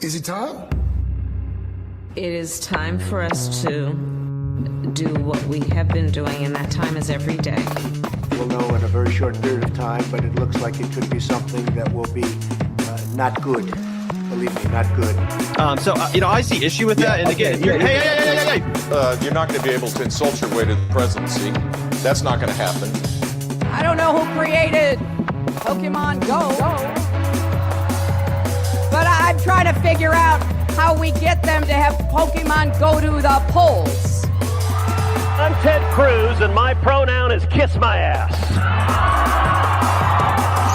Is it time? It is time for us to do what we have been doing, and that time is every day. We'll know in a very short period of time, but it looks like it could be something that will be not good. Believe me, not good. I see issue with that. And again, hey. You're not going to be able to insult your way to the presidency. That's not going to happen. I don't know who created Pokemon Go, but I'm trying to figure out how we get them to have Pokemon go to the polls. I'm Ted Cruz, and my pronoun is kiss my ass.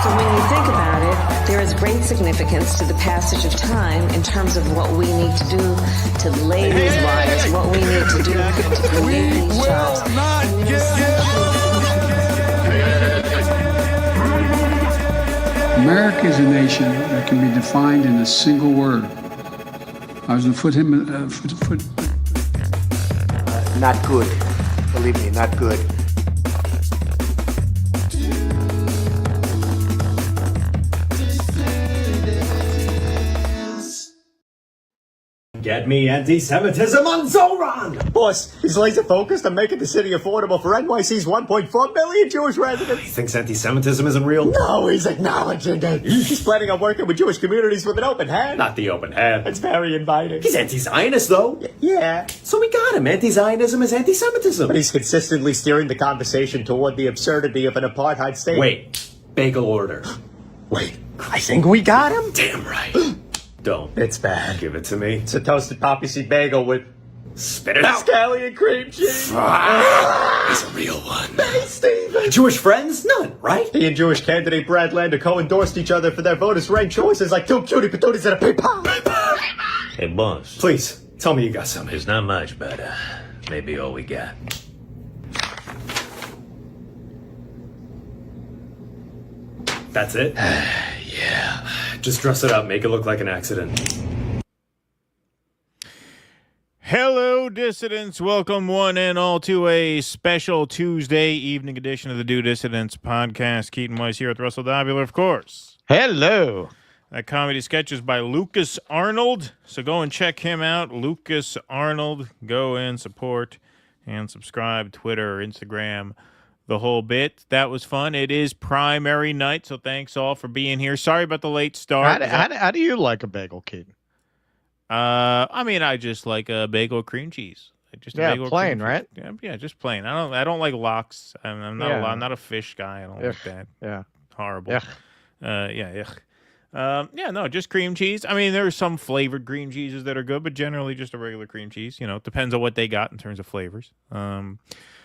So when you think about it, there is great significance to the passage of time in terms of what we need to do to lay these wires, what we need to do to create these jobs. America is a nation that can be defined in a single word. I was going to foot. Not good. Believe me, not good. Get me anti-Semitism on Zoran! Boss, he's laser focused on making the city affordable for NYC's 1.4 million Jewish residents. He thinks anti-Semitism isn't real? No, he's acknowledging it. He's planning on working with Jewish communities with an open hand. Not the open hand. It's very inviting. He's anti-Zionist, though. Yeah. So we got him. Anti-Zionism is anti-Semitism. But he's consistently steering the conversation toward the absurdity of an apartheid state. Wait. Bagel order. Wait. I think we got him. Damn right. Don't. It's bad. Give it to me. It's a toasted poppy seed bagel with... Spit it out. Scallion and cream cheese. He's a real one. Hey, Steven. Jewish friends? None, right? He and Jewish candidate Brad Lander co-endorsed each other for their voters' ranked choices like two cutie patooties at a paper. Hey, boss. Please, tell me you got something. It's not much, but maybe all we got. That's it? Yeah. Just dress it up. Make it look like an accident. Hello, dissidents. Welcome one and all to a special Tuesday evening edition of the Do Dissidents podcast. Keaton Weiss here with Russell Davila, of course. Hello. That comedy sketch is by Lucas Arnold, so go and check him out. Lucas Arnold. Go and support and subscribe, Twitter, Instagram, the whole bit. That was fun. It is primary night, so thanks all for being here. Sorry about the late start. How do you like a bagel, Keaton? I just like a bagel cream cheese. Just a bagel plain, cream right? Cheese. Yeah, just plain. I don't like lox. I'm not a fish guy. I don't like that. Yeah, horrible. No, just cream cheese. I mean, there are some flavored cream cheeses that are good, but generally just a regular cream cheese. You know, it depends on what they got in terms of flavors.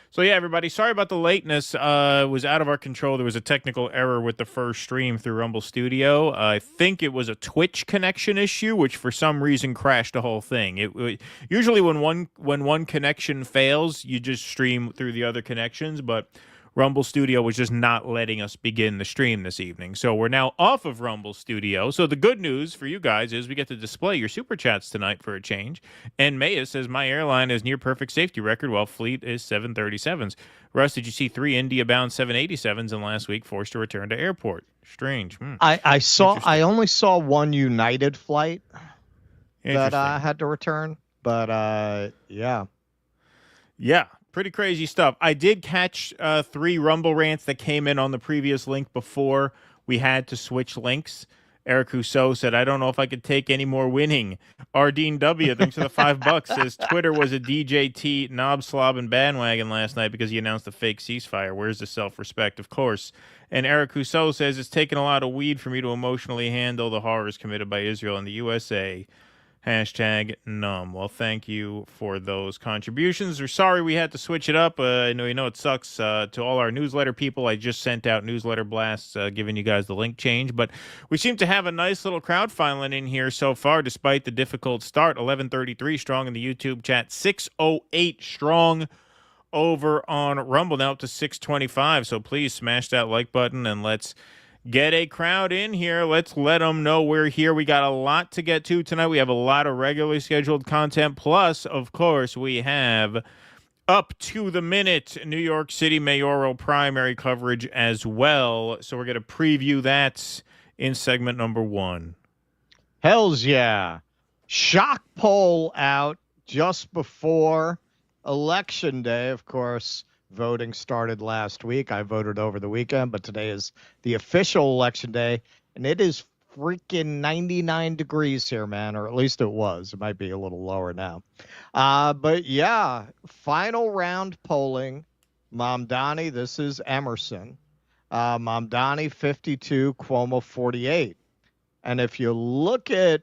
So yeah, everybody, sorry about the lateness. It was out of our control. There was a technical error with the first stream through Rumble Studio. I think it was a Twitch connection issue, which for some reason crashed the whole thing. Usually when one connection fails, you just stream through the other connections, but Rumble Studio was just not letting us begin the stream this evening. So we're now off of Rumble Studio. So the good news for you guys is we get to display your super chats tonight for a change. And Maya says, my airline has near perfect safety record while fleet is 737s. Russ, did you see 3 India-bound 787s in last week forced to return to airport? Strange. I only saw one United flight that had to return. But, yeah. Yeah. Pretty crazy stuff. I did catch 3 Rumble rants that came in on the previous link before we had to switch links. Eric Rousseau said, I don't know if I could take any more winning. Ardeen W., thanks for the $5, says Twitter was a DJT knob slob and bandwagon last night because he announced a fake ceasefire. Where's the self-respect? Of course. And Eric Rousseau says, it's taken a lot of weed for me to emotionally handle the horrors committed by Israel and the USA. Hashtag numb. Well, thank you for those contributions. We're sorry we had to switch it up. I know it sucks. To all our newsletter people, I just sent out newsletter blasts giving you guys the link change. But we seem to have a nice little crowd filing in here so far, despite the difficult start. 1133 strong in the YouTube chat. 608 strong over on Rumble. Now up to 625. So please smash that like button and let's get a crowd in here. Let's let them know we're here. We got a lot to get to tonight. We have a lot of regularly scheduled content. Plus, of course, we have up to the minute New York City mayoral primary coverage as well. So we're going to preview that in segment number 1. Hells yeah. shock poll out just before Election Day. Of course, voting started last week. I voted over the weekend, but today is the official Election Day, and it is freaking 99 degrees here, man, or at least it was. It might be a little lower now. But yeah, final round polling. Mamdani, this is Emerson. Mamdani 52, Cuomo 48. And if you look at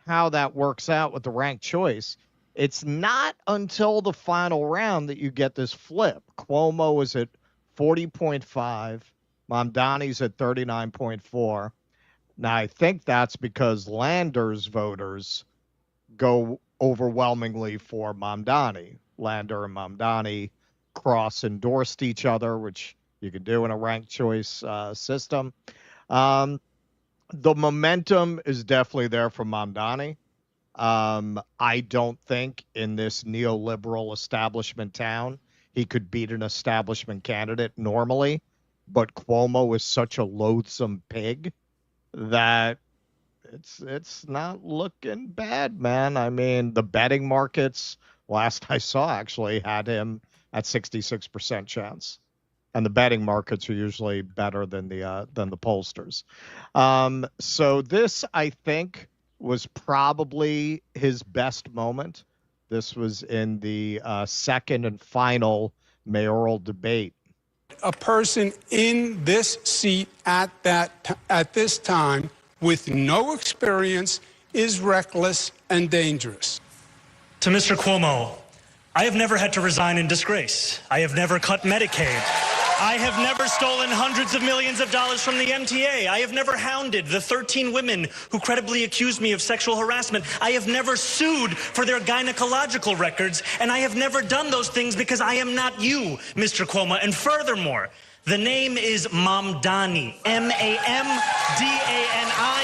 how that works out with the ranked choice, it's not until the final round that you get this flip. Cuomo is at 40.5. Mamdani's at 39.4. Now, I think that's because Lander's voters go overwhelmingly for Mamdani. Lander and Mamdani cross-endorsed each other, which you can do in a ranked choice system. The momentum is definitely there for Mamdani. I don't think in this neoliberal establishment town he could beat an establishment candidate normally, but Cuomo is such a loathsome pig that it's not looking bad, man. I mean, the betting markets, last I saw, actually had him at 66% chance. And the betting markets are usually better than the pollsters. So this, I think, was probably his best moment. This was in the second and final mayoral debate. A person in this seat at this time with no experience is reckless and dangerous. To Mr. Cuomo, I have never had to resign in disgrace. I have never cut Medicaid. I have never stolen hundreds of millions of dollars from the MTA. I have never hounded the 13 women who credibly accused me of sexual harassment. I have never sued for their gynecological records, and I have never done those things because I am not you, Mr. Cuomo. And furthermore, the name is Mamdani, M-A-M-D-A-N-I.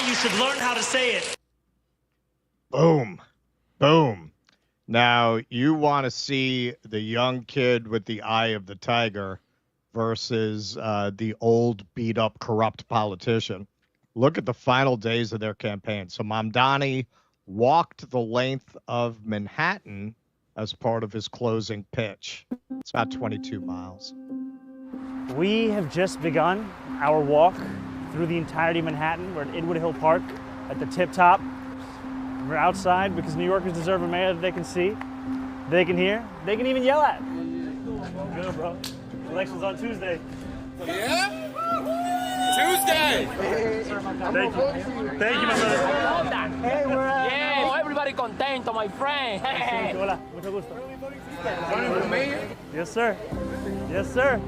You should learn how to say it. Boom. Boom. Now, you want to see the young kid with the eye of the tiger versus the old, beat-up, corrupt politician. Look at the final days of their campaign. So Mamdani walked the length of Manhattan as part of his closing pitch. It's about 22 miles. We have just begun our walk through the entirety of Manhattan. We're at Inwood Hill Park at the tip top. We're outside because New Yorkers deserve a mayor that they can see, they can hear, they can even yell at. Good, bro. Election's on Tuesday. Yeah? Tuesday! Thank you. Thank you, my brother. Hey, we're yeah, everybody contento, my friend. Hey. Hola, mucho gusto. Yes, sir. Yes, sir.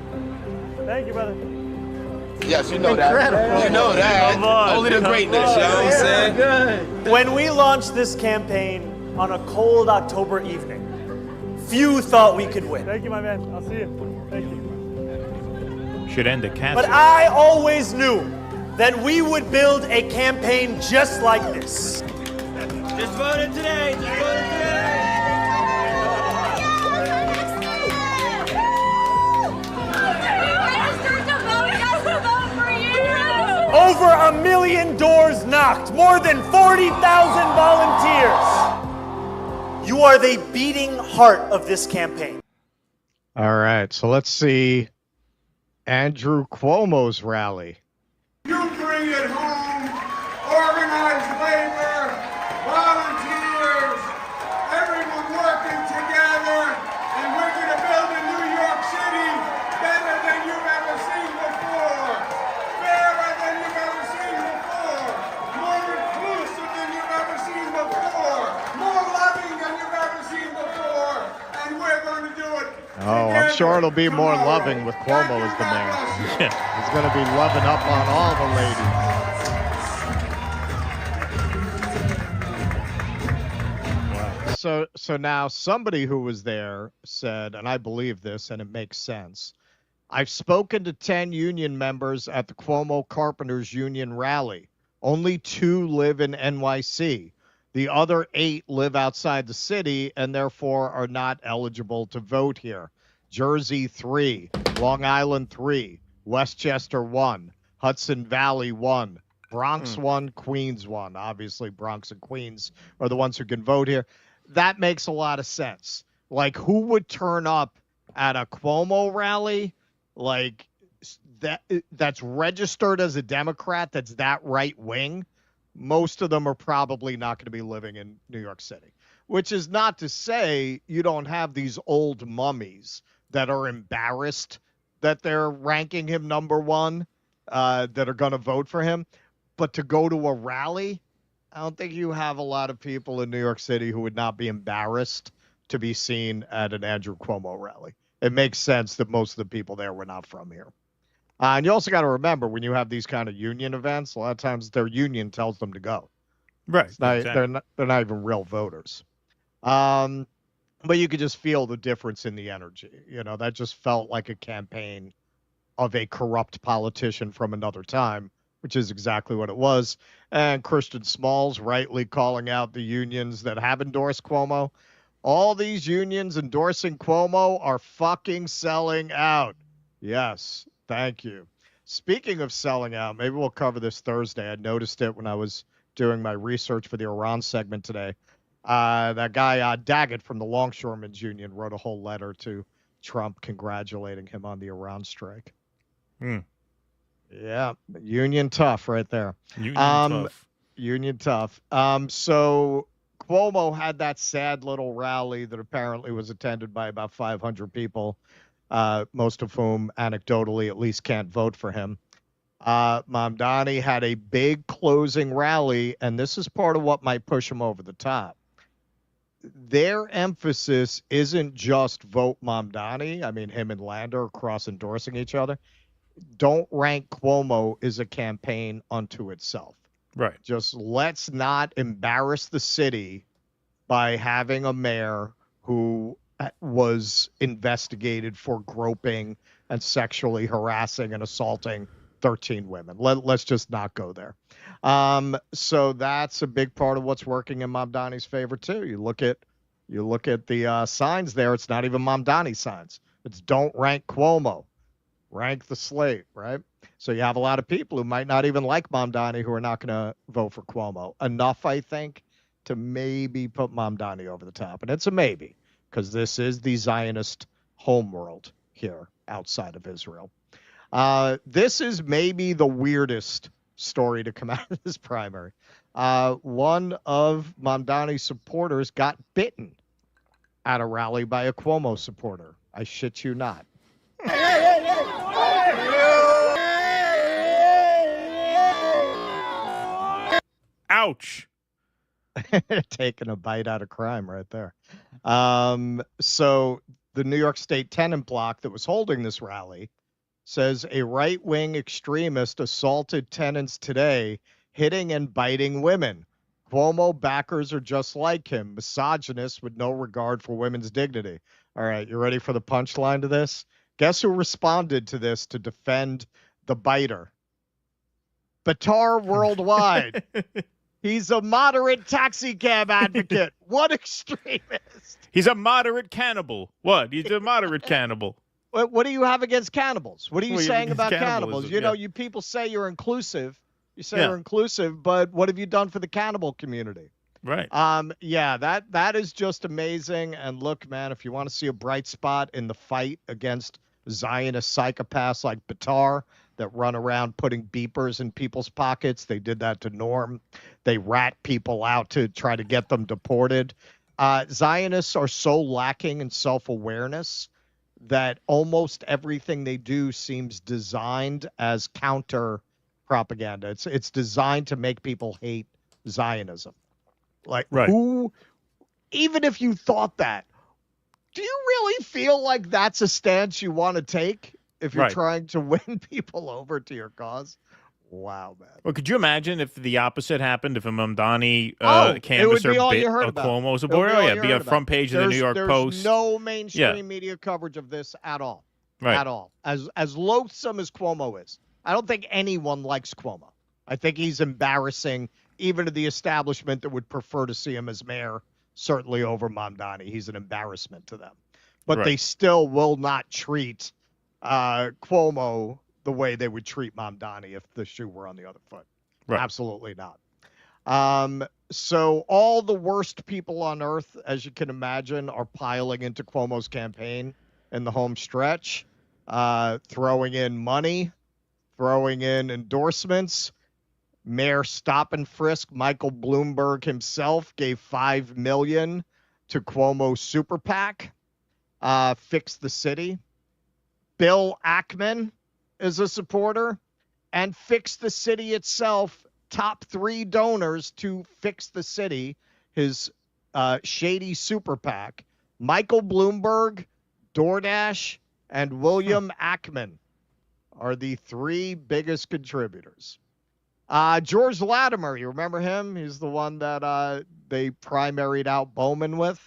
Thank you, brother. Yes, you know that. You know that. Only the greatness, you know what I'm saying? When we launched this campaign on a cold October evening, few thought we could win. Thank you, my man. I'll see you. Thank you. Should end the cast. But I always knew that we would build a campaign just like this. Just voted today. Just voted today. Over 1 million doors knocked, more than 40,000 volunteers. You are the beating heart of this campaign. All right, so let's see Andrew Cuomo's rally. You bring it home, organized labor, volunteers, everyone working together, and we're going to build a New York City better than you've ever seen before, fairer than you've ever seen before, more inclusive than you've ever seen before, more loving than you've ever seen before, and we're going to do it. Oh, I'm sure it'll be more loving with Cuomo as the mayor. He's going to be loving up on all the ladies. Wow. So now somebody who was there said, and I believe this, and it makes sense, I've spoken to 10 union members at the Cuomo Carpenters Union rally. Only 2 live in NYC. The other 8 live outside the city and therefore are not eligible to vote here. Jersey 3, Long Island 3, Westchester 1, Hudson Valley 1, Bronx won, Queens won. Obviously, Bronx and Queens are the ones who can vote here. That makes a lot of sense. Like, who would turn up at a Cuomo rally? Like, that's registered as a Democrat, that's that right wing. Most of them are probably not going to be living in New York City, which is not to say you don't have these old mummies that are embarrassed that they're ranking him number one, that are going to vote for him. But to go to a rally, I don't think you have a lot of people in New York City who would not be embarrassed to be seen at an Andrew Cuomo rally. It makes sense that most of the people there were not from here. And you also got to remember, when you have these kind of union events, a lot of times their union tells them to go. Right. Exactly. They're not even real voters. But you could just feel the difference in the energy. You know, that just felt like a campaign of a corrupt politician from another time, which is exactly what it was. And Christian Smalls rightly calling out the unions that have endorsed Cuomo. All these unions endorsing Cuomo are fucking selling out. Yes, thank you. Speaking of selling out, maybe we'll cover this Thursday. I noticed it when I was doing my research for the Iran segment today. That guy Daggett from the Longshoremen's Union wrote a whole letter to Trump congratulating him on the Iran strike. Yeah, union tough right there. Union tough. So Cuomo had that sad little rally that apparently was attended by about 500 people, most of whom anecdotally at least can't vote for him. Mamdani had a big closing rally, and this is part of what might push him over the top. Their emphasis isn't just vote Mamdani. I mean, him and Lander are cross-endorsing each other. Don't rank Cuomo is a campaign unto itself. Right. Just let's not embarrass the city by having a mayor who was investigated for groping and sexually harassing and assaulting 13 women. Let's just not go there. So that's a big part of what's working in Mamdani's favor too. You look at the signs there. It's not even Mamdani signs. It's don't rank Cuomo, rank the slate, right? So you have a lot of people who might not even like Mamdani who are not going to vote for Cuomo. Enough, I think, to maybe put Mamdani over the top. And it's a maybe, because this is the Zionist homeworld here outside of Israel. This is maybe the weirdest story to come out of this primary. One of Mamdani's supporters got bitten at a rally by a Cuomo supporter. I shit you not. Ouch. Taking a bite out of crime right there. So the New York State tenant block that was holding this rally says a right-wing extremist assaulted tenants today, hitting and biting women. Cuomo backers are just like him, misogynists with no regard for women's dignity. All right, you ready for the punchline to this? Guess who responded to this to defend the biter? Batar Worldwide. He's a moderate taxi cab advocate. What extremist? He's a moderate cannibal. What? He's a moderate cannibal. What do you have against cannibals? What are you saying about cannibals? You know, yeah. you people say you're inclusive. You say you're inclusive, but what have you done for the cannibal community? Right. Yeah, that is just amazing. And look, man, if you want to see a bright spot in the fight against Zionist psychopaths like Batar that run around putting beepers in people's pockets, they did that to Norm. They rat people out to try to get them deported. Zionists are so lacking in self-awareness that almost everything they do seems designed as counter propaganda. It's designed to make people hate Zionism. Like, who, even if you thought that, do you really feel like that's a stance you want to take if you're trying to win people over to your cause? Wow, man. Well, could you imagine if the opposite happened? If a Mamdani canvasser bit a Cuomo supporter? Oh, yeah, it'd be a front page of the New York Post. There's no mainstream media coverage of this at all. Right. At all. As loathsome as Cuomo is. I don't think anyone likes Cuomo. I think he's embarrassing even to the establishment that would prefer to see him as mayor, certainly over Mamdani. He's an embarrassment to them. But they still will not treat Cuomo the way they would treat Mamdani if the shoe were on the other foot. Right. Absolutely not. So all the worst people on earth, as you can imagine, are piling into Cuomo's campaign in the home stretch, throwing in money, throwing in endorsements. Mayor Stop and Frisk Michael Bloomberg himself gave $5 million to Cuomo's super PAC, Fix the City. Bill Ackman is a supporter, and Fix the City itself, top 3 donors to Fix the City, his shady super PAC, Michael Bloomberg, DoorDash, and William Ackman are the 3 biggest contributors. George Latimer, you remember him? He's the one that they primaried out Bowman with.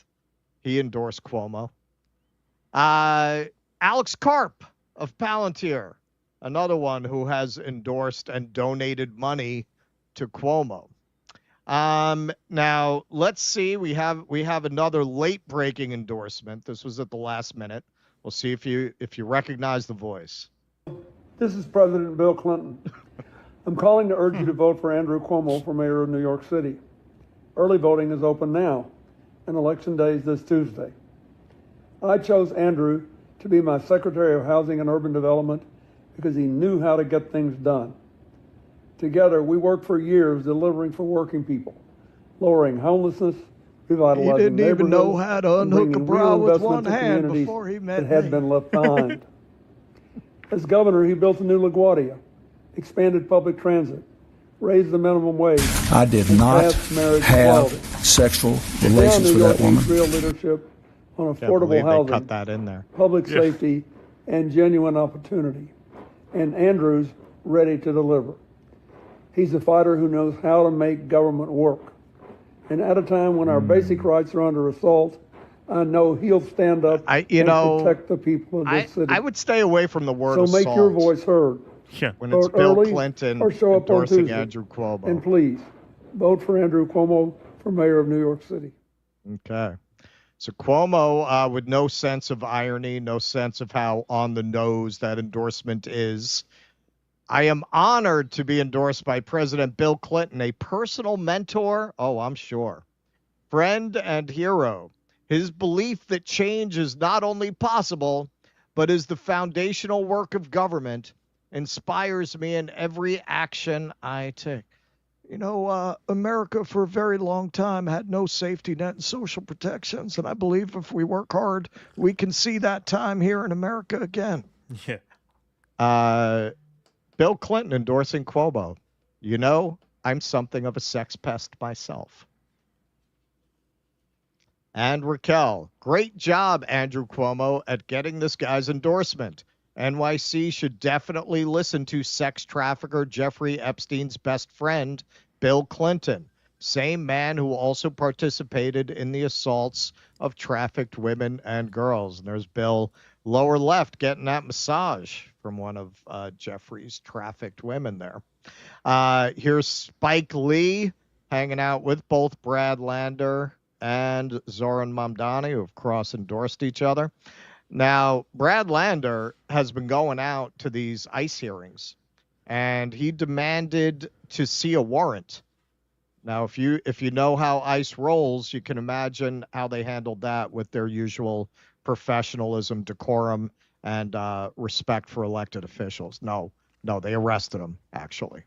He endorsed Cuomo. Alex Karp of Palantir, another one who has endorsed and donated money to Cuomo. Now let's see. We have another late breaking endorsement. This was at the last minute. We'll see if you recognize the voice. This is President Bill Clinton. I'm calling to urge you to vote for Andrew Cuomo for mayor of New York City. Early voting is open now, and election day is this Tuesday. I chose Andrew to be my Secretary of Housing and Urban Development because he knew how to get things done. Together, we worked for years delivering for working people, lowering homelessness, revitalizing He didn't even know neighborhoods, how to and unhook a bringing brow real with investment one to hand communities before he met that had me. been left behind. As governor, he built a new LaGuardia, expanded public transit, raised the minimum wage. I did and not passed marriage have equality. sexual Now relations New with York that woman. needs real leadership on Can't affordable believe they housing, cut that in there. public safety, and genuine opportunity. And Andrew's ready to deliver. He's a fighter who knows how to make government work. And at a time when our basic rights are under assault, I know he'll stand up and protect the people of this city. I would stay away from the word So assault. make your voice heard. When it's Vote Bill early Clinton or show up on endorsing Tuesday. Andrew Cuomo. And please, vote for Andrew Cuomo for mayor of New York City. Okay. So Cuomo, with no sense of irony, no sense of how on the nose that endorsement is. I am honored to be endorsed by President Bill Clinton, a personal mentor. Oh, I'm sure. Friend and hero. His belief that change is not only possible, but is the foundational work of government inspires me in every action I take. You know, America for a very long time had no safety net and social protections, and I believe if we work hard, we can see that time here in America again. Yeah. Bill Clinton endorsing Cuomo. You know, I'm something of a sex pest myself. And Raquel, great job, Andrew Cuomo, at getting this guy's endorsement. NYC should definitely listen to sex trafficker Jeffrey Epstein's best friend, Bill Clinton, same man who also participated in the assaults of trafficked women and girls. And there's Bill, lower left, getting that massage from one of Jeffrey's trafficked women there. Here's Spike Lee hanging out with both Brad Lander and Zoran Mamdani, who have cross-endorsed each other. Now, Brad Lander has been going out to these ICE hearings, and he demanded to see a warrant. Now, if you know how ICE rolls, you can imagine how they handled that with their usual professionalism, decorum, and respect for elected officials. No, they arrested him, actually.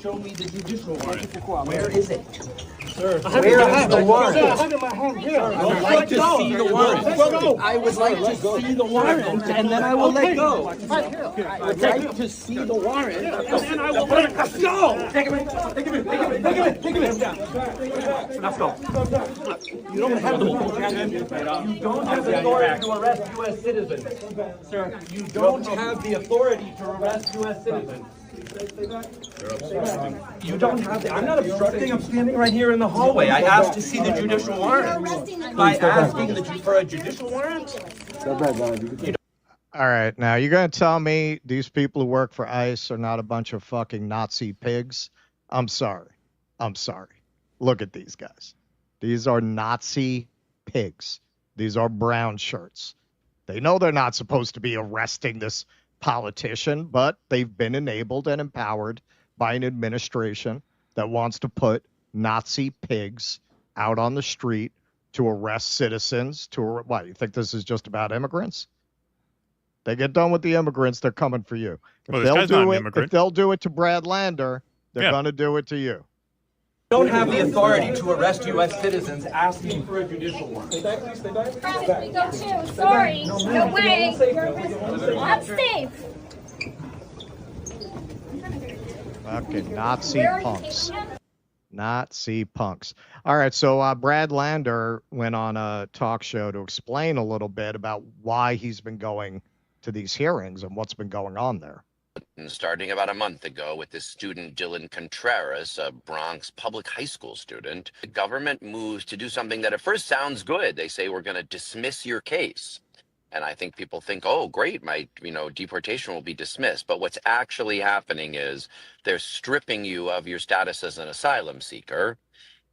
Show me the judicial warrant. Where is it? Sir, where is the warrant? I have it in my hand here. I would like to see the warrant. I would like to see the warrant, and then I will let go. I would like to see the warrant, and then I will let go. Take him in. Take him in. Take him in. Take him in. Take him in. Let's go. You don't have the You don't have the authority to arrest U.S. citizens. Sir, you don't have the authority to arrest U.S. citizens. You don't have the, I'm not obstructing, I'm standing right here in the hallway. I asked to see the judicial warrant. By asking for a judicial warrant? All right, now you're going to tell me these people who work for ICE are not a bunch of fucking Nazi pigs? I'm sorry. Look at these guys. These are Nazi pigs. These are brown shirts. They know they're not supposed to be arresting this politician, but they've been enabled and empowered by an administration that wants to put Nazi pigs out on the street to arrest citizens. What, you think this is just about immigrants? They get done with the immigrants, they're coming for you. If they'll do it to Brad Lander, they're going to do it to you. Don't have the authority to arrest U.S. citizens asking for a judicial warrant. Stay back, please. Stay back. Promise we go too. Sorry. No way. I'm safe. Fucking Nazi punks. Nazi punks. All right, so Brad Lander went on a talk show to explain a little bit about why he's been going to these hearings and what's been going on there. Starting about a month ago with this student, Dylan Contreras, a Bronx public high school student, the government moves to do something that at first sounds good. They say, we're going to dismiss your case. And I think people think, oh, great, my deportation will be dismissed. But what's actually happening is they're stripping you of your status as an asylum seeker.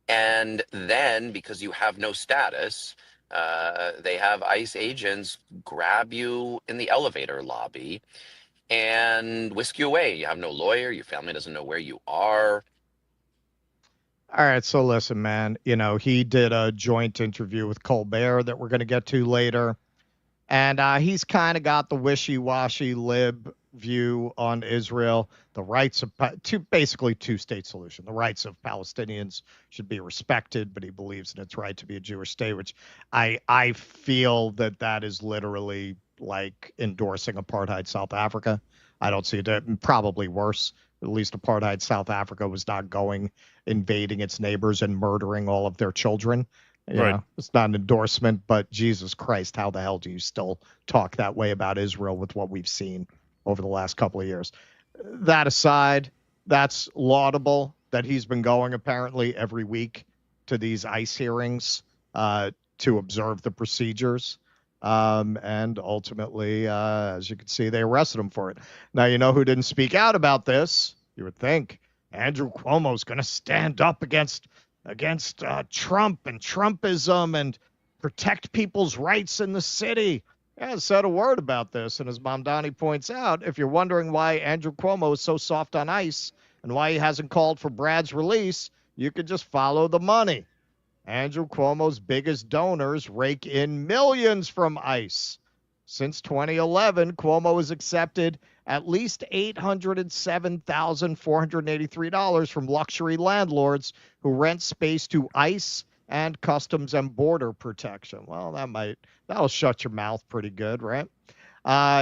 And then, because you have no status, they have ICE agents grab you in the elevator lobby and whisk you away. You have no lawyer. Your family doesn't know where you are. All right, so listen, man, he did a joint interview with Colbert that we're going to get to later. And he's kind of got the wishy-washy lib view on Israel, the rights of basically two-state solution. The rights of Palestinians should be respected, but he believes in its right to be a Jewish state, which I feel that is literally like endorsing apartheid South Africa. I don't see it. Probably worse. At least apartheid South Africa was not invading its neighbors and murdering all of their children. You know, it's not an endorsement, but Jesus Christ, how the hell do you still talk that way about Israel with what we've seen over the last couple of years? That aside, that's laudable that he's been going apparently every week to these ICE hearings to observe the procedures. And ultimately, as you can see, they arrested him for it. Now, you know who didn't speak out about this? You would think Andrew Cuomo's going to stand up against Trump and Trumpism and protect people's rights in the city. He hasn't said a word about this. And as Mamdani points out, if you're wondering why Andrew Cuomo is so soft on ICE and why he hasn't called for Brad's release, you could just follow the money. Andrew Cuomo's biggest donors rake in millions from ICE. Since 2011, Cuomo has accepted at least $807,483 from luxury landlords who rent space to ICE and Customs and Border Protection. Well, that'll shut your mouth pretty good, right?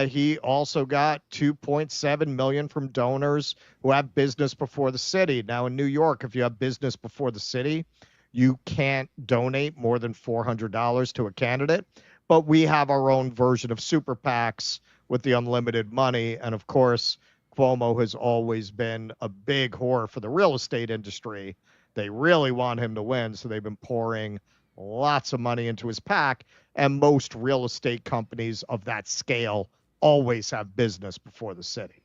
He also got $2.7 million from donors who have business before the city. Now, in New York, if you have business before the city, you can't donate more than $400 to a candidate. But we have our own version of super PACs with the unlimited money. And of course, Cuomo has always been a big whore for the real estate industry. They really want him to win, so they've been pouring lots of money into his PAC. And most real estate companies of that scale always have business before the city.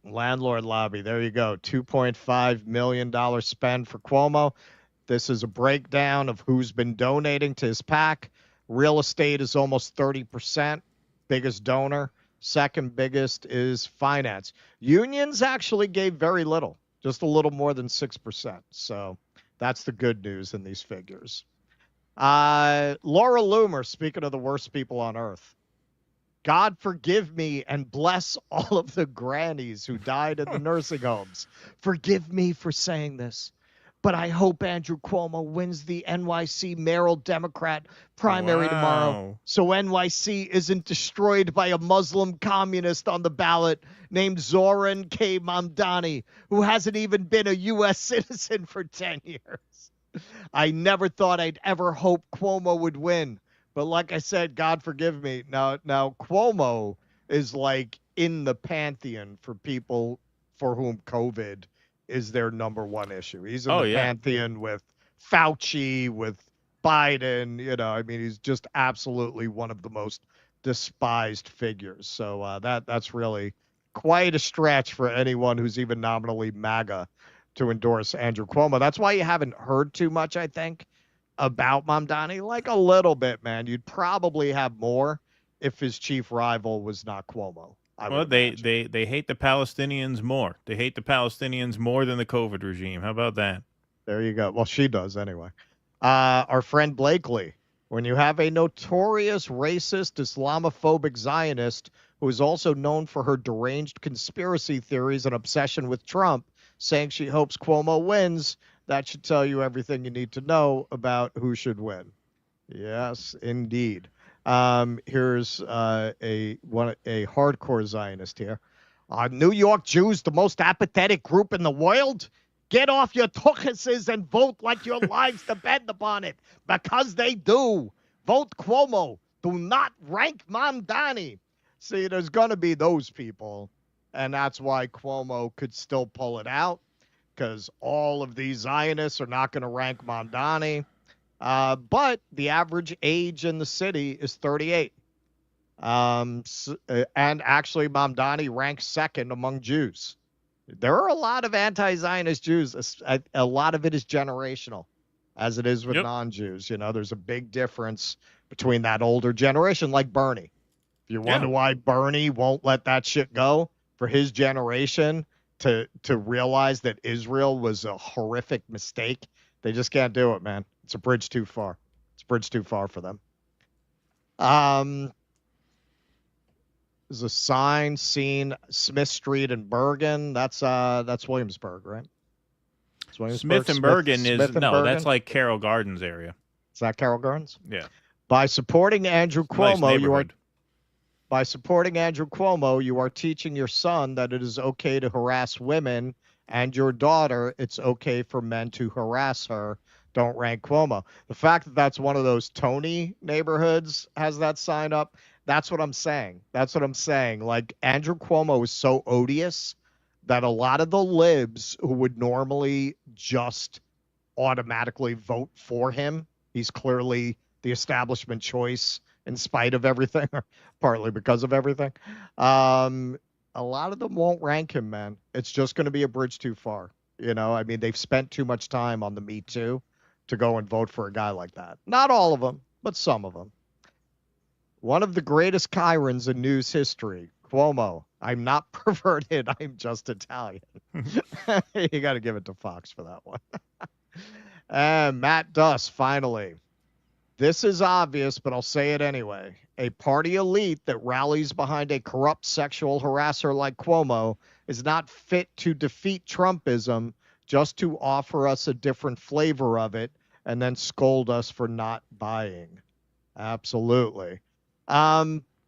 Landlord lobby, there you go. $2.5 million spend for Cuomo. This is a breakdown of who's been donating to his PAC. Real estate is almost 30%, biggest donor. Second biggest is finance. Unions actually gave very little, just a little more than 6%. So that's the good news in these figures. Laura Loomer, speaking of the worst people on earth. God forgive me and bless all of the grannies who died in the nursing homes. Forgive me for saying this, but I hope Andrew Cuomo wins the NYC mayoral Democrat primary tomorrow, so NYC isn't destroyed by a Muslim communist on the ballot named Zoran K. Mamdani, who hasn't even been a U.S. citizen for 10 years. I never thought I'd ever hope Cuomo would win. But like I said, God forgive me. Now Cuomo is like in the pantheon for people for whom COVID is their number one issue. He's in the pantheon with Fauci, with Biden. I mean, he's just absolutely one of the most despised figures. So that's really quite a stretch for anyone who's even nominally MAGA to endorse Andrew Cuomo. That's why you haven't heard too much, I think, about Mamdani. Like a little bit, man. You'd probably have more if his chief rival was not Cuomo. Well, they hate the Palestinians more. They hate the Palestinians more than the COVID regime. How about that? There you go. Well, she does anyway. Our friend Blakely, when you have a notorious racist, Islamophobic Zionist who is also known for her deranged conspiracy theories and obsession with Trump, saying she hopes Cuomo wins, that should tell you everything you need to know about who should win. Yes, indeed. Here's a hardcore Zionist here. Are New York Jews the most apathetic group in the world? Get off your tuchuses and vote like your lives depend upon it, because they do. Vote Cuomo. Do not rank Mamdani. See, there's going to be those people, and that's why Cuomo could still pull it out, because all of these Zionists are not going to rank Mamdani. But the average age in the city is 38. And actually, Mamdani ranks second among Jews. There are a lot of anti-Zionist Jews. A lot of it is generational, as it is with non-Jews. You know, there's a big difference between that older generation, like Bernie. If you wonder why Bernie won't let that shit go, for his generation to realize that Israel was a horrific mistake, they just can't do it, man. It's a bridge too far. It's a bridge too far for them. There's a sign seen Smith Street in Bergen. That's Williamsburg, right? It's Williamsburg. Smith and Bergen is that's like Carroll Gardens area. Is that Carroll Gardens? Yeah. By supporting Andrew Nice Cuomo, neighborhood. you are teaching your son that it is okay to harass women, and your daughter, it's okay for men to harass her. Don't rank Cuomo. The fact that that's one of those Tony neighborhoods has that sign up, that's what I'm saying. Like, Andrew Cuomo is so odious that a lot of the libs who would normally just automatically vote for him, he's clearly the establishment choice in spite of everything, or partly because of everything. A lot of them won't rank him, man. It's just going to be a bridge too far. You know, I mean, they've spent too much time on the Me Too to go and vote for a guy like that. Not all of them, but some of them. One of the greatest Chirons in news history, Cuomo. I'm not perverted. I'm just Italian. You got to give it to Fox for that one. And Matt Duss, finally. This is obvious, but I'll say it anyway. A party elite that rallies behind a corrupt sexual harasser like Cuomo is not fit to defeat Trumpism, just to offer us a different flavor of it and then scold us for not buying. Absolutely.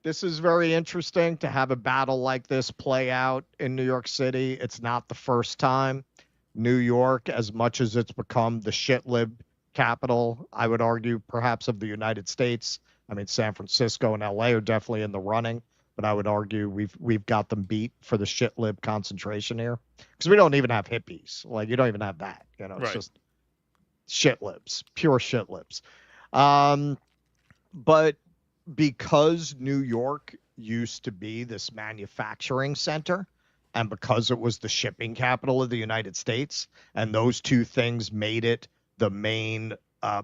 This is very interesting to have a battle like this play out in New York City. It's not the first time. New York, as much as it's become the shitlib capital, I would argue, perhaps of the United States. I mean, San Francisco and LA are definitely in the running, but I would argue we've got them beat for the shitlib concentration here, because we don't even have hippies. Like, you don't even have that. You know, it's just shitlibs, pure shitlibs. But because New York used to be this manufacturing center, and because it was the shipping capital of the United States, and those two things made it the main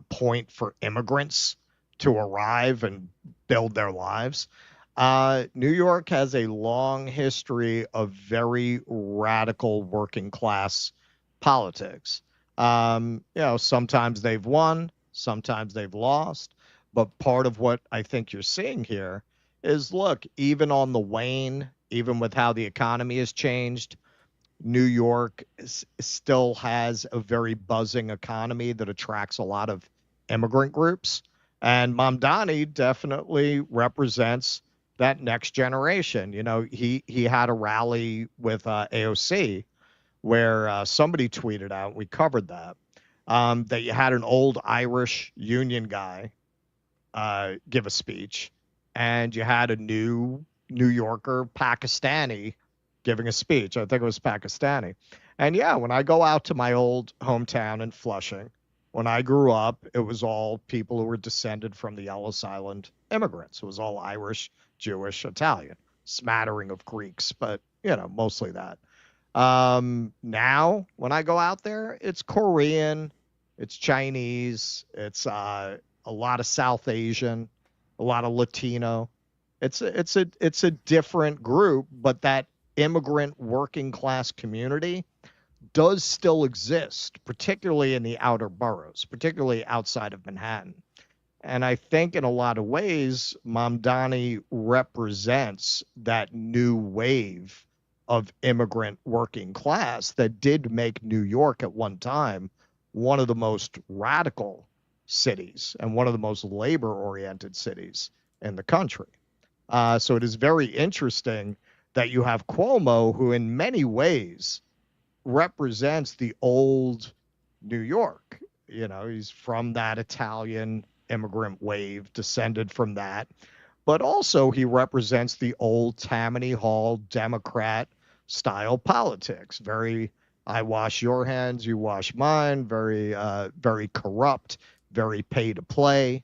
point for immigrants to arrive and build their lives, New York has a long history of very radical working class politics. You know, sometimes they've won, sometimes they've lost. But part of what I think you're seeing here is, look, even on the wane, even with how the economy has changed, New York still has a very buzzing economy that attracts a lot of immigrant groups. And Mamdani definitely represents that next generation. You know, he had a rally with AOC where somebody tweeted out, we covered that, that you had an old Irish union guy give a speech, and you had a new New Yorker Pakistani giving a speech. I think it was Pakistani. And yeah, when I go out to my old hometown in Flushing, when I grew up, it was all people who were descended from the Ellis Island immigrants. It was all Irish, Jewish, Italian, smattering of Greeks, but, you know, mostly that. Now, when I go out there, it's Korean, it's Chinese, it's a lot of South Asian, a lot of Latino. It's a different group, but that immigrant working class community does still exist, particularly in the outer boroughs, particularly outside of Manhattan. And I think in a lot of ways, Mamdani represents that new wave of immigrant working class that did make New York at one time one of the most radical cities and one of the most labor-oriented cities in the country. So it is very interesting that you have Cuomo, who in many ways represents the old New York. You know, he's from that Italian immigrant wave, descended from that. But also he represents the old Tammany Hall Democrat style politics. Very, I wash your hands, you wash mine, very, very corrupt, very pay to play.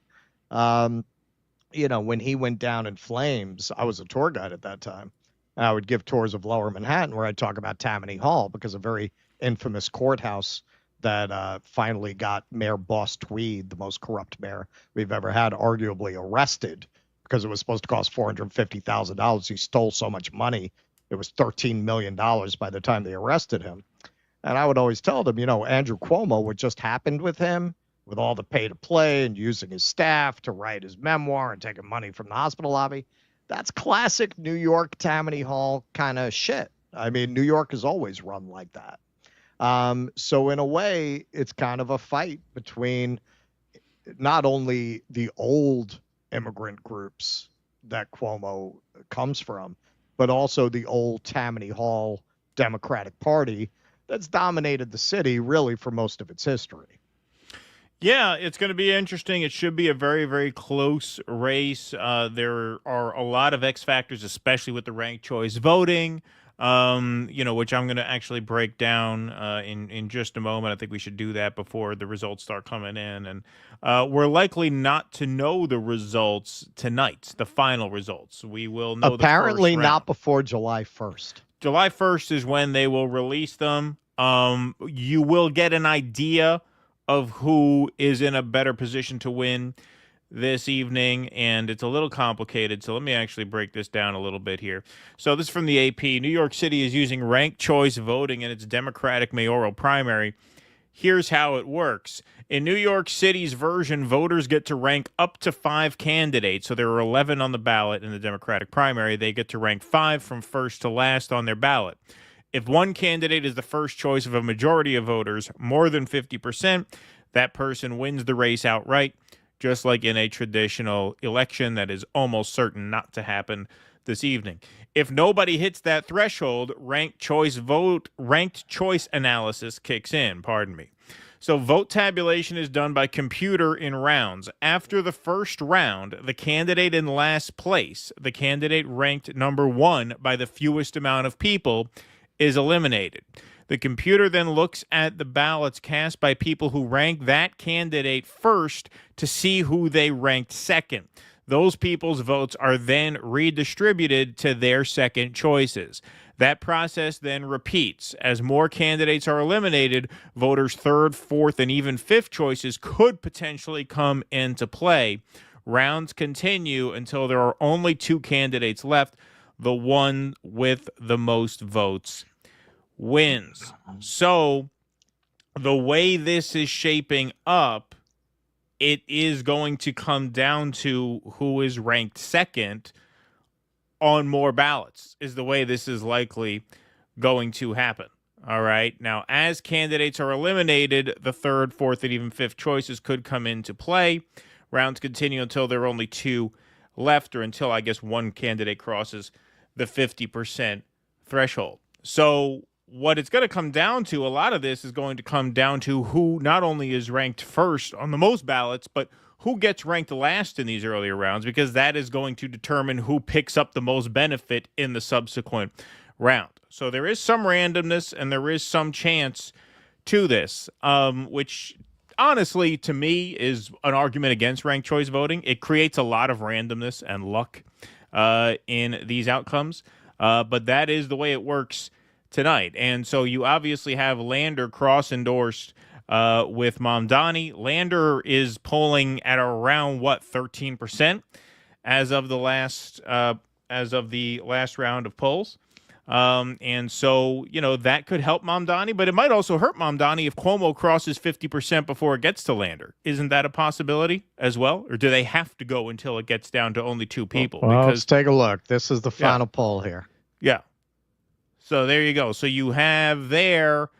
You know, when he went down in flames, I was a tour guide at that time. And I would give tours of Lower Manhattan where I'd talk about Tammany Hall, because a very infamous courthouse that finally got Mayor Boss Tweed, the most corrupt mayor we've ever had, arguably arrested because it was supposed to cost $450,000. He stole so much money. It was $13 million by the time they arrested him. And I would always tell them, you know, Andrew Cuomo, what just happened with him, with all the pay to play and using his staff to write his memoir and taking money from the hospital lobby, that's classic New York Tammany Hall kind of shit. I mean, New York is always run like that. So in a way, it's kind of a fight between not only the old immigrant groups that Cuomo comes from, but also the old Tammany Hall Democratic Party that's dominated the city really for most of its history. Yeah, it's going to be interesting. It should be a very, very close race. There are a lot of X factors, especially with the ranked choice voting, you know, which I'm going to actually break down in just a moment. I think we should do that before the results start coming in. And we're likely not to know the results tonight, the final results. We will know apparently the first not round. Before July 1st. July 1st is when they will release them. You will get an idea of who is in a better position to win this evening, and it's a little complicated, so let me actually break this down a little bit here. So this is from the AP. New York City is using ranked choice voting in its Democratic mayoral primary. Here's how it works. In New York City's version, voters get to rank up to 5 candidates. So there are 11 on the ballot in the Democratic primary. They get to rank 5 from first to last on their ballot. If one candidate is the first choice of a majority of voters, more than 50%, that person wins the race outright, just like in a traditional election that is almost certain not to happen this evening. If nobody hits that threshold, ranked choice analysis kicks in, So vote tabulation is done by computer in rounds. After the first round, the candidate in last place, the candidate ranked number 1 by the fewest amount of people, is eliminated. The computer then looks at the ballots cast by people who rank that candidate first to see who they ranked second. Those people's votes are then redistributed to their second choices. That process then repeats. As more candidates are eliminated, voters' third, fourth, and even fifth choices could potentially come into play. Rounds continue until there are only 2 candidates left. The one with the most votes wins. So the way this is shaping up, it is going to come down to who is ranked second on more ballots, is the way this is likely going to happen. All right. Now, as candidates are eliminated, the third, fourth, and even fifth choices could come into play. Rounds continue until there are only 2 left, or until, I guess, one candidate crosses the 50% threshold. So what it's going to come down to, a lot of this is going to come down to who not only is ranked first on the most ballots, but who gets ranked last in these earlier rounds, because that is going to determine who picks up the most benefit in the subsequent round. So there is some randomness and there is some chance to this, which honestly, to me, is an argument against ranked choice voting. It creates a lot of randomness and luck in these outcomes, but that is the way it works tonight. And so you obviously have Lander cross-endorsed with Mamdani. Lander is polling at around, 13%, as of the last round of polls. And so, that could help Mamdani, but it might also hurt Mamdani if Cuomo crosses 50% before it gets to Lander. Isn't that a possibility as well? Or do they have to go until it gets down to only 2 people? Well, let's take a look. This is the final poll here. Yeah. So there you go. So you have there.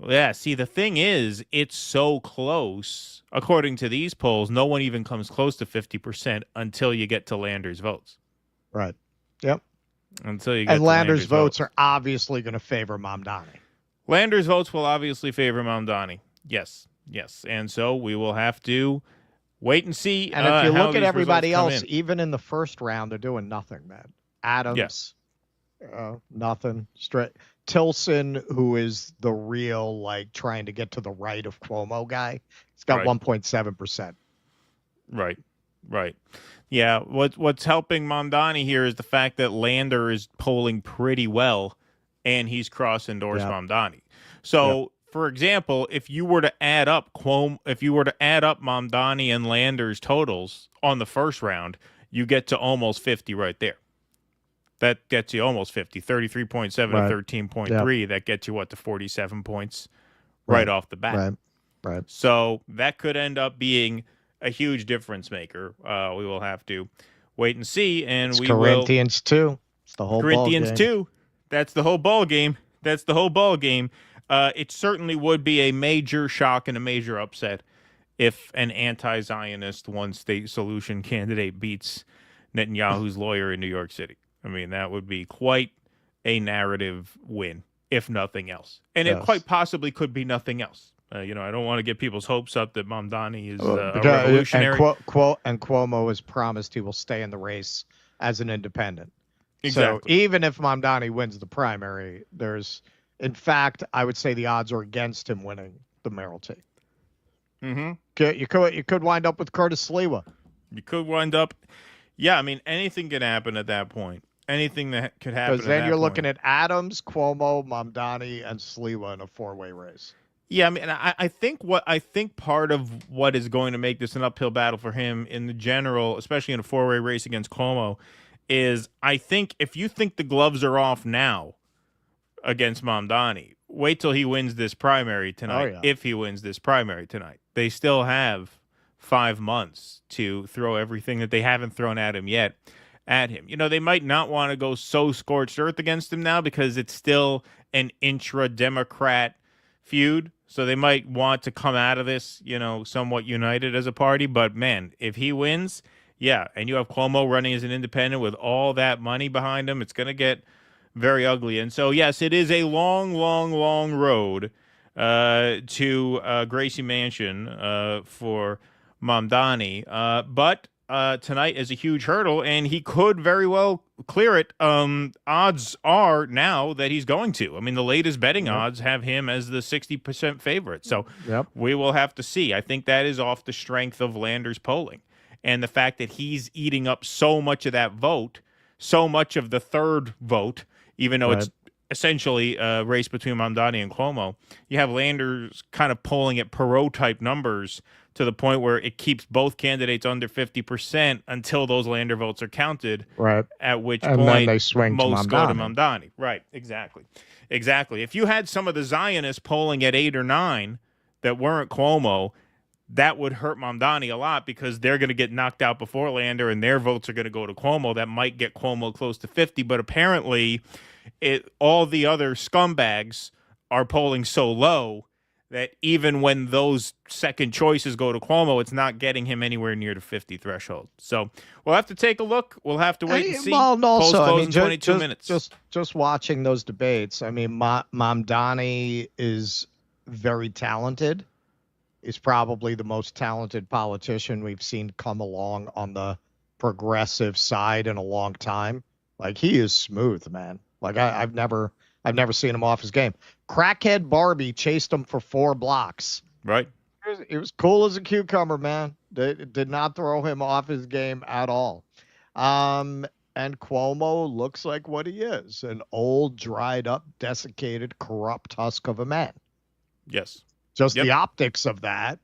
Yeah. See, the thing is, it's so close. According to these polls, no one even comes close to 50% until you get to Lander's votes. Right. Yep. Until you get and to Lander's votes are obviously going to favor Mamdani. Lander's votes will obviously favor Mamdani. Yes. And so we will have to wait and see. And if you how look at these everybody results else, come in. even in the first round, they're doing nothing, man. Adams, nothing. Straight. Tilson, who is the real, trying to get to the right of Cuomo guy, he's got 1.7%. Right. Yeah, what's helping Mamdani here is the fact that Lander is polling pretty well, and he's cross-endorsed Mamdani. So, for example, if you were to add up Mamdani and Lander's totals on the first round, you get to almost 50 right there. That gets you almost 50, 33.7 to 13.3. That gets you, to 47 points right off the bat. Right. So that could end up being a huge difference maker. We will have to wait and see. And It's we Corinthians 2. It's the whole Corinthians ball game. 2. That's the whole ball game. It certainly would be a major shock and a major upset if an anti-Zionist one-state solution candidate beats Netanyahu's lawyer in New York City. I mean, that would be quite a narrative win, if nothing else. And it quite possibly could be nothing else. I don't want to get people's hopes up that Mamdani is a revolutionary. And Cuomo has promised he will stay in the race as an independent. Exactly. So even if Mamdani wins the primary, in fact, I would say the odds are against him winning the mayoralty. Mm-hmm. You could wind up with Curtis Sliwa. You could wind up. Yeah, I mean, anything could happen at that point. Anything that could happen. Because then you're looking at Adams, Cuomo, Mamdani, and Sliwa in a 4-way race. Yeah, I mean, I think part of what is going to make this an uphill battle for him in the general, especially in a 4-way race against Cuomo, is I think if you think the gloves are off now against Mamdani, wait till he wins this primary tonight. If he wins this primary tonight, they still have 5 months to throw everything that they haven't thrown at him yet at him. They might not want to go so scorched earth against him now because it's still an intra-Democrat feud. So they might want to come out of this, somewhat united as a party. But, man, if he wins, and you have Cuomo running as an independent with all that money behind him, it's going to get very ugly. And so, yes, it is a long, long, long road to Gracie Mansion for Mamdani. But tonight is a huge hurdle, and he could very well clear it. Odds are now that he's going to. I mean, the latest betting odds have him as the 60% favorite. So we will have to see. I think that is off the strength of Lander's polling and the fact that he's eating up so much of that vote, so much of the third vote, even though it's essentially a race between Mamdani and Cuomo. You have Lander's kind of polling at Perot-type numbers to the point where it keeps both candidates under 50% until those Lander votes are counted. Right. At which and point then they swing most to go to Mamdani. Right. Exactly. If you had some of the Zionists polling at 8 or 9 that weren't Cuomo, that would hurt Mamdani a lot because they're going to get knocked out before Lander and their votes are going to go to Cuomo. That might get Cuomo close to 50, but apparently all the other scumbags are polling so low that even when those second choices go to Cuomo, it's not getting him anywhere near the 50 threshold. So we'll have to take a look. We'll have to wait and see. Well, Polls also, close in 22 minutes. Just watching those debates, I mean, Mamdani is very talented. He's probably the most talented politician we've seen come along on the progressive side in a long time. He is smooth, man. I've never seen him off his game. Crackhead Barbie chased him for 4 blocks. Right. It was cool as a cucumber, man. It did not throw him off his game at all. And Cuomo looks like what he is, an old, dried up, desiccated, corrupt husk of a man. Yes. The optics of that,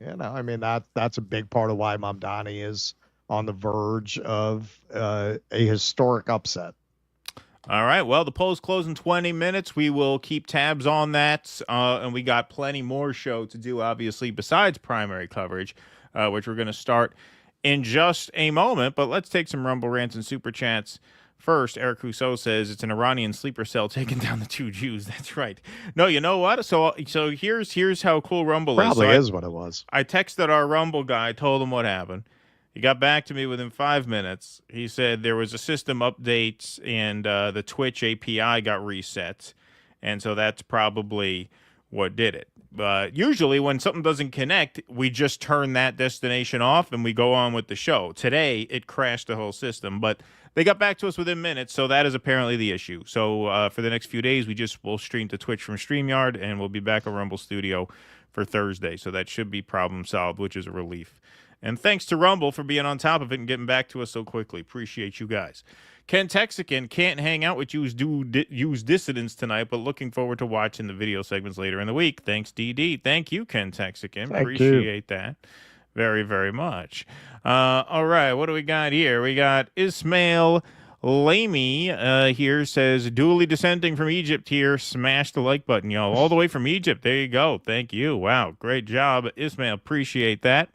I mean, that's a big part of why Mamdani is on the verge of a historic upset. All right. Well, the polls close in 20 minutes. We will keep tabs on that. And we got plenty more show to do, obviously, besides primary coverage, which we're going to start in just a moment. But let's take some Rumble rants and Super Chats. First, Eric Rousseau says it's an Iranian sleeper cell taking down the 2 Jews. That's right. No, you know what? So here's how cool Rumble is. Probably is what it was. I texted our Rumble guy, told him what happened. He got back to me within 5 minutes. He said there was a system update and the Twitch API got reset. And so that's probably what did it. But usually when something doesn't connect, we just turn that destination off and we go on with the show. Today, it crashed the whole system. But they got back to us within minutes, so that is apparently the issue. So for the next few days, we'll stream to Twitch from StreamYard, and we'll be back at Rumble Studio for Thursday. So that should be problem solved, which is a relief. And thanks to Rumble for being on top of it and getting back to us so quickly. Appreciate you guys. Ken Texican can't hang out with use dissidents tonight, but looking forward to watching the video segments later in the week. Thanks, DD. Thank you, Ken Texican. Appreciate that very, very much. All right, what do we got here? We got Ismail Lamy here says, duly descending from Egypt here. Smash the like button, y'all. All the way from Egypt. There you go. Thank you. Wow, great job, Ismail. Appreciate that.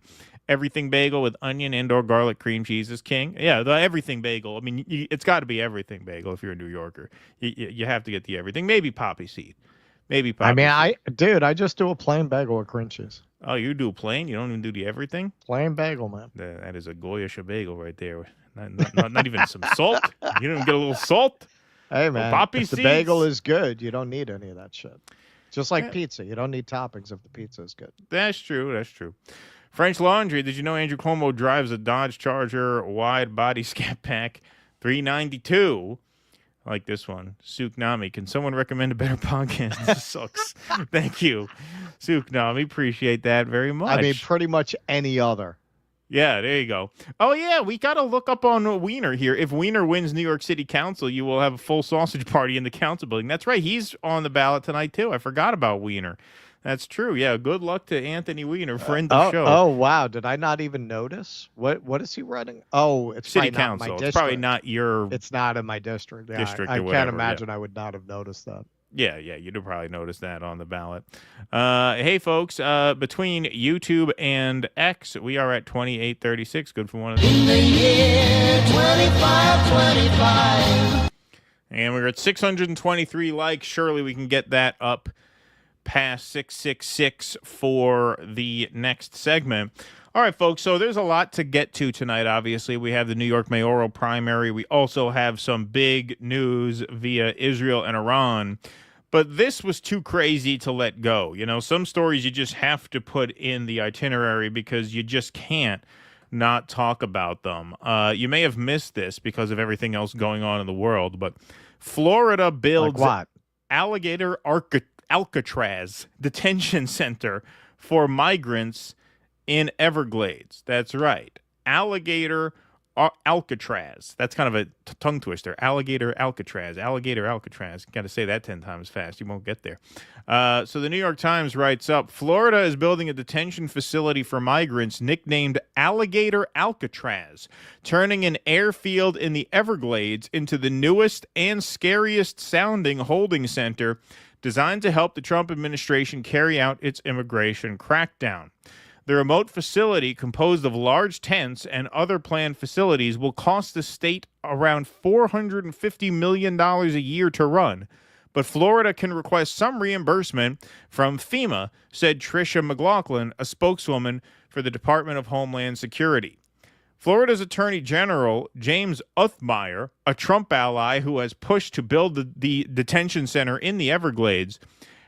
Everything bagel with onion and/or garlic cream cheese is king. Yeah, the everything bagel. I mean, it's got to be everything bagel if you're a New Yorker. You have to get the everything. Maybe poppy seed. Maybe poppy seed. I just do a plain bagel with cream cheese. Oh, you do plain? You don't even do the everything? Plain bagel, man. That is a Goyish bagel right there. Not even some salt. You don't even get a little salt. Hey, man. Poppy if seeds. the bagel is good, you don't need any of that shit. Just like pizza. You don't need toppings if the pizza is good. That's true. That's true. French Laundry, did you know Andrew Cuomo drives a Dodge Charger wide body scat pack 392? I like this one. Suknami, can someone recommend a better podcast? This sucks. Thank you. Suknami, appreciate that very much. I mean, pretty much any other. Yeah, there you go. Oh, yeah, we got to look up on Wiener here. If Wiener wins New York City Council, you will have a full sausage party in the council building. That's right. He's on the ballot tonight, too. I forgot about Wiener. That's true. Yeah, good luck to Anthony Weiner, friend of the show. Oh, wow. Did I not even notice? What is he running? Oh, it's City Council. Not my district. It's probably not your It's not in my district. Yeah, district I or whatever, can't imagine I would not have noticed that. Yeah, you'd have probably noticed that on the ballot. Hey, folks, between YouTube and X, we are at 2836. Good for one of those. In the year 2525. And we're at 623 likes. Surely we can get that up past 666 for the next segment. All right, folks, so there's a lot to get to tonight, obviously. We have the New York mayoral primary. We also have some big news via Israel and Iran. But this was too crazy to let go. You know, some stories you just have to put in the itinerary because you just can't not talk about them. You may have missed this because of everything else going on in the world, but Florida builds alligator Alcatraz detention center for migrants in Everglades. That's right. Alligator Alcatraz. That's kind of a tongue twister. Alligator Alcatraz. Alligator Alcatraz. Got to say that 10 times fast. You won't get there. So the New York Times writes up, Florida is building a detention facility for migrants nicknamed Alligator Alcatraz, turning an airfield in the Everglades into the newest and scariest sounding holding center designed to help the Trump administration carry out its immigration crackdown. The remote facility, composed of large tents and other planned facilities, will cost the state around $450 million a year to run. But Florida can request some reimbursement from FEMA, said Tricia McLaughlin, a spokeswoman for the Department of Homeland Security. Florida's Attorney General, James Othmeyer, a Trump ally who has pushed to build the detention center in the Everglades,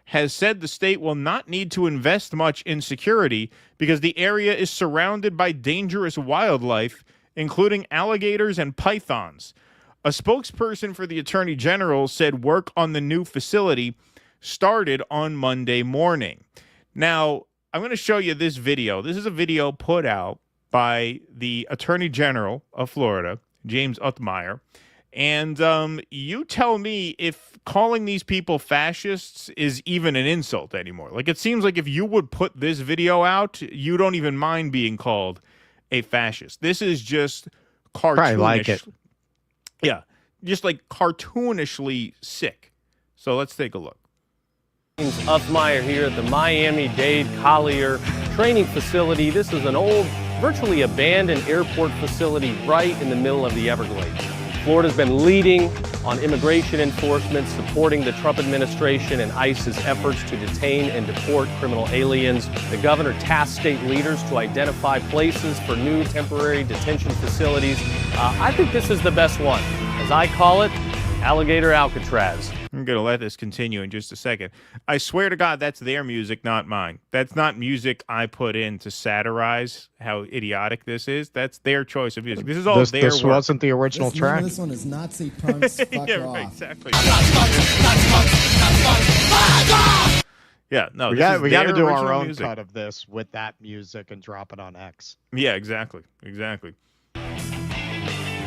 has said the state will not need to invest much in security because the area is surrounded by dangerous wildlife, including alligators and pythons. A spokesperson for the Attorney General said work on the new facility started on Monday morning. Now, I'm going to show you this video. This is a video put out by the Attorney General of Florida, James Othmeyer. And you tell me if calling these people fascists is even an insult anymore. Like, it seems like if you would put this video out, you don't even mind being called a fascist. This is just Probably cartoonish. like it. Yeah, just like cartoonishly sick. So let's take a look. Uthmeyer here at the Miami-Dade Collier training facility. This is an old, virtually abandoned airport facility right in the middle of the Everglades. Florida's been leading on immigration enforcement, supporting the Trump administration and ICE's efforts to detain and deport criminal aliens. The governor tasked state leaders to identify places for new temporary detention facilities. I think this is the best one. As I call it, Alligator Alcatraz. I'm going to let this continue in just a second. I swear to God, that's their music, not mine. That's not music I put in to satirize how idiotic this is. That's their choice of music. This is all their This work. wasn't the original track. This one is Nazi punks. Fuck yeah, off. right, exactly. Yeah, no, we this got is to their do our original own music. cut of this with that music and drop it on X. Yeah, exactly.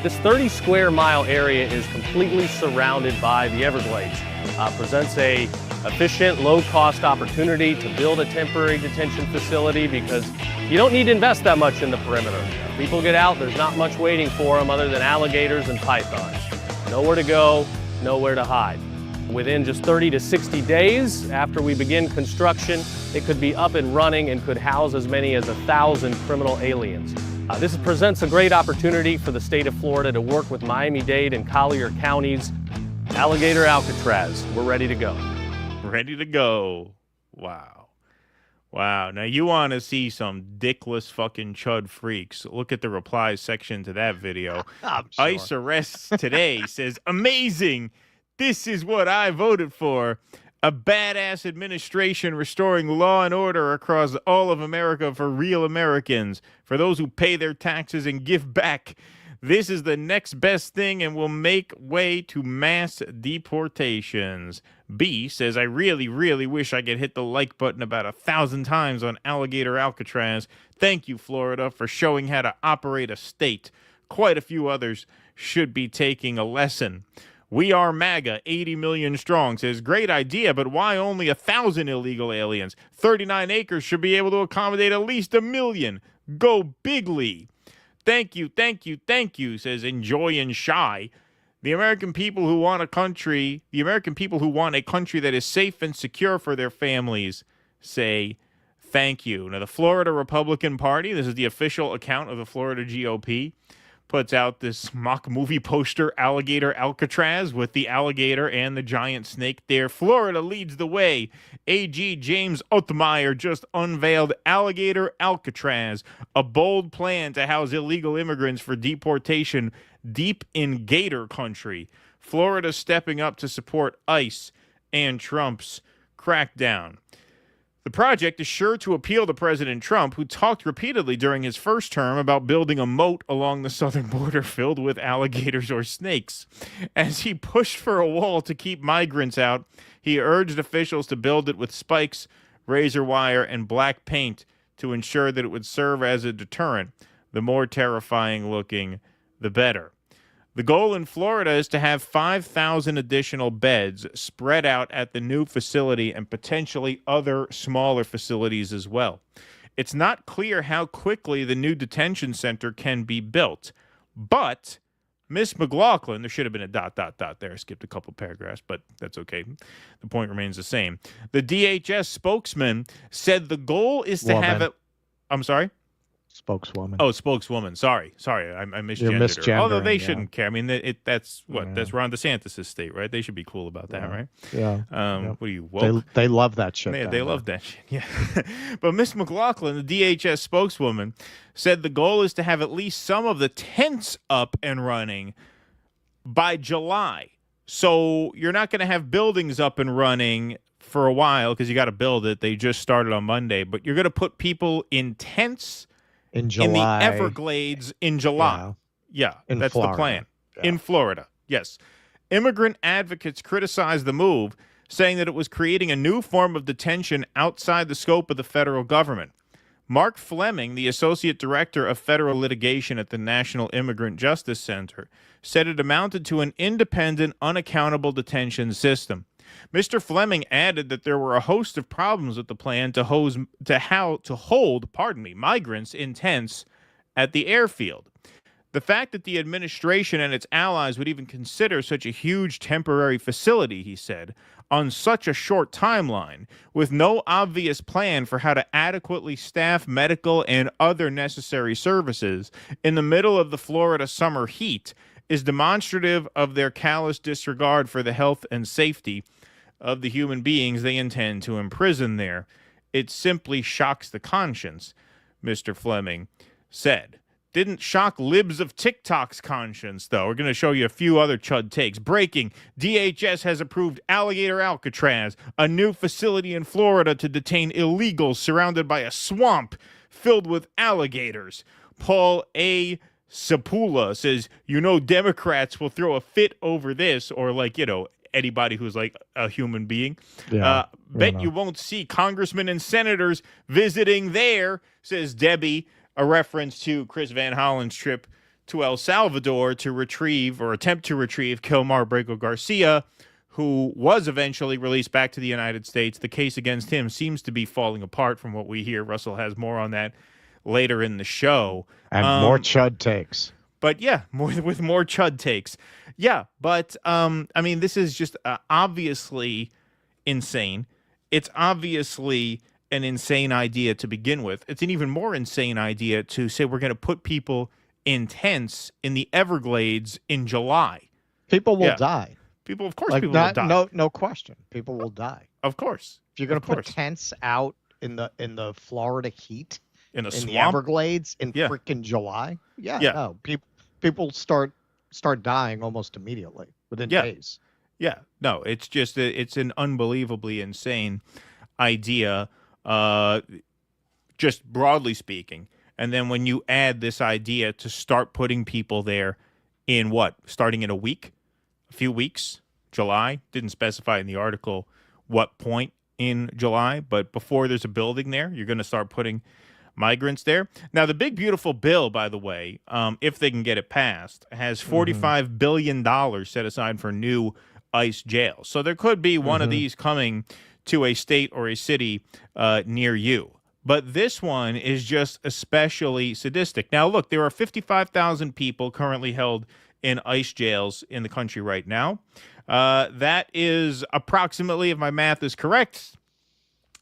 This 30-square-mile area is completely surrounded by the Everglades. Presents a efficient, low-cost opportunity to build a temporary detention facility because you don't need to invest that much in the perimeter. If people get out, there's not much waiting for them other than alligators and pythons. Nowhere to go, nowhere to hide. Within just 30 to 60 days after we begin construction, it could be up and running and could house as many as 1,000 criminal aliens. This presents a great opportunity for the state of Florida to work with Miami-Dade and Collier counties. Alligator Alcatraz, we're ready to go. Ready to go. Wow. Now you want to see some dickless fucking chud freaks. Look at the replies section to that video. I'm sure. ICE arrests today says, amazing. This is what I voted for. A badass administration restoring law and order across all of America for real Americans, for those who pay their taxes and give back. This is the next best thing and will make way to mass deportations. B says, I really, really wish I could hit the like button about 1,000 times on Alligator Alcatraz. Thank you, Florida, for showing how to operate a state. Quite a few others should be taking a lesson. We are MAGA, 80 million strong, says, great idea, but why only 1,000 illegal aliens? 39 acres should be able to accommodate at least 1 million. Go bigly. Thank you, says Enjoy and Shy. The American people who want a country that is safe and secure for their families say thank you. Now, the Florida Republican Party, this is the official account of the Florida GOP, puts out this mock movie poster, Alligator Alcatraz, with the alligator and the giant snake there. Florida leads the way. AG James Uthmeyer just unveiled Alligator Alcatraz, a bold plan to house illegal immigrants for deportation deep in Gator country. Florida stepping up to support ICE and Trump's crackdown. The project is sure to appeal to President Trump, who talked repeatedly during his first term about building a moat along the southern border filled with alligators or snakes. As he pushed for a wall to keep migrants out, he urged officials to build it with spikes, razor wire, and black paint to ensure that it would serve as a deterrent. The more terrifying looking, the better. The goal in Florida is to have 5,000 additional beds spread out at the new facility and potentially other smaller facilities as well. It's not clear how quickly the new detention center can be built, but Miss McLaughlin, there should have been a ... there. I skipped a couple paragraphs, but that's okay. The point remains the same. The DHS spokesman said the goal is to have it... I'm sorry? Spokeswoman. Oh, spokeswoman. Sorry. I misgendered her. Although they shouldn't care. I mean, that's Ron DeSantis' state, right? They should be cool about that, right? Yeah. What are you, woke? They love that shit. They love that shit, yeah. But Miss McLaughlin, the DHS spokeswoman, said the goal is to have at least some of the tents up and running by July. So you're not going to have buildings up and running for a while because you got to build it. They just started on Monday. But you're going to put people in tents in July. In the Everglades in July. Yeah, that's Florida. The plan. Yeah. In Florida, yes. Immigrant advocates criticized the move, saying that it was creating a new form of detention outside the scope of the federal government. Mark Fleming, the associate director of federal litigation at the National Immigrant Justice Center, said it amounted to an independent, unaccountable detention system. Mr. Fleming added that there were a host of problems with the plan to hold migrants in tents at the airfield. The fact that the administration and its allies would even consider such a huge temporary facility, he said, on such a short timeline, with no obvious plan for how to adequately staff medical and other necessary services in the middle of the Florida summer heat, is demonstrative of their callous disregard for the health and safety of the human beings they intend to imprison there. It simply shocks the conscience, Mr. Fleming said. Didn't shock libs of TikTok's conscience, though. We're going to show you a few other chud takes. Breaking, DHS has approved Alligator Alcatraz, a new facility in Florida to detain illegals surrounded by a swamp filled with alligators. Paul A. Sapula says, Democrats will throw a fit over this, or anybody who's like a human being. Bet you won't see congressmen and senators visiting there, says Debbie, a reference to Chris Van Hollen's trip to El Salvador to attempt to retrieve Kilmar Brego Garcia, who was eventually released back to the United States. The case against him seems to be falling apart from what we hear. Russell has more on that later in the show. And more chud takes. But yeah, more chud takes. Yeah, but this is just obviously insane. It's obviously an insane idea to begin with. It's an even more insane idea to say we're going to put people in tents in the Everglades in July. People will die. People will die. No question. People will die. Of course. If you're going to put tents out in the Florida heat, in the Everglades in freaking July, no, people start dying almost immediately within days. Yeah, no, it's just it's an unbelievably insane idea. Just broadly speaking. And then when you add this idea to start putting people there in starting in a few weeks, July, didn't specify in the article what point in July, but before there's a building there, you're going to start putting migrants there. Now, the big, beautiful bill, by the way, if they can get it passed, has $45 billion set aside for new ICE jails. So there could be one of these coming to a state or a city near you. But this one is just especially sadistic. Now, look, there are 55,000 people currently held in ICE jails in the country right now. That is approximately, if my math is correct,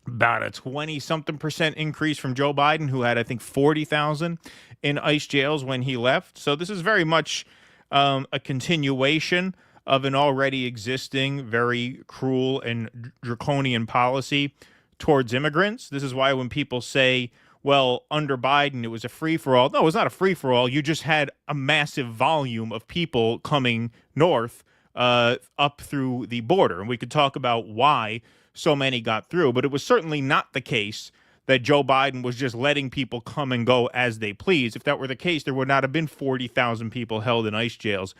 about a 20-something% increase from Joe Biden, who had, I think, 40,000 in ICE jails when he left. So this is very much a continuation of an already existing, very cruel and draconian policy towards immigrants. This is why when people say, well, under Biden, it was a free-for-all. No, it was not a free-for-all. You just had a massive volume of people coming north up through the border. And we could talk about why so many got through, but it was certainly not the case that Joe Biden was just letting people come and go as they please. If that were the case, there would not have been 40,000 people held in ICE jails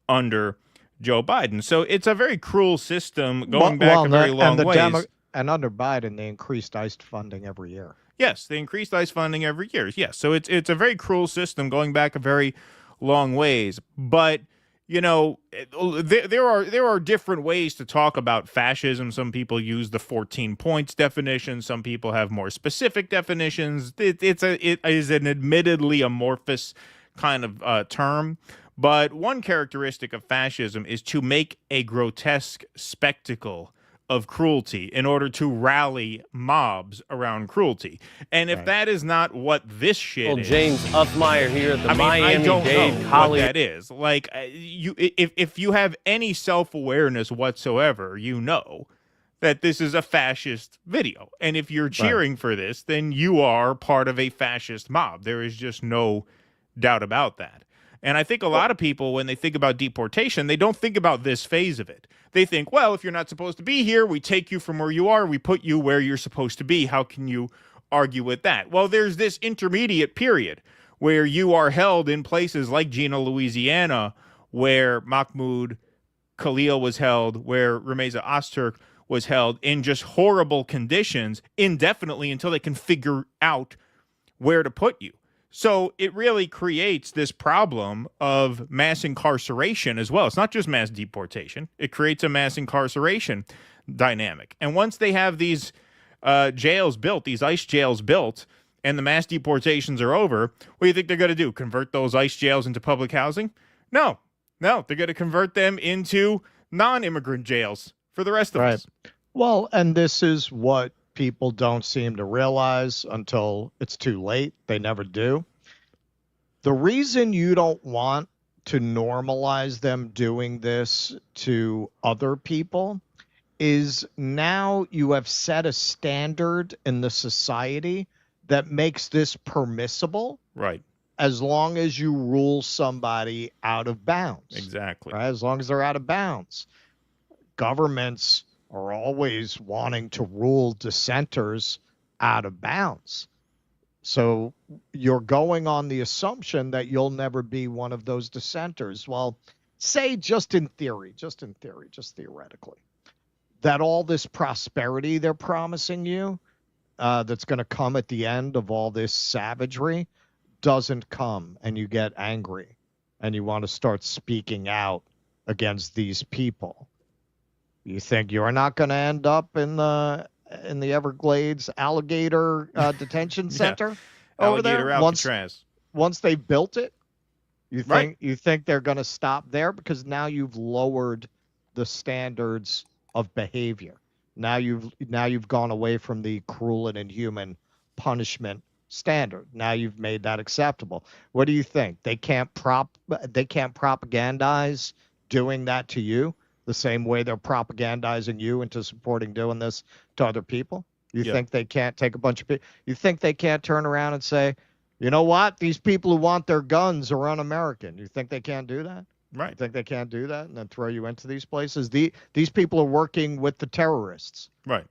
under Joe Biden. So it's a very cruel system going back a very long ways. And under Biden, they increased ICE funding every year. Yes, they increased ICE funding every year. Yes, so it's a very cruel system going back a very long ways. But there are different ways to talk about fascism. Some people use the 14 points definition. Some people have more specific definitions. It is an admittedly amorphous kind of term. But one characteristic of fascism is to make a grotesque spectacle of cruelty in order to rally mobs around cruelty. And if that is not what this shit is... James Uthmeyer here at the Miami-Dade College. What that is. Like, if you have any self-awareness whatsoever, you know that this is a fascist video. And if you're cheering for this, then you are part of a fascist mob. There is just no doubt about that. And I think a lot of people, when they think about deportation, they don't think about this phase of it. They think, well, if you're not supposed to be here, we take you from where you are, we put you where you're supposed to be. How can you argue with that? Well, there's this intermediate period where you are held in places like Jena, Louisiana, where Mahmoud Khalil was held, where Rameza Öztürk was held, in just horrible conditions indefinitely until they can figure out where to put you. So it really creates this problem of mass incarceration as well. It's not just mass deportation. It creates a mass incarceration dynamic. And once they have these jails built, these ICE jails built, and the mass deportations are over, what do you think they're going to do? Convert those ICE jails into public housing? No, they're going to convert them into non-immigrant jails for the rest of us. Well, and this is what people don't seem to realize until it's too late. They never do. The reason you don't want to normalize them doing this to other people is now you have set a standard in the society that makes this permissible. Right. As long as you rule somebody out of bounds. Exactly. Right? As long as they're out of bounds. Governments are always wanting to rule dissenters out of bounds. So you're going on the assumption that you'll never be one of those dissenters. Well, say just theoretically, that all this prosperity they're promising you that's going to come at the end of all this savagery doesn't come, and you get angry and you want to start speaking out against these people. You think you're not going to end up in the Everglades alligator detention center over there? Alcatraz. Once they built it, you think they're going to stop there because now you've lowered the standards of behavior. Now you've gone away from the cruel and inhuman punishment standard. Now you've made that acceptable. What do you think? They can't propagandize doing that to you the same way they're propagandizing you into supporting doing this to other people? You think they can't take a bunch of people? You think they can't turn around and say, you know what? These people who want their guns are un-American. You think they can't do that? Right. You think they can't do that and then throw you into these places? These people are working with the terrorists. Right.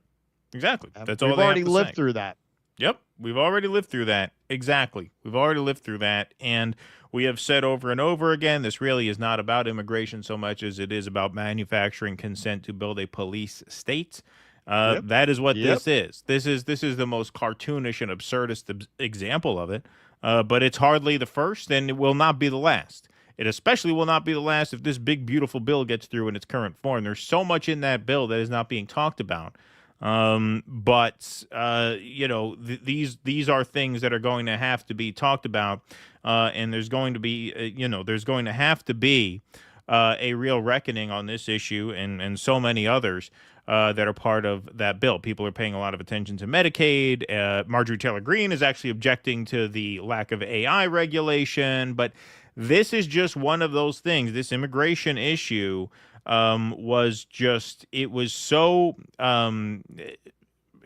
Exactly. That's all We've they already have to lived say. through that. Yep. We've already lived through that. Exactly. We've already lived through that. And we have said over and over again, this really is not about immigration so much as it is about manufacturing consent to build a police state. That is what this is. This is the most cartoonish and absurdist example of it. But it's hardly the first, and it will not be the last. It especially will not be the last if this big, beautiful bill gets through in its current form. There's so much in that bill that is not being talked about. These are things that are going to have to be talked about, and there's going to be, there's going to have to be a real reckoning on this issue and so many others that are part of that bill. People are paying a lot of attention to Medicaid. Marjorie Taylor Greene is actually objecting to the lack of AI regulation, but this is just one of those things. This immigration issue was so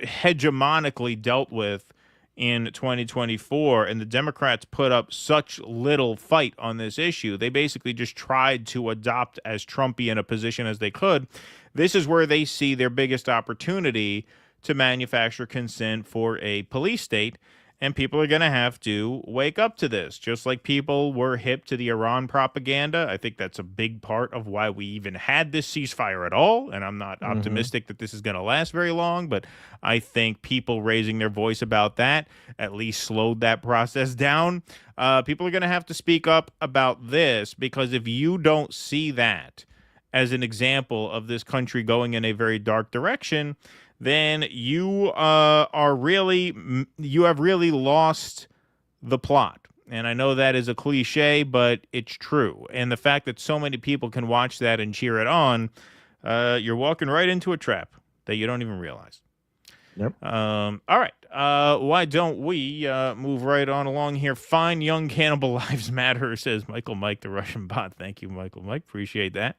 hegemonically dealt with in 2024, and the Democrats put up such little fight on this issue. They basically just tried to adopt as Trumpian a position as they could. This is where they see their biggest opportunity to manufacture consent for a police state. And people are going to have to wake up to this, just like people were hip to the Iran propaganda. I think that's a big part of why we even had this ceasefire at all. And I'm not optimistic that this is going to last very long, but I think people raising their voice about that at least slowed that process down. People are going to have to speak up about this, because if you don't see that as an example of this country going in a very dark direction, then you have really lost the plot. And I know that is a cliche, but it's true. And the fact that so many people can watch that and cheer it on, you're walking right into a trap that you don't even realize. Yep. All right. Why don't we move right on along here? Fine young cannibal lives matter, says Michael Mike, the Russian bot. Thank you, Michael Mike. Appreciate that.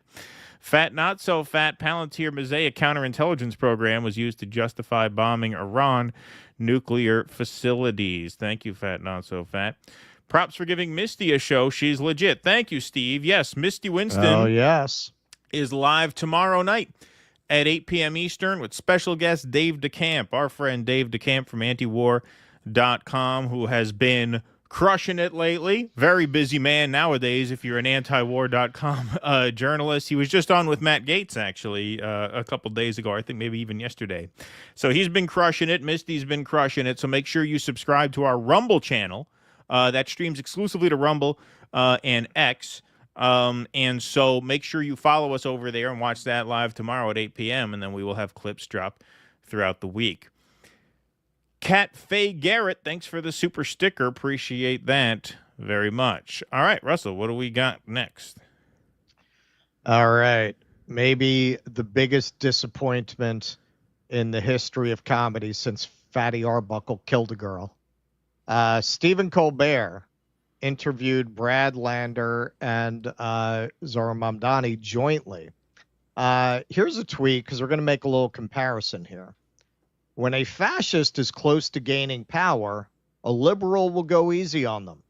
Fat Not So Fat Palantir Mosaic counterintelligence program was used to justify bombing Iran nuclear facilities. Thank you, Fat Not So Fat. Props for giving Misty a show. She's legit. Thank you, Steve. Yes, Misty Winston is live tomorrow night at 8 p.m. Eastern with special guest Dave DeCamp, our friend Dave DeCamp from antiwar.com, who has been crushing it lately. Very busy man nowadays if you're an antiwar.com journalist. He was just on with Matt Gaetz, actually, a couple days ago, I think maybe even yesterday. So he's been crushing it. Misty's been crushing it. So make sure you subscribe to our Rumble channel. That streams exclusively to Rumble and X. And so make sure you follow us over there and watch that live tomorrow at 8 p.m. And then we will have clips drop throughout the week. Cat Faye Garrett, thanks for the super sticker. Appreciate that very much. All right, Russell, what do we got next? All right. Maybe the biggest disappointment in the history of comedy since Fatty Arbuckle killed a girl. Stephen Colbert interviewed Brad Lander and Zohran Mamdani jointly. Here's a tweet, because we're going to make a little comparison here. When a fascist is close to gaining power, a liberal will go easy on them.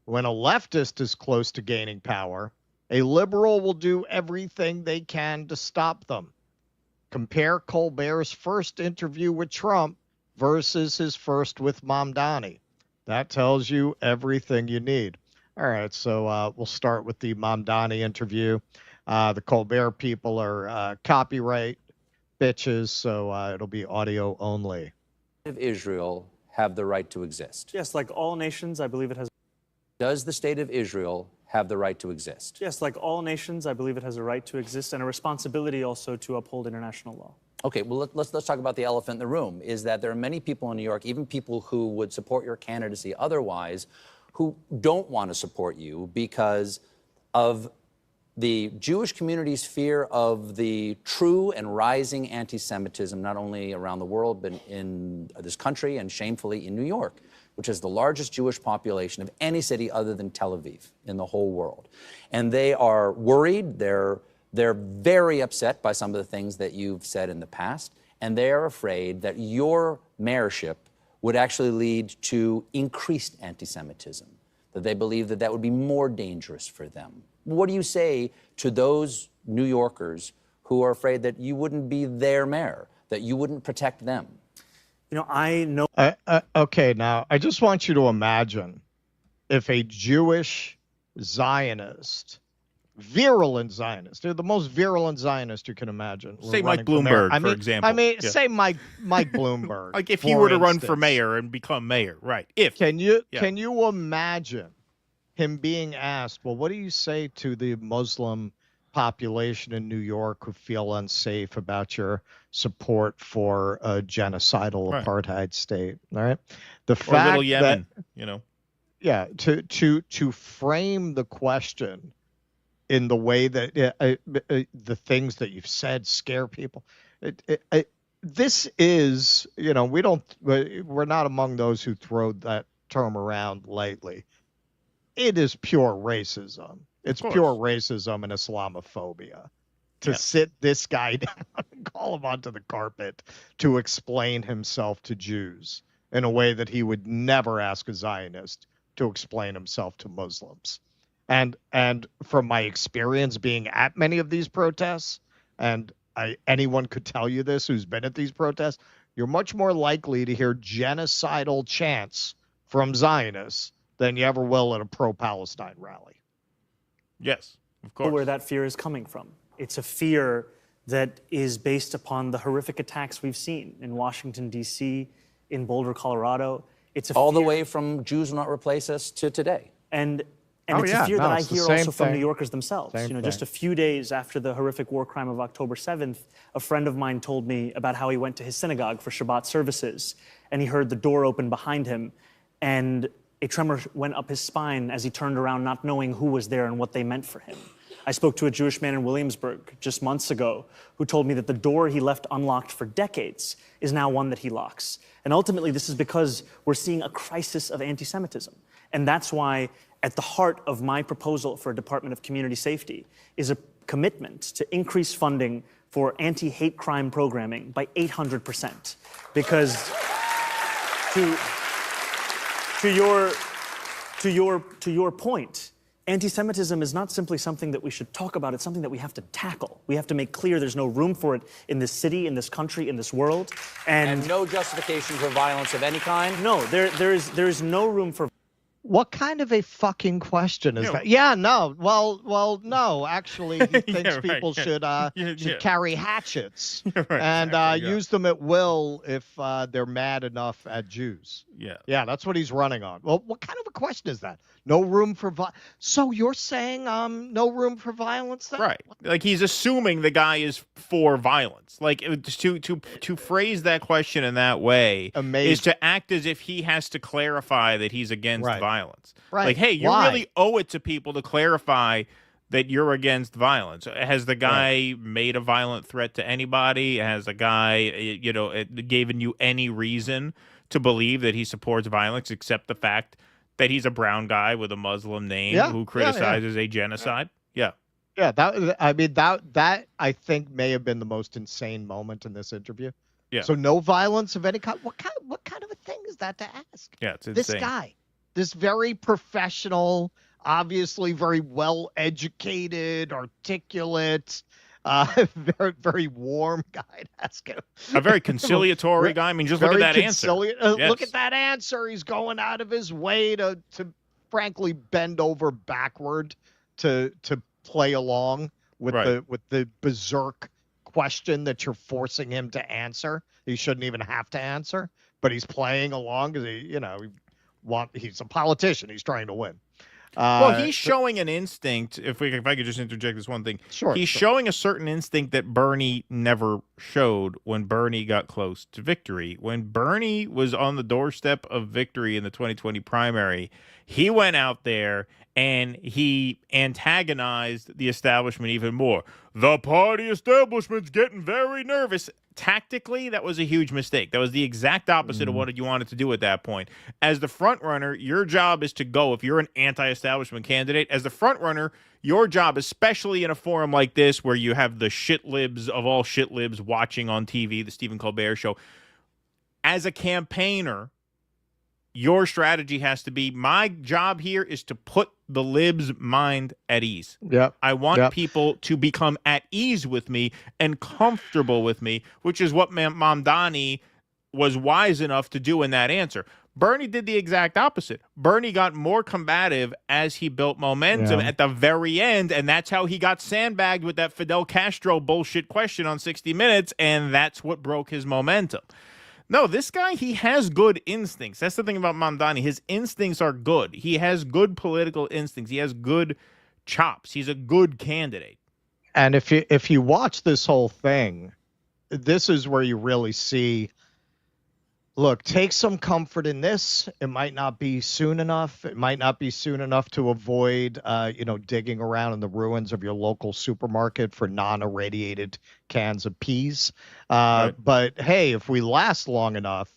When a leftist is close to gaining power, a liberal will do everything they can to stop them. Compare Colbert's first interview with Trump versus his first with Mamdani. That tells you everything you need. All right, so we'll start with the Mamdani interview. The Colbert people are copyright bitches, so it'll be audio only. Of Israel have the right to exist? Yes, like all nations, I believe it has. Does the state of Israel have the right to exist? Yes, like all nations, I believe it has a right to exist and a responsibility also to uphold international law. Okay, well, let's talk about the elephant in the room, is that there are many people in New York, even people who would support your candidacy otherwise, who don't want to support you because of the Jewish community's fear of the true and rising anti-Semitism, not only around the world, but in this country and shamefully in New York, which is the largest Jewish population of any city other than Tel Aviv in the whole world. And they are worried, they're very upset by some of the things that you've said in the past, and they are afraid that your mayorship would actually lead to increased anti-Semitism, that they believe that that would be more dangerous for them. What do you say to those New Yorkers who are afraid that you wouldn't be their mayor, that you wouldn't protect them? You know, I know. Okay, now, I just want you to imagine if a Jewish Zionist, virulent Zionist, they're the most virulent Zionist you can imagine. Say Mike Bloomberg, for example. I mean, Yeah. say Mike Bloomberg. Like if he were to run for mayor and become mayor, right? Can you imagine him being asked, well, what do you say to the Muslim population in New York who feel unsafe about your support for a genocidal apartheid state? All right. The fact or little Yemen, you know. Yeah, to frame the question in the way that the things that you've said scare people. This is, you know, we're not among those who throw that term around lately. It is pure racism. It's pure racism and Islamophobia to sit this guy down and call him onto the carpet to explain himself to Jews in a way that he would never ask a Zionist to explain himself to Muslims. And from my experience being at many of these protests, and anyone could tell you this who's been at these protests, you're much more likely to hear genocidal chants from Zionists than you ever will at a pro-Palestine rally. Yes, of course. Where that fear is coming from. It's a fear that is based upon the horrific attacks we've seen in Washington, D.C., in Boulder, Colorado. It's all the way from Jews will not replace us to today. And it's a fear that I hear also from New Yorkers themselves. Just a few days after the horrific war crime of October 7th, a friend of mine told me about how he went to his synagogue for Shabbat services, and he heard the door open behind him, and a tremor went up his spine as he turned around, not knowing who was there and what they meant for him. I spoke to a Jewish man in Williamsburg just months ago who told me that the door he left unlocked for decades is now one that he locks. And ultimately, this is because we're seeing a crisis of anti-Semitism. And that's why at the heart of my proposal for a Department of Community Safety is a commitment to increase funding for anti-hate crime programming by 800%. Because to your point, anti-Semitism is not simply something that we should talk about, it's something that we have to tackle. We have to make clear there's no room for it in this city, in this country, in this world. And no justification for violence of any kind? No, there is no room for... What kind of a fucking question is that? Yeah, no. Well, no. Actually, he thinks people should carry hatchets and use them at will if they're mad enough at Jews. Yeah, that's what he's running on. Well, what kind of a question is that? No room for So you're saying no room for violence then? Right. Like he's assuming the guy is for violence. Like to phrase that question in that way is to act as if he has to clarify that he's against violence. Right. Like, hey, you really owe it to people to clarify that you're against violence. Has the guy made a violent threat to anybody? Has the guy, given you any reason to believe that he supports violence except the fact that he's a brown guy with a Muslim name who criticizes a genocide? Yeah. That I think may have been the most insane moment in this interview. Yeah. So no violence of any kind. What kind of a thing is that to ask? Yeah, it's insane. This guy, this very professional, obviously very well educated, articulate, very, very warm guy to ask him. A very conciliatory guy. I mean, just look at that answer. Look at that answer. He's going out of his way to frankly bend over backward to play along with the berserk question that you're forcing him to answer. He shouldn't even have to answer, but he's playing along because he's a politician. He's trying to win. Well, he's showing an instinct. If I could just interject this one thing, he's showing a certain instinct that Bernie never showed when Bernie got close to victory. When Bernie was on the doorstep of victory in the 2020 primary, he went out there and he antagonized the establishment even more. The party establishment's getting very nervous. Tactically, that was a huge mistake. That was the exact opposite of what you wanted to do at that point. As the front runner, your job is to go. If you're an anti-establishment candidate, as the front runner, your job, especially in a forum like this where you have the shit libs of all shit libs watching on TV, the Stephen Colbert show, as a campaigner, your strategy has to be, my job here is to put the libs' mind at ease. I want people to become at ease with me and comfortable with me, which is what Mamdani was wise enough to do in that answer. Bernie did the exact opposite. Bernie got more combative as he built momentum at the very end, and that's how he got sandbagged with that Fidel Castro bullshit question on 60 Minutes, and that's what broke his momentum. No, this guy, he has good instincts. That's the thing about Mamdani. His instincts are good. He has good political instincts. He has good chops. He's a good candidate. And if you watch this whole thing, this is where you really see, look, take some comfort in this. It might not be soon enough. It might not be soon enough to avoid, digging around in the ruins of your local supermarket for non-irradiated cans of peas. But hey, if we last long enough,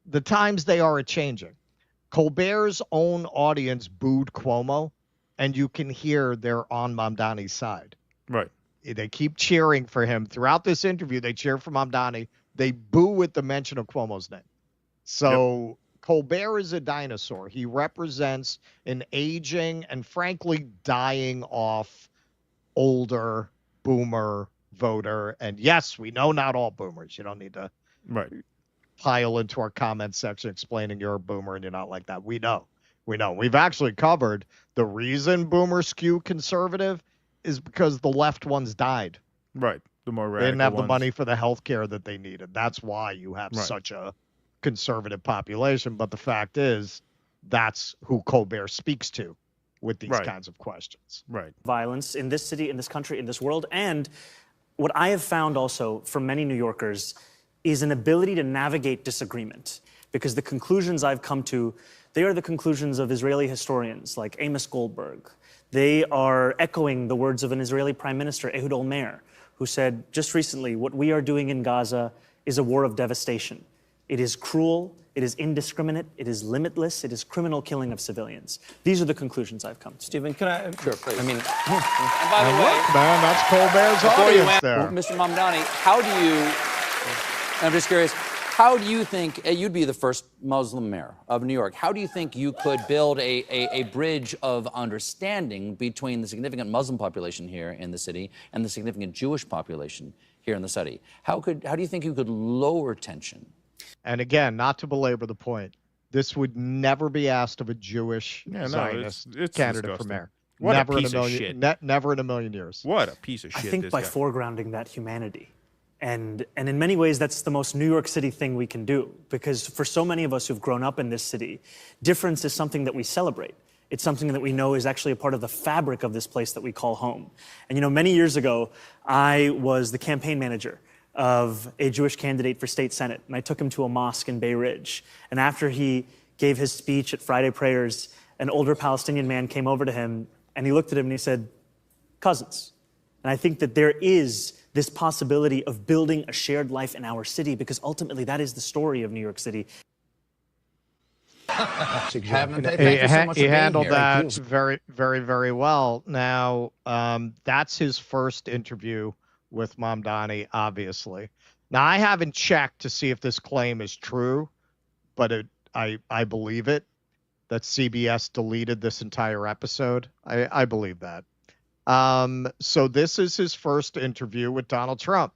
the times they are changing. Colbert's own audience booed Cuomo, and you can hear they're on Mamdani's side. Right. They keep cheering for him throughout this interview. They cheer for Mamdani. They boo with the mention of Cuomo's name. So Colbert is a dinosaur. He represents an aging and frankly dying off older boomer voter. And yes, we know not all boomers. You don't need to pile into our comment section explaining you're a boomer and you're not like that. We know. We've actually covered the reason boomers skew conservative is because the left ones died. Right. The more radical they didn't have ones. the money for the health care that they needed. That's why you have such a conservative population. But the fact is, that's who Colbert speaks to with these kinds of questions. Right. Violence in this city, in this country, in this world. And what I have found also from many New Yorkers is an ability to navigate disagreement. Because the conclusions I've come to, they are the conclusions of Israeli historians like Amos Goldberg. They are echoing the words of an Israeli Prime Minister, Ehud Olmert, who said just recently, what we are doing in Gaza is a war of devastation. It is cruel, it is indiscriminate, it is limitless, it is criminal killing of civilians. These are the conclusions I've come to. Stephen, can I? Sure, please. I mean, and by the way, man, that's Colbert's audience there. Mr. Mamdani, how do you, I'm just curious, how do you think, you'd be the first Muslim mayor of New York, how do you think you could build a bridge of understanding between the significant Muslim population here in the city and the significant Jewish population here in the city? How do you think you could lower tension? And again, not to belabor the point, This would never be asked of a Jewish Zionist it's candidate disgusting. for mayor. What never a piece in a of million, shit. never in a million years. What a piece of shit. I think this by guy. foregrounding that humanity. And in many ways, that's the most New York City thing we can do. Because for so many of us who've grown up in this city, difference is something that we celebrate. It's something that we know is actually a part of the fabric of this place that we call home. And you know, many years ago, I was the campaign manager of a Jewish candidate for state senate. And I took him to a mosque in Bay Ridge. And after he gave his speech at Friday prayers, an older Palestinian man came over to him and he looked at him and he said, "Cousins." And I think that there is this possibility of building a shared life in our city, because ultimately that is the story of New York City. He handled that very, very, very well. Now, that's his first interview with Mamdani, obviously. Now, I haven't checked to see if this claim is true, but I believe it, that CBS deleted this entire episode. I believe that. So this is his first interview with Donald Trump.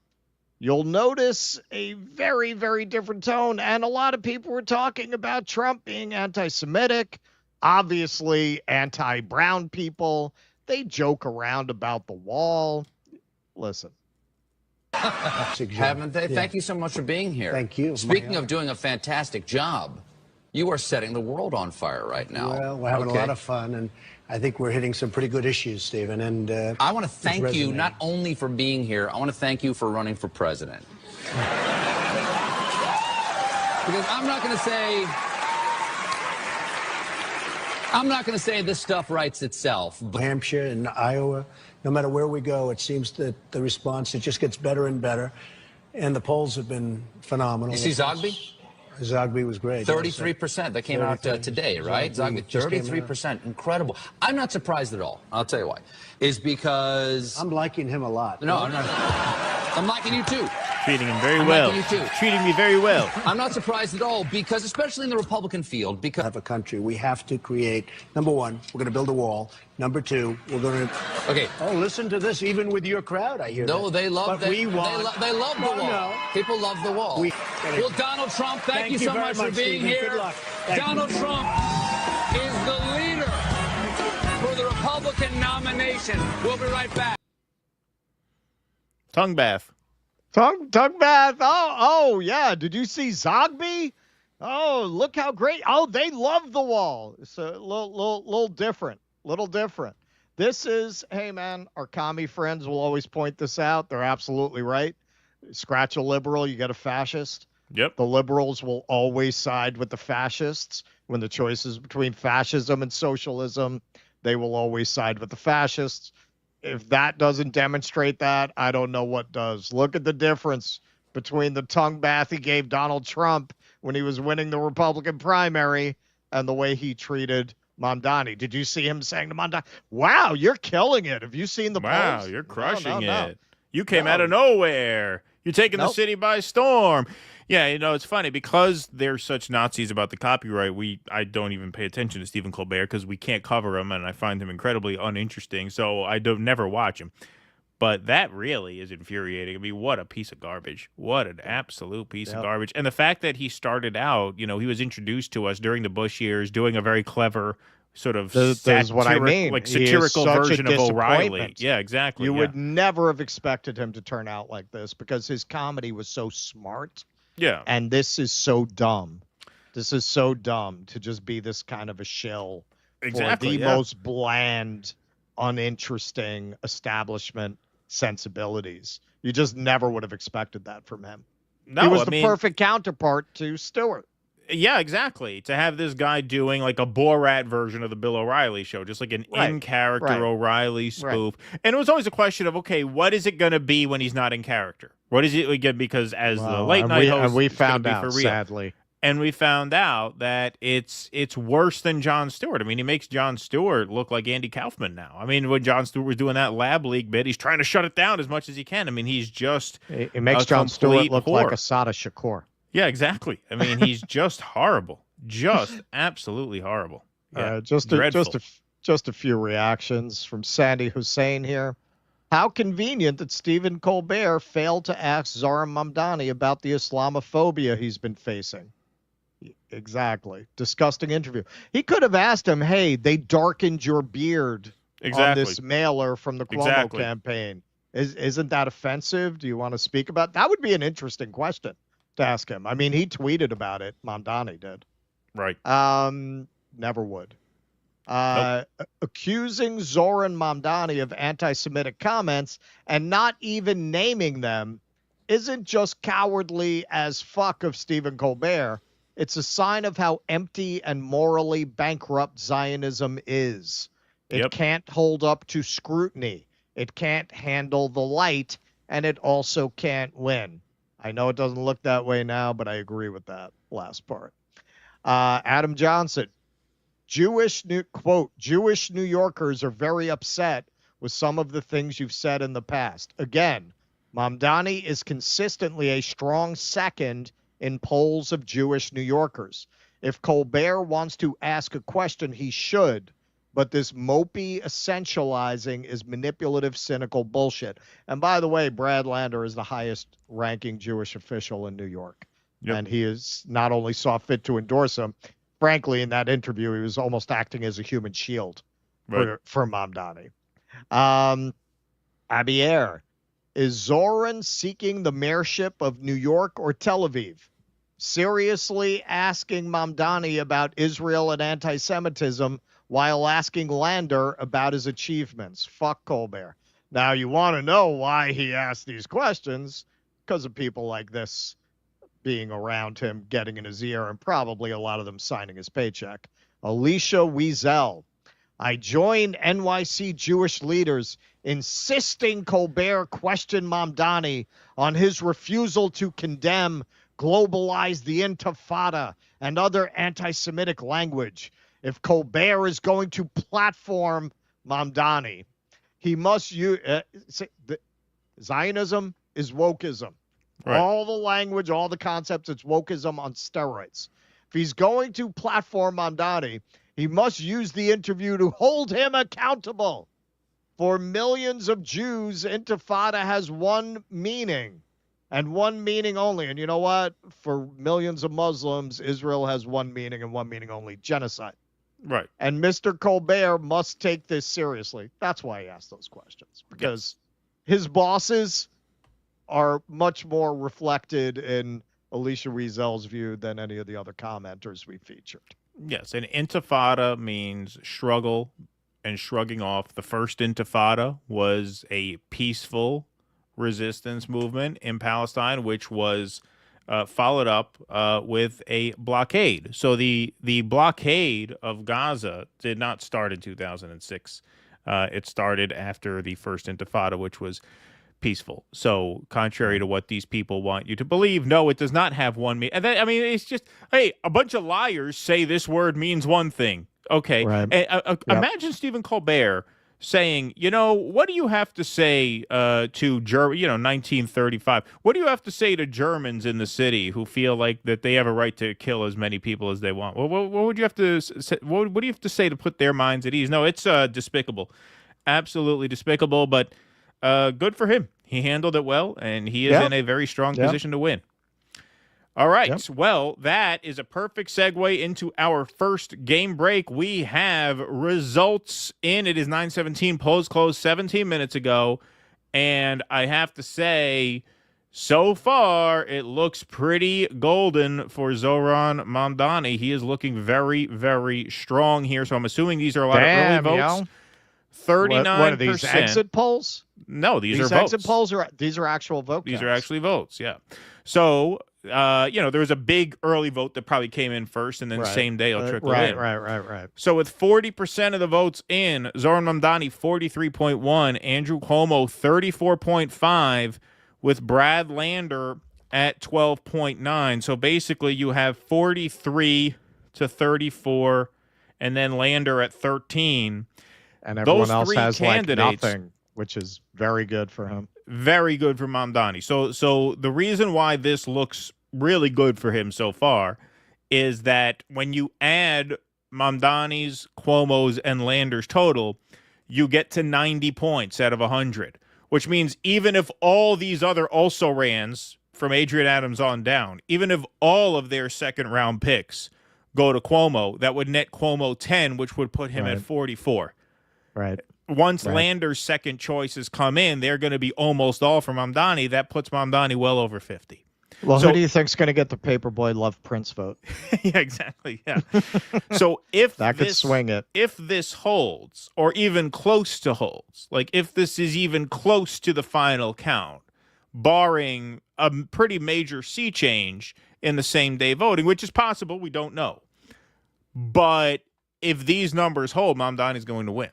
You'll notice a very, very different tone. And a lot of people were talking about Trump being anti-Semitic, obviously anti-brown people. They joke around about the wall. Listen. Haven't they? Thank you so much for being here. Thank you. Speaking of doing a fantastic job, you are setting the world on fire right now. Well, we're having a lot of fun, and I think we're hitting some pretty good issues, Stephen. And I want to thank you not only for being here, I want to thank you for running for president. Because I'm not going to say this stuff writes itself. New Hampshire and Iowa, no matter where we go, it seems that the response, it just gets better and better. And the polls have been phenomenal. You see Zogby? Zogby was great. 33%. That came out today, right? Zogby, 33%. Incredible. I'm not surprised at all. I'll tell you why. Is because... I'm liking him a lot. No, I'm not. I'm liking you too. Treating him very I'm well. liking you too. Treating me very well. I'm not surprised at all, because especially in the Republican field, because... Have a country. We have to create, number one, we're going to build a wall. Number two, we're going to... Okay. Oh, listen to this, even with your crowd, I hear No, that. they love But we want... they love the wall. No. People love the wall. Well, Donald Trump, thank you so very much for being Stephen. here. Good luck. Donald Trump is the leader for the Republican nomination. We'll be right back. Tongue bath. Tongue bath. Oh, yeah. Did you see Zogby? Oh, look how great. Oh, they love the wall. It's a little different. Little different. This is, hey, man, our commie friends will always point this out. They're absolutely right. Scratch a liberal, you get a fascist. Yep. The liberals will always side with the fascists. When the choice is between fascism and socialism, they will always side with the fascists. If that doesn't demonstrate that, I don't know what does. Look at the difference between the tongue bath he gave Donald Trump when he was winning the Republican primary and the way he treated Mamdani. Did you see him saying to Mamdani, "Wow, you're killing it"? Have you seen the polls? Wow, you're crushing No. it. You came out of nowhere. You're taking the city by storm. Yeah, you know, it's funny because they're such Nazis about the copyright. I don't even pay attention to Stephen Colbert because we can't cover him, and I find him incredibly uninteresting. So I never watch him. But that really is infuriating. I mean, what a piece of garbage. What an absolute piece of garbage. And the fact that he started out, you know, he was introduced to us during the Bush years doing a very clever sort of That's what I mean. like He is satirical such a version of O'Reilly. disappointment. Yeah, exactly. You yeah. would never have expected him to turn out like this because his comedy was so smart. Yeah. And this is so dumb. This is so dumb to just be this kind of a shill Exactly, for the yeah. most bland, uninteresting establishment sensibilities. You just never would have expected that from him. No, he was I the mean- perfect counterpart to Stewart. Yeah, exactly. To have this guy doing like a Borat version of the Bill O'Reilly show, just like an in-character O'Reilly spoof. And it was always a question of, okay, what is it going to be when he's not in character? What is it again? Because as the late night host, we it's gonna found be out, for real. sadly. And we found out that it's worse than Jon Stewart. I mean, he makes Jon Stewart look like Andy Kaufman now. I mean, when Jon Stewart was doing that Lab League bit, he's trying to shut it down as much as he can. I mean, he's just It makes Jon Stewart look like Asada Shakur. Yeah, exactly. I mean, he's just horrible. Just absolutely horrible. Yeah, Just a few reactions from Sandy Hussein here. How convenient that Stephen Colbert failed to ask Zohran Mamdani about the Islamophobia he's been facing. Exactly. Disgusting interview. He could have asked him, hey, they darkened your beard on this mailer from the Cuomo campaign. Isn't that offensive? Do you want to speak about that? Would be an interesting question to ask him. I mean, he tweeted about it. Mamdani did. Right. Never would. Nope. Accusing Zoran Mamdani of anti-Semitic comments and not even naming them isn't just cowardly as fuck of Stephen Colbert. It's a sign of how empty and morally bankrupt Zionism is. It can't hold up to scrutiny. It can't handle the light, and it also can't win. I know it doesn't look that way now, but I agree with that last part. Adam Johnson, quote, Jewish New Yorkers are very upset with some of the things you've said in the past. Again, Mamdani is consistently a strong second in polls of Jewish New Yorkers. If Colbert wants to ask a question, he should, but this mopey essentializing is manipulative, cynical bullshit. And by the way, Brad Lander is the highest ranking Jewish official in New York. And he is not only saw fit to endorse him, frankly, in that interview, he was almost acting as a human shield for Mamdani. Abier, is Zoran seeking the mayorship of New York or Tel Aviv? Seriously asking Mamdani about Israel and anti-Semitism while asking Lander about his achievements. Fuck Colbert. Now, you want to know why he asked these questions? Because of people like this being around him, getting in his ear, and probably a lot of them signing his paycheck. Alicia Wiesel, I joined NYC Jewish leaders insisting Colbert question Mamdani on his refusal to condemn, globalize the Intifada and other anti-Semitic language. If Colbert is going to platform Mamdani, he must use Zionism is wokeism. Right. All the language, all the concepts, it's wokeism on steroids. If he's going to platform Mamdani, he must use the interview to hold him accountable. For millions of Jews, Intifada has one meaning, and one meaning only. And you know what? For millions of Muslims, Israel has one meaning and one meaning only: genocide. Right. And Mr. Colbert must take this seriously. That's why he asked those questions, because his bosses are much more reflected in Alicia Wiesel's view than any of the other commenters we featured. Yes, and Intifada means struggle and shrugging off. The first Intifada was a peaceful resistance movement in Palestine, which was followed up with a blockade. So the blockade of Gaza did not start in 2006. It started after the first Intifada, which was peaceful. So contrary to what these people want you to believe, no, it does not have one meaning. And then, I mean, it's just, hey, a bunch of liars say this word means one thing. Okay. Right. Imagine Stephen Colbert saying, you know, what do you have to say to 1935? What do you have to say to Germans in the city who feel like that they have a right to kill as many people as they want? Well, what would you have to say? What do you have to say to put their minds at ease? No, it's despicable. Absolutely despicable, but good for him. He handled it well, and he is in a very strong position to win. All right. Well, that is a perfect segue into our first game break. We have results in. It is 9:17. Polls closed 17 minutes ago. And I have to say, so far, it looks pretty golden for Zoran Mamdani. He is looking very, very strong here. So I'm assuming these are a lot of early votes. 39%. What are these, exit polls? No, these are votes. Exit polls these are actual vote These are actually votes, yeah. So, there was a big early vote that probably came in first, and then same day it'll trickle in. Right. So with 40% of the votes in, Zoran Mamdani 43.1, Andrew Cuomo 34.5, with Brad Lander at 12.9. So basically you have 43 to 34, and then Lander at 13. And everyone else has like nothing, which is very good for him. Very good for Mamdani. So the reason why this looks really good for him so far is that when you add Mamdani's, Cuomo's, and Lander's total, you get to 90 points out of 100, which means even if all these other also-rans from Adrian Adams on down, even if all of their second-round picks go to Cuomo, that would net Cuomo 10, which would put him at 44. Right. Once Lander's second choices come in, they're going to be almost all from Mamdani. That puts Mamdani well over 50. Well, who do you think's going to get the Paperboy Love Prince vote? Yeah, exactly. Yeah. So if that could swing it, if this holds, or even close to holds, like if this is even close to the final count, barring a pretty major sea change in the same day voting, which is possible, we don't know. But if these numbers hold, Mamdani is going to win.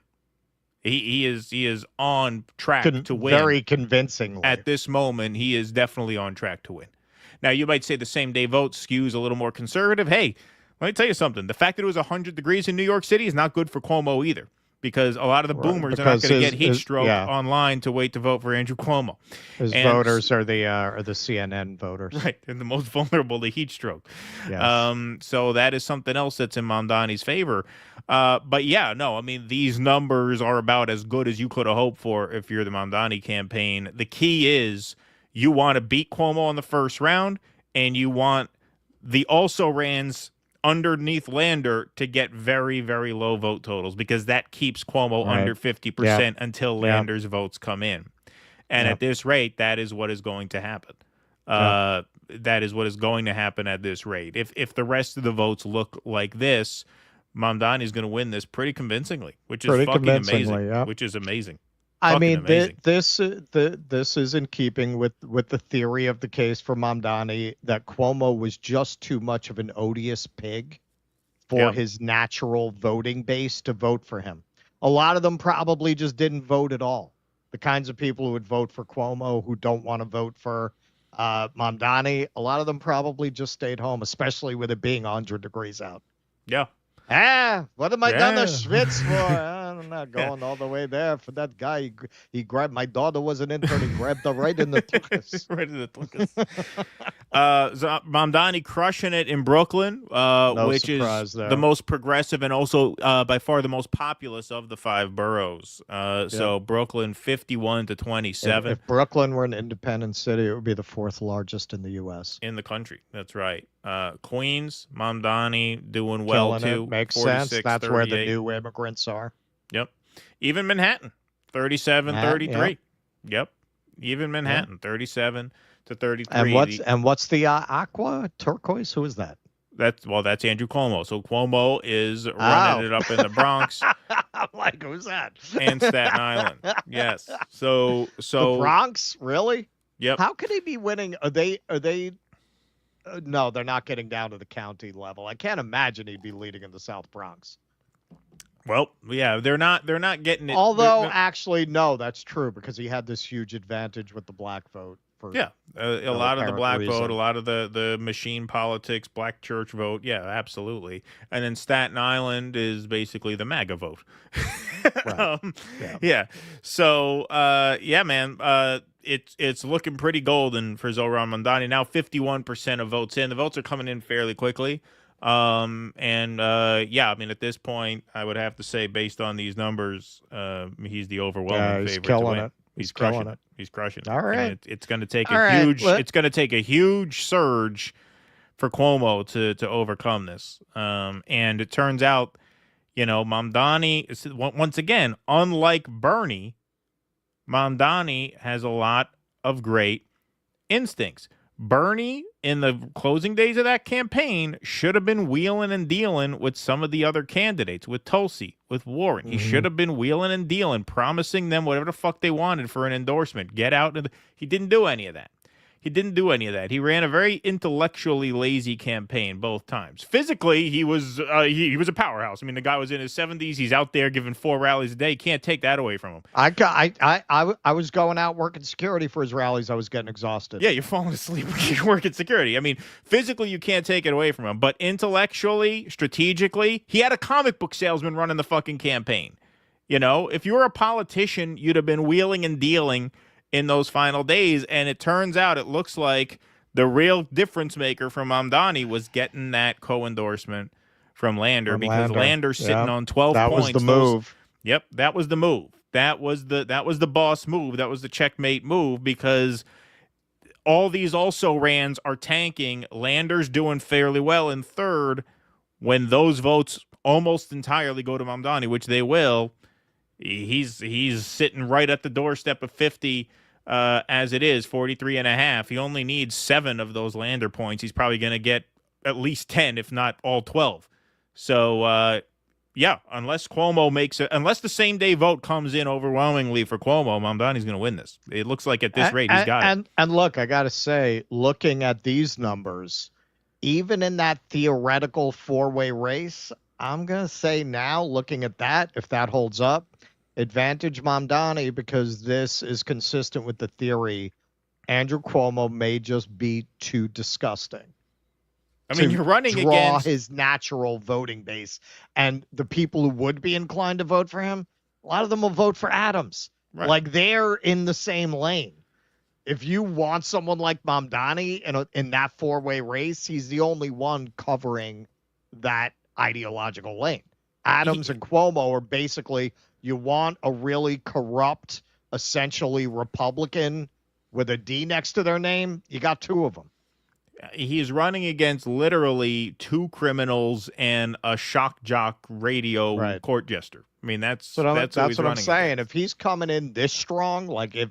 He is on track to win. Very convincingly. At this moment, he is definitely on track to win. Now, you might say the same day vote skews a little more conservative. Hey, let me tell you something. The fact that it was 100 degrees in New York City is not good for Cuomo either, because a lot of the boomers are not going to get heat stroke online to wait to vote for Andrew Cuomo. His voters are the CNN voters. Right, and the most vulnerable to heat stroke. Yes. So that is something else that's in Mamdani's favor. But yeah, no, I mean, these numbers are about as good as you could have hoped for if you're the Mamdani campaign. The key is you want to beat Cuomo in the first round, and you want the also-rans underneath Lander to get very, very low vote totals, because that keeps Cuomo under 50% until Lander's votes come in. And at this rate, that is what is going to happen. That is what is going to happen at this rate. If the rest of the votes look like this, Mamdani is going to win this pretty convincingly, which is fucking amazing. Which is amazing. I mean, this is in keeping with the theory of the case for Mamdani that Cuomo was just too much of an odious pig for his natural voting base to vote for him. A lot of them probably just didn't vote at all. The kinds of people who would vote for Cuomo who don't want to vote for Mamdani, a lot of them probably just stayed home, especially with it being 100 degrees out. Yeah. What am I done to Schwitz for? I'm not going all the way there for that guy. He grabbed, my daughter was an intern. He grabbed her right in the tuchus. Right in the tuchus. So Mamdani crushing it in Brooklyn, which is the most progressive and also by far the most populous of the 5 boroughs. So Brooklyn 51-27. If Brooklyn were an independent city, it would be the 4th largest in the U.S. In the country. That's right. Queens, Mamdani doing well too. Makes sense. That's where the new immigrants are. Yep. Even Manhattan, 37-33. Yep. Even Manhattan, 37-33. And what's the aqua turquoise? Who is that? That's Andrew Cuomo. So Cuomo is running it up in the Bronx. I'm like, who's that? And Staten Island. Yes. So the Bronx, really? Yep. How could he be winning? Are they? No, they're not getting down to the county level. I can't imagine he'd be leading in the South Bronx. Well, yeah, they're not getting it. Although, actually, no, that's true, because he had this huge advantage with the black vote. A lot of the black vote, a lot of the machine politics, black church vote. Yeah, absolutely. And then Staten Island is basically the MAGA vote. Yeah. So, man, it's looking pretty golden for Zohran Mamdani. Now 51% of votes in. The votes are coming in fairly quickly. I mean, at this point, I would have to say, based on these numbers, he's the overwhelming favorite to win. He's crushing it. He's crushing it. All right. And it's going to take it's going to take a huge surge for Cuomo to overcome this. And it turns out, Mamdani, once again, unlike Bernie, Mamdani has a lot of great instincts. Bernie, in the closing days of that campaign, should have been wheeling and dealing with some of the other candidates, with Tulsi, with Warren. He should have been wheeling and dealing, promising them whatever the fuck they wanted for an endorsement. Get out. He didn't do any of that. He ran a very intellectually lazy campaign both times. Physically, he was a powerhouse. I mean, the guy was in his 70s. He's out there giving 4 rallies a day. Can't take that away from him. I was going out working security for his rallies. I was getting exhausted. Yeah, you're falling asleep when you're working security. I mean, physically, you can't take it away from him. But intellectually, strategically, he had a comic book salesman running the fucking campaign. If you were a politician, you'd have been wheeling and dealing in those final days, and it turns out it looks like the real difference maker from Mamdani was getting that co-endorsement from Lander, because Lander's sitting on 12 points. That was the move. That was the move. That was the boss move. That was the checkmate move, because all these also-rans are tanking. Lander's doing fairly well in third. When those votes almost entirely go to Mamdani, which they will, he's sitting right at the doorstep of 50 as it is, 43.5. He only needs 7 of those Lander points. He's probably going to get at least 10, if not all 12. So, yeah, unless Cuomo makes it, unless the same-day vote comes in overwhelmingly for Cuomo, Mamdani's going to win this. It looks like at this rate he's got it. And look, I got to say, looking at these numbers, even in that theoretical four-way race, I'm going to say now, looking at that, if that holds up, advantage Mamdani, because this is consistent with the theory Andrew Cuomo may just be too disgusting. I mean, you're running draw against his natural voting base. And the people who would be inclined to vote for him, a lot of them will vote for Adams. Right. Like, they're in the same lane. If you want someone like Mamdani in that four-way race, he's the only one covering that ideological lane. Adams and Cuomo are basically, you want a really corrupt, essentially Republican with a D next to their name, you got 2 of them. He's running against literally 2 criminals and a shock jock radio court jester. I mean, that's what I'm saying. If he's coming in this strong, like if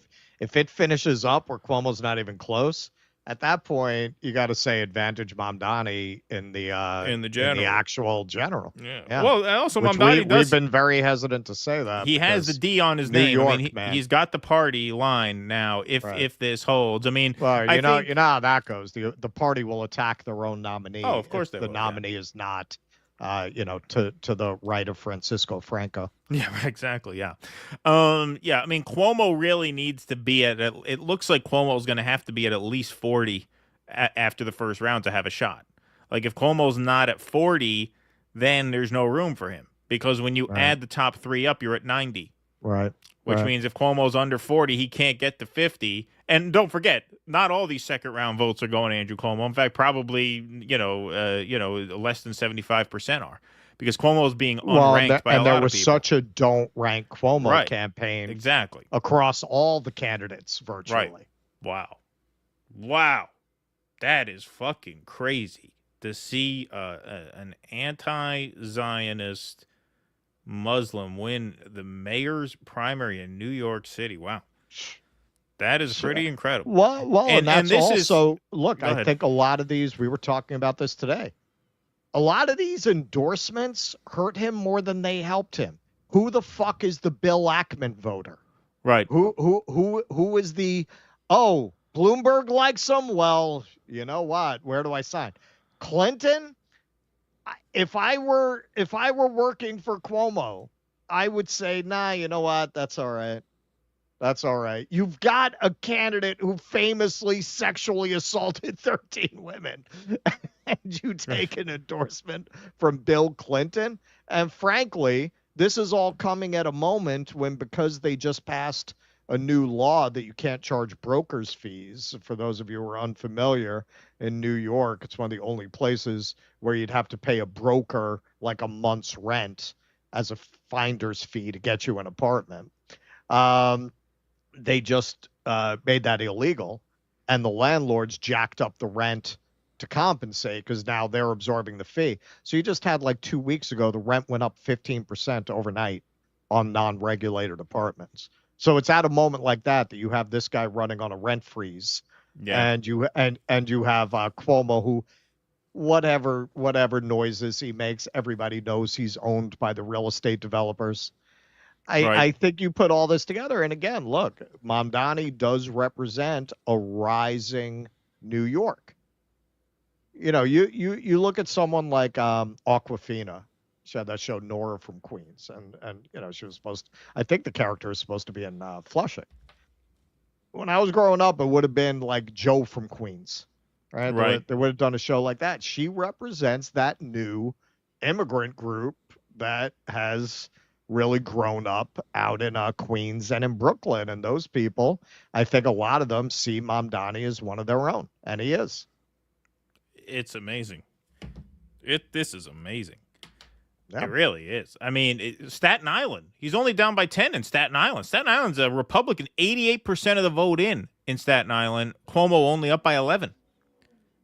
it finishes up where Cuomo's not even close, at that point you got to say advantage Mamdani in the actual general. Yeah. Well, also Which Mamdani we've been very hesitant to say that. He has the D on his New name. York, I mean, he's got the party line now. If this holds, I mean, well, you know how that goes. The party will attack their own nominee. Oh, of course if they the will, nominee is not. To the right of Francisco Franco. Yeah, exactly. Yeah. I mean, Cuomo really needs to be it looks like Cuomo's going to have to be at least 40 after the first round to have a shot. Like, if Cuomo's not at 40, then there's no room for him, because when you add the top 3 up, you're at 90. Right. Which means if Cuomo's under 40, he can't get to 50. And don't forget, not all these second round votes are going to Andrew Cuomo. In fact, probably less than 75% are, because Cuomo is being unranked by a lot of people. And there was such a don't rank Cuomo campaign, exactly, across all the candidates virtually. Right. Wow, that is fucking crazy to see an anti-Zionist Muslim win the mayor's primary in New York City. Wow. That is pretty incredible. Well, and that's this also, look, I think a lot of these, we were talking about this today, a lot of these endorsements hurt him more than they helped him. Who the fuck is the Bill Ackman voter? Right. Who is the, Bloomberg likes him? Well, you know what? Where do I sign? Clinton? If I were working for Cuomo, I would say, nah, you know what? That's all right. That's all right. You've got a candidate who famously sexually assaulted 13 women, and you take an endorsement from Bill Clinton. And frankly, this is all coming at a moment when, because they just passed a new law that you can't charge brokers' fees. For those of you who are unfamiliar, in New York, it's one of the only places where you'd have to pay a broker like a month's rent as a finder's fee to get you an apartment. They just made that illegal, and the landlords jacked up the rent to compensate, because now they're absorbing the fee. So you just had, like 2 weeks ago, the rent went up 15% overnight on non-regulated apartments. So it's at a moment like that you have this guy running on a rent freeze, and you have Cuomo, who, whatever noises he makes, everybody knows he's owned by the real estate developers. I think you put all this together, and again, look, Mamdani does represent a rising New York. You know, you look at someone like Awkwafina. She had that show Nora from Queens, and you know, she was I think the character is supposed to be in Flushing. When I was growing up, it would have been like Joe from Queens, right? They would have done a show like that. She represents that new immigrant group that has really grown up out in Queens and in Brooklyn. And those people, I think a lot of them see Mamdani as one of their own, and he is. It's amazing. This is amazing. Yeah. It really is. I mean, Staten Island, he's only down by 10 in Staten Island. Staten Island's a Republican, 88% of the vote in in Staten Island. Cuomo only up by 11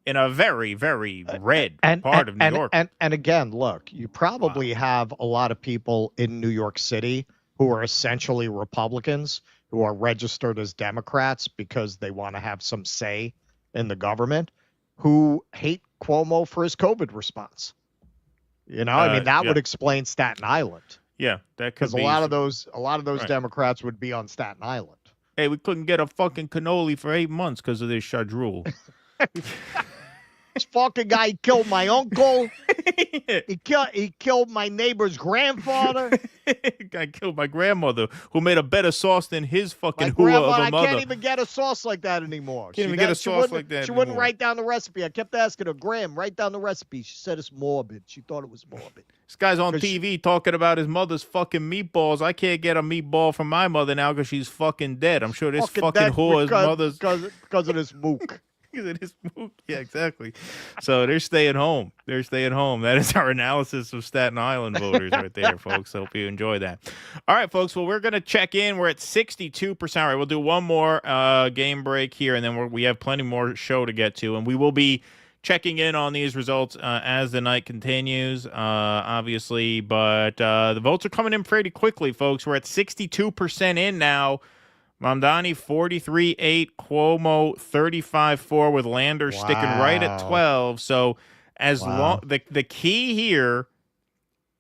in a very, very red part of New York. And again, look, you probably have a lot of people in New York City who are essentially Republicans who are registered as Democrats because they want to have some say in the government, who hate Cuomo for his COVID response. You know, I mean, that would explain Staten Island. Yeah, that could be. Because a lot of those Right. Democrats would be on Staten Island. Hey, we couldn't get a fucking cannoli for 8 months because of this rule. This fucking guy killed my uncle. He killed my neighbor's grandfather. Guy killed my grandmother, who made a better sauce than his fucking My hua of grandma, a I mother. can't even get a sauce like that anymore. Can't even get a sauce like that She wouldn't anymore. write down the recipe. I kept asking her, Graham, write down the recipe. She said it's morbid. She thought it was morbid. This guy's on TV talking about his mother's fucking meatballs. I can't get a meatball from my mother now because she's fucking dead. I'm sure this fucking dead whore's mother's... Because of this mook. Yeah, exactly. So they're staying home. They're staying home. That is our analysis of Staten Island voters right there, folks. Hope you enjoy that. All right, folks. Well, we're going to check in. We're at 62%. All right, we'll do one more game break here, and then we have plenty more show to get to, and we will be checking in on these results as the night continues, obviously. But the votes are coming in pretty quickly, folks. We're at 62% in now. Mamdani 43-8, Cuomo 35-4 with Lander sticking right at 12. So as long the key here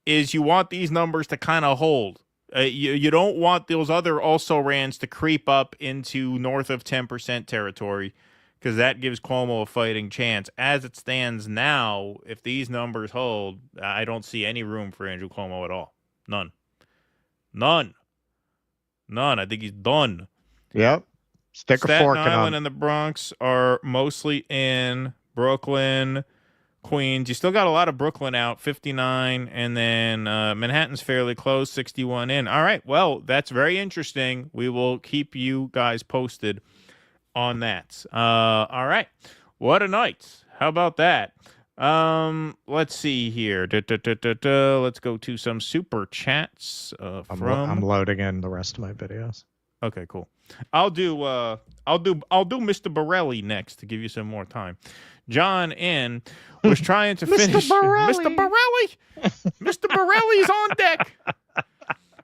is you want these numbers to kind of hold. You don't want those other also-rans to creep up into north of 10% territory because that gives Cuomo a fighting chance. As it stands now, if these numbers hold, I don't see any room for Andrew Cuomo at all. None. I think he's done. Yep. Stick a fork in him. Staten Island and the Bronx are mostly in. Brooklyn, Queens. You still got a lot of Brooklyn out, 59, and then Manhattan's fairly close, 61 in. All right, well, that's very interesting. We will keep you guys posted on that. All right, what a night. How about that? Let's see here. Let's go to some super chats. I'm loading in the rest of my videos. Okay, cool. I'll do Mr. Borelli next to give you some more time. John N was trying to finish. Mr. Borelli's on deck.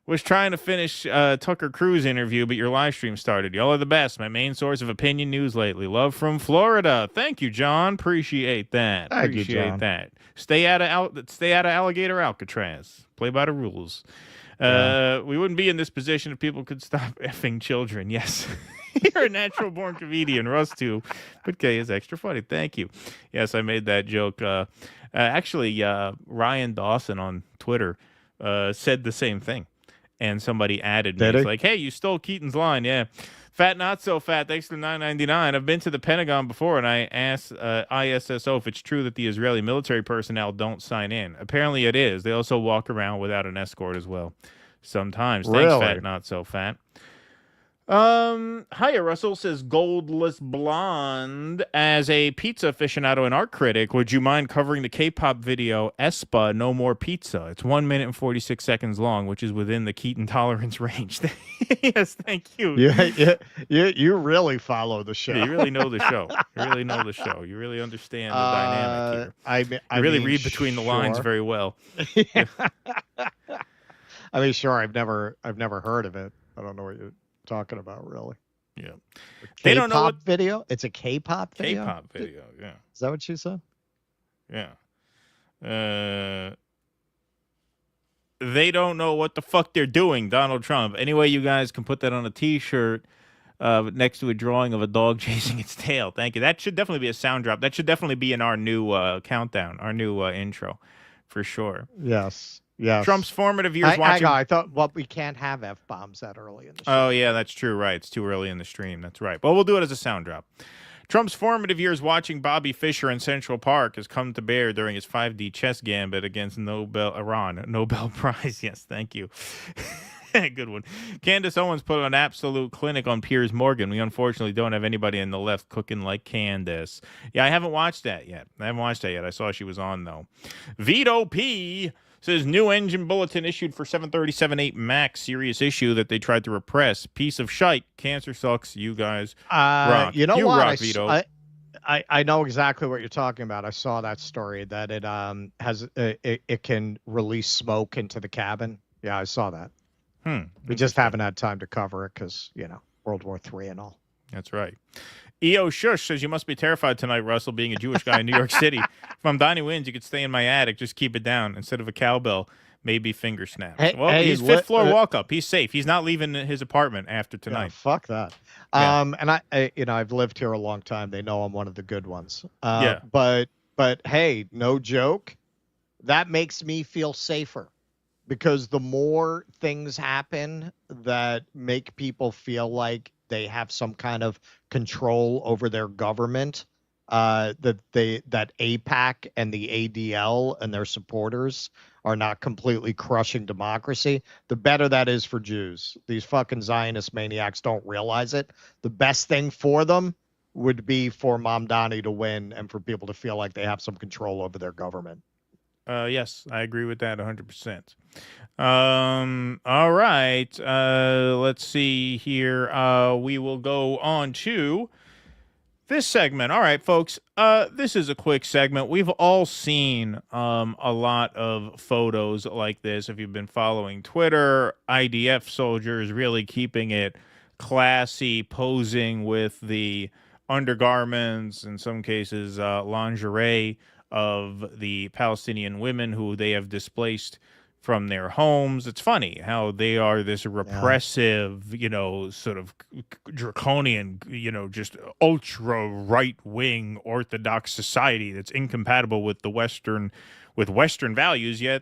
Was trying to finish Tucker Cruise interview, but your live stream started. Y'all are the best. My main source of opinion news lately. Love from Florida. Thank you, John. Appreciate that. Appreciate that. Stay out of alligator Alcatraz. Play by the rules. We wouldn't be in this position if people could stop effing children. Yes. You're a natural born comedian. Russ, too. But Kay is extra funny. Thank you. Yes, I made that joke. Actually, Ryan Dawson on Twitter said the same thing. And somebody added me. It's like, hey, you stole Keaton's line. Yeah. Fat, not so fat. Thanks for $9.99. I've been to the Pentagon before, and I asked ISSO if it's true that the Israeli military personnel don't sign in. Apparently it is. They also walk around without an escort as well sometimes. Thanks, Really? Fat, not so fat. Hiya, Russell says Goldless Blonde. As a pizza aficionado and art critic, would you mind covering the K-pop video Espa No More Pizza? It's 1 minute and 46 seconds long, which is within the Keaton tolerance range. Yes, thank you. You really follow the show. Yeah, you really know the show. You really know the show. You really understand the dynamic here. You really read between the lines very well. I mean, sure. I've never heard of it. I don't know what you're talking about, really. Yeah. They don't know what video. It's a K-pop video. K-pop video. Yeah. Is that what you said? Yeah. They don't know what the fuck they're doing, Donald Trump. Anyway, you guys can put that on a T-shirt next to a drawing of a dog chasing its tail. Thank you. That should definitely be a sound drop. That should definitely be in our new countdown, our new intro, for sure. Yes. Yes. Trump's formative years watching. I thought, we can't have F-bombs that early in the show. Oh, yeah, that's true. Right. It's too early in the stream. That's right. But we'll do it as a sound drop. Trump's formative years watching Bobby Fischer in Central Park has come to bear during his 5D chess gambit against Nobel Prize. Yes, thank you. Good one. Candace Owens put an absolute clinic on Piers Morgan. We unfortunately don't have anybody in the left cooking like Candace. Yeah, I haven't watched that yet. I saw she was on, though. Vito P. Says new engine bulletin issued for 737-8 MAX serious issue that they tried to repress. Piece of shite. Cancer sucks. You guys rock. You know you what? rock, Vito. I know exactly what you're talking about. I saw that story that it has it can release smoke into the cabin. Yeah, I saw that. We just haven't had time to cover it because World War III and all. That's right. EO Shush says you must be terrified tonight, Russell, being a Jewish guy in New York City. If Mamdani wins, you could stay in my attic. Just keep it down. Instead of a cowbell, maybe finger snaps. He's fifth floor walk up. He's safe. He's not leaving his apartment after tonight. Yeah, fuck that. Yeah. And I've lived here a long time. They know I'm one of the good ones. Yeah. But hey, no joke. That makes me feel safer because the more things happen that make people feel like they have some kind of control over their government, that AIPAC and the ADL and their supporters are not completely crushing democracy, the better that is for Jews. These fucking Zionist maniacs don't realize it. The best thing for them would be for Mamdani to win and for people to feel like they have some control over their government. Yes, I agree with that 100%. All right. Let's see here. We will go on to this segment. All right, folks. This is a quick segment. We've all seen a lot of photos like this. If you've been following Twitter, IDF soldiers really keeping it classy, posing with the undergarments, in some cases lingerie, of the Palestinian women who they have displaced from their homes. It's funny how they are this repressive, sort of draconian, just ultra right-wing Orthodox society that's incompatible with Western values, yet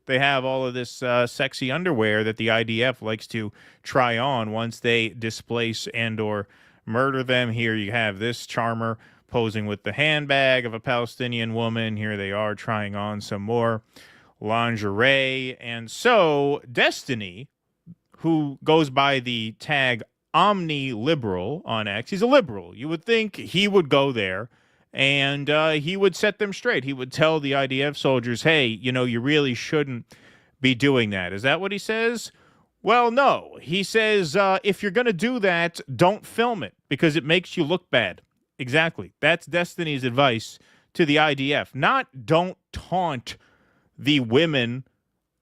they have all of this sexy underwear that the IDF likes to try on once they displace and or murder them. Here you have this charmer posing with the handbag of a Palestinian woman. Here they are trying on some more lingerie. And so Destiny, who goes by the tag omni-liberal on X, he's a liberal. You would think he would go there and he would set them straight. He would tell the IDF soldiers, hey, you really shouldn't be doing that. Is that what he says? Well, no. He says, if you're going to do that, don't film it because it makes you look bad. Exactly. That's Destiny's advice to the IDF. Not don't taunt the women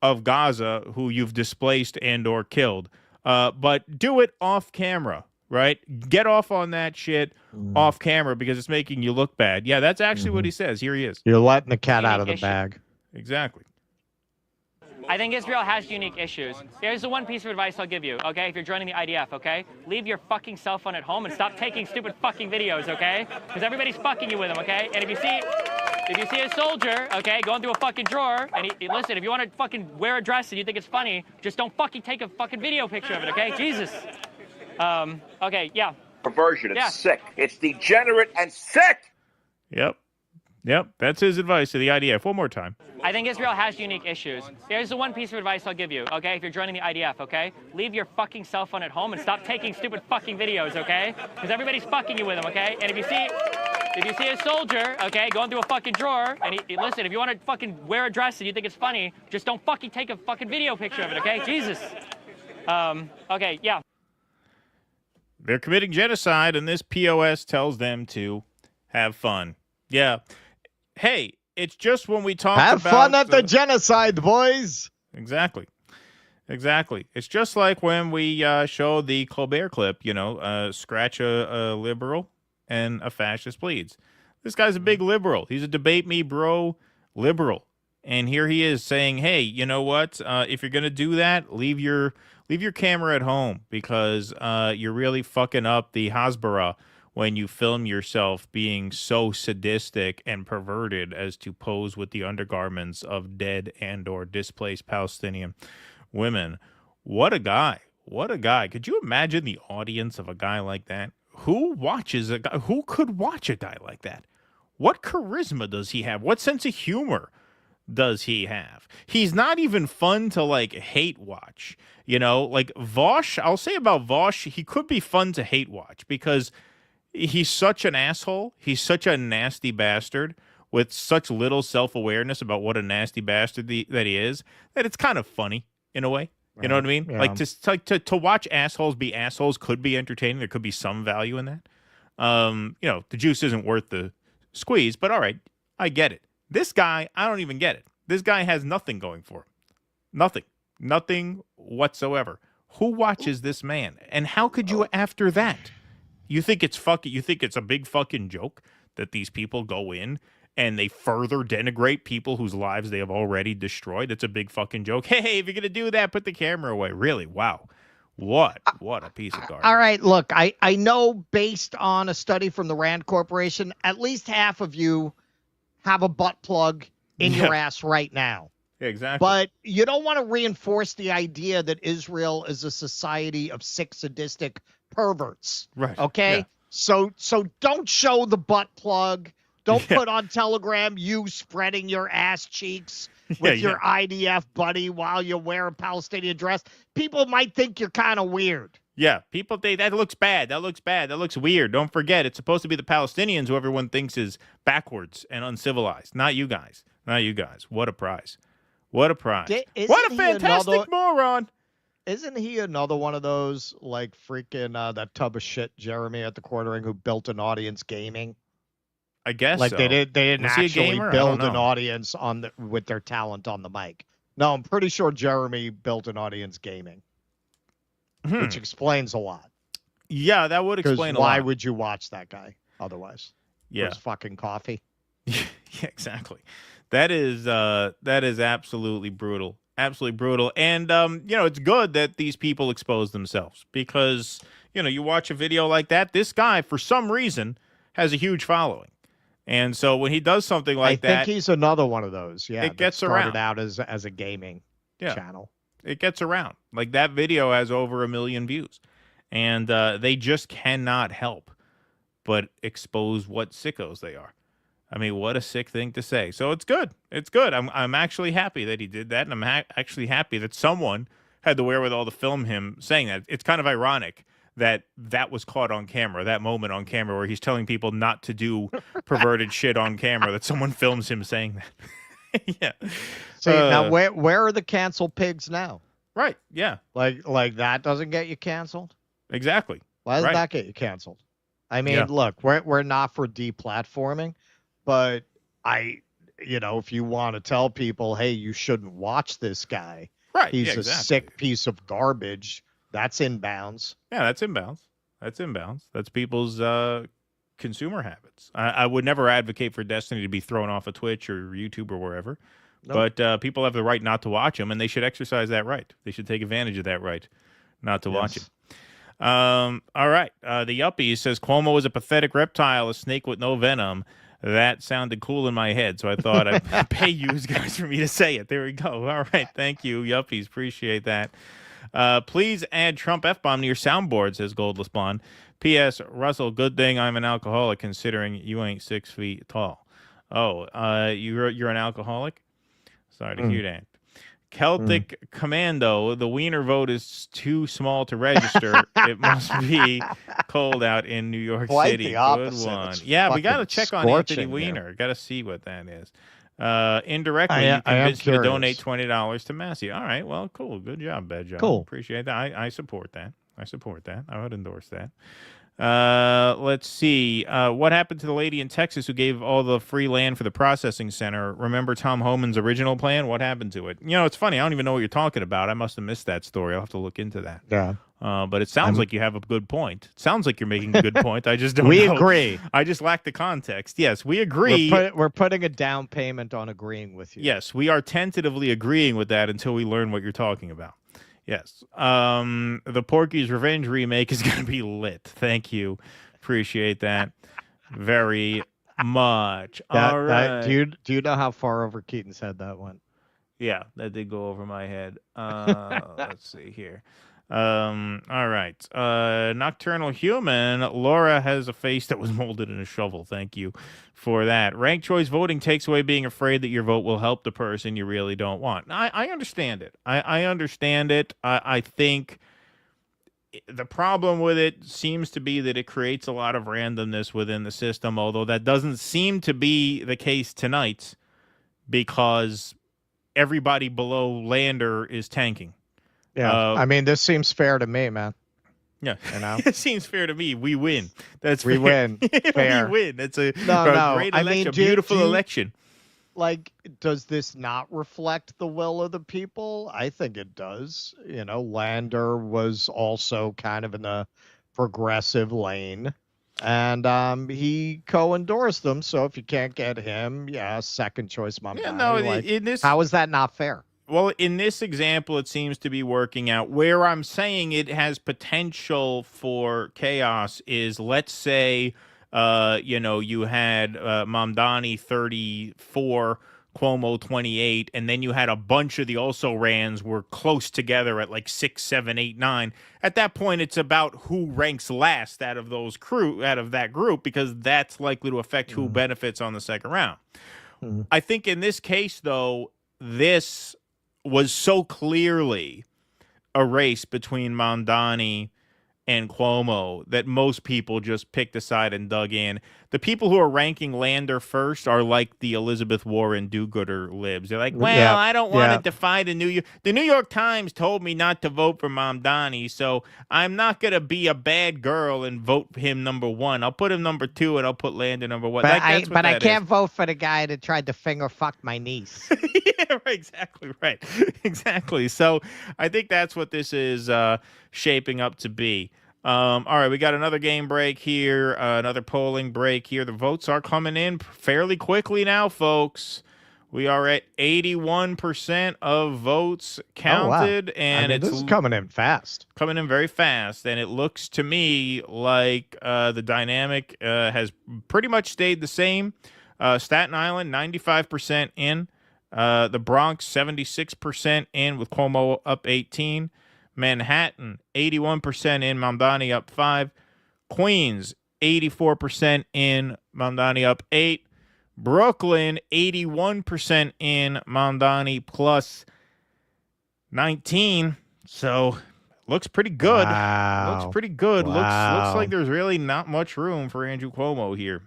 of Gaza who you've displaced and or killed, but do it off camera, right? Get off on that shit off camera because it's making you look bad. Yeah, that's actually what he says. Here he is. You're letting the cat out of the bag. Exactly. I think Israel has unique issues. Here's the one piece of advice I'll give you, okay? If you're joining the IDF, okay? Leave your fucking cell phone at home and stop taking stupid fucking videos, okay? Because everybody's fucking you with them, okay? And if you see a soldier, okay, going through a fucking drawer, and listen, if you want to fucking wear a dress and you think it's funny, just don't fucking take a fucking video picture of it, okay? Jesus. Okay, yeah. Perversion, it's sick. It's degenerate and sick! Yep, that's his advice to the IDF. One more time. I think Israel has unique issues. Here's the one piece of advice I'll give you, okay? If you're joining the IDF, okay? Leave your fucking cell phone at home and stop taking stupid fucking videos, okay? Because everybody's fucking you with them, okay? And if you see a soldier, okay, going through a fucking drawer, and listen, if you want to fucking wear a dress and you think it's funny, just don't fucking take a fucking video picture of it, okay? Jesus. Okay, yeah. They're committing genocide, and this POS tells them to have fun. Yeah. Hey, it's just when we talk Have about... fun at the genocide, boys! Exactly. It's just like when we show the Colbert clip, scratch a liberal and a fascist bleeds. This guy's a big liberal. He's a debate me, bro, liberal. And here he is saying, hey, you know what? If you're going to do that, leave your camera at home because you're really fucking up the Hasbara when you film yourself being so sadistic and perverted as to pose with the undergarments of dead and or displaced Palestinian women. What a guy. What a guy. Could you imagine the audience of a guy like that? Who watches a guy? Who could watch a guy like that? What charisma does he have? What sense of humor does he have? He's not even fun to hate watch. Like Vosh, I'll say about Vosh, he could be fun to hate watch because he's such an asshole. He's such a nasty bastard. with such little self-awareness about what a nasty bastard that he is, that it's kind of funny in a way. You know what I mean? Yeah. Like to watch assholes be assholes could be entertaining. There could be some value in that. You know, the juice isn't worth the squeeze, but all right, I get it. This guy, I don't even get it. This guy has nothing going for him. Nothing whatsoever. Who watches this man? And how could you after that? You think it's a big fucking joke that these people go in and they further denigrate people whose lives they have already destroyed? That's a big fucking joke. Hey, if you're going to do that, put the camera away. Really? Wow. What a piece of garbage. All right, look, I know based on a study from the Rand Corporation, at least half of you have a butt plug in your ass right now. Exactly. But you don't want to reinforce the idea that Israel is a society of sick, sadistic perverts. Right. Okay? Yeah. So don't show the butt plug. Don't put on Telegram you spreading your ass cheeks with your IDF buddy while you wear a Palestinian dress. People might think you're kind of weird. Yeah, people think that looks bad. That looks bad. That looks weird. Don't forget, it's supposed to be the Palestinians who everyone thinks is backwards and uncivilized. Not you guys. Not you guys. What a prize. What a prize. What a fantastic moron. Isn't he another one of those, like freaking that tub of shit Jeremy at the Quartering who built an audience gaming? I guess like so. they didn't Was he a actually gamer? build an audience with their talent on the mic. No, I'm pretty sure Jeremy built an audience gaming, which explains a lot. Yeah, that would explain a lot. Why would you watch that guy otherwise? Yeah, for his fucking coffee. Yeah, exactly. That is absolutely brutal. Absolutely brutal. And you know, it's good that these people expose themselves because, you know, you watch a video like that, this guy for some reason has a huge following. And so when he does something like that, I think he's another one of those. Yeah, it gets started around. out as a gaming channel. It gets around. Like that video has over 1 million views, and they just cannot help but expose what sickos they are. I mean, what a sick thing to say. So it's good. It's good. I'm actually happy that he did that, and I'm actually happy that someone had the wherewithal to film him saying that. It's kind of ironic that was caught on camera, that moment on camera where he's telling people not to do perverted shit on camera, that someone films him saying that. Yeah. See, now where are the cancel pigs now? Right. Yeah. Like that doesn't get you canceled? Exactly. Why does that get you canceled? I mean, look, we're not for deplatforming, but if you want to tell people, hey, you shouldn't watch this guy. Right. He's a sick piece of garbage. That's inbounds. Yeah, that's inbounds. That's people's consumer habits. I would never advocate for Destiny to be thrown off of Twitch or YouTube or wherever. Nope. But people have the right not to watch them, and they should exercise that right. They should take advantage of that right not to watch it. All right. The Yuppie says, Cuomo was a pathetic reptile, a snake with no venom. That sounded cool in my head, so I thought I'd pay you guys for me to say it. There we go. All right. Thank you, Yuppies. Appreciate that. Please add Trump F-bomb to your soundboard, says Goldless Blonde. P.S. Russell, good thing I'm an alcoholic considering you ain't 6 feet tall. Oh, you're an alcoholic? Sorry to hear that. Celtic Commando, the wiener vote is too small to register. It must be cold out in New York City. The opposite. Good one. It's Yeah, we got to check on Anthony scorching Weiner. Got to see what that is. Indirectly, I you am can curious. donate $20 to Massey. All right, well, cool. Good job, bad job. Cool. Appreciate that. I support that. I would endorse that. Let's see. What happened to the lady in Texas who gave all the free land for the processing center? Remember Tom Homan's original plan? What happened to it? You know, it's funny. I don't even know what you're talking about. I must have missed that story. I'll have to look into that. Yeah. But it sounds like you have a good point. It sounds like you're making a good point. I just don't know. We agree. I just lack the context. Yes, we agree. We're putting a down payment on agreeing with you. Yes, we are tentatively agreeing with that until we learn what you're talking about. Yes. The Porky's Revenge remake is going to be lit. Thank you. Appreciate that very much. All right. Do you know how far over Keaton's head that went? Yeah, that did go over my head. Let's see here. All right. Nocturnal Human. Laura has a face that was molded in a shovel. Thank you for that. Ranked choice voting takes away being afraid that your vote will help the person you really don't want. I understand it. I understand it. I think The problem with it seems to be that it creates a lot of randomness within the system, although that doesn't seem to be the case tonight because everybody below Lander is tanking. Yeah, I mean, this seems fair to me, man. Yeah, you know, it seems fair to me. We win. That's we fair. win. Fair. We win. It's a, no. great I election, mean, beautiful election. Like, does this not reflect the will of the people? I think it does. You know, Lander was also kind of in the progressive lane, and he co-endorsed them. So if you can't get him, second choice Mamdani. Yeah, no, like, in this, how is that not fair? Well, in this example, it seems to be working out. Where I'm saying it has potential for chaos is, let's say, you had Mamdani 34, Cuomo 28, and then you had a bunch of the also-rans were close together at like 6, 7, 8, 9. At that point, it's about who ranks last out of that group, because that's likely to affect who benefits on the second round. I think in this case, though, this was so clearly a race between Mamdani and Cuomo that most people just picked a side and dug in. The people who are ranking Lander first are like the Elizabeth Warren do-gooder libs. They're like, well, I don't want to defy the New York. The New York Times told me not to vote for Mamdani, so I'm not going to be a bad girl and vote for him number 1. I'll put him number 2, and I'll put Lander number 1. But I can't vote for the guy that tried to finger fuck my niece. Yeah, exactly right. Exactly. So I think that's what this is shaping up to be. All right, we got another game break here, another polling break here. The votes are coming in fairly quickly now, folks. We are at 81% of votes counted, and this is coming in fast. Coming in very fast, and it looks to me like the dynamic has pretty much stayed the same. Staten Island, 95% in. The Bronx, 76% in, with Cuomo up 18. Manhattan, 81% in, Mamdani up 5. Queens, 84% in, Mamdani up 8. Brooklyn, 81% in, Mamdani plus 19. So, looks pretty good. Wow. Looks pretty good. Wow. Looks like there's really not much room for Andrew Cuomo here.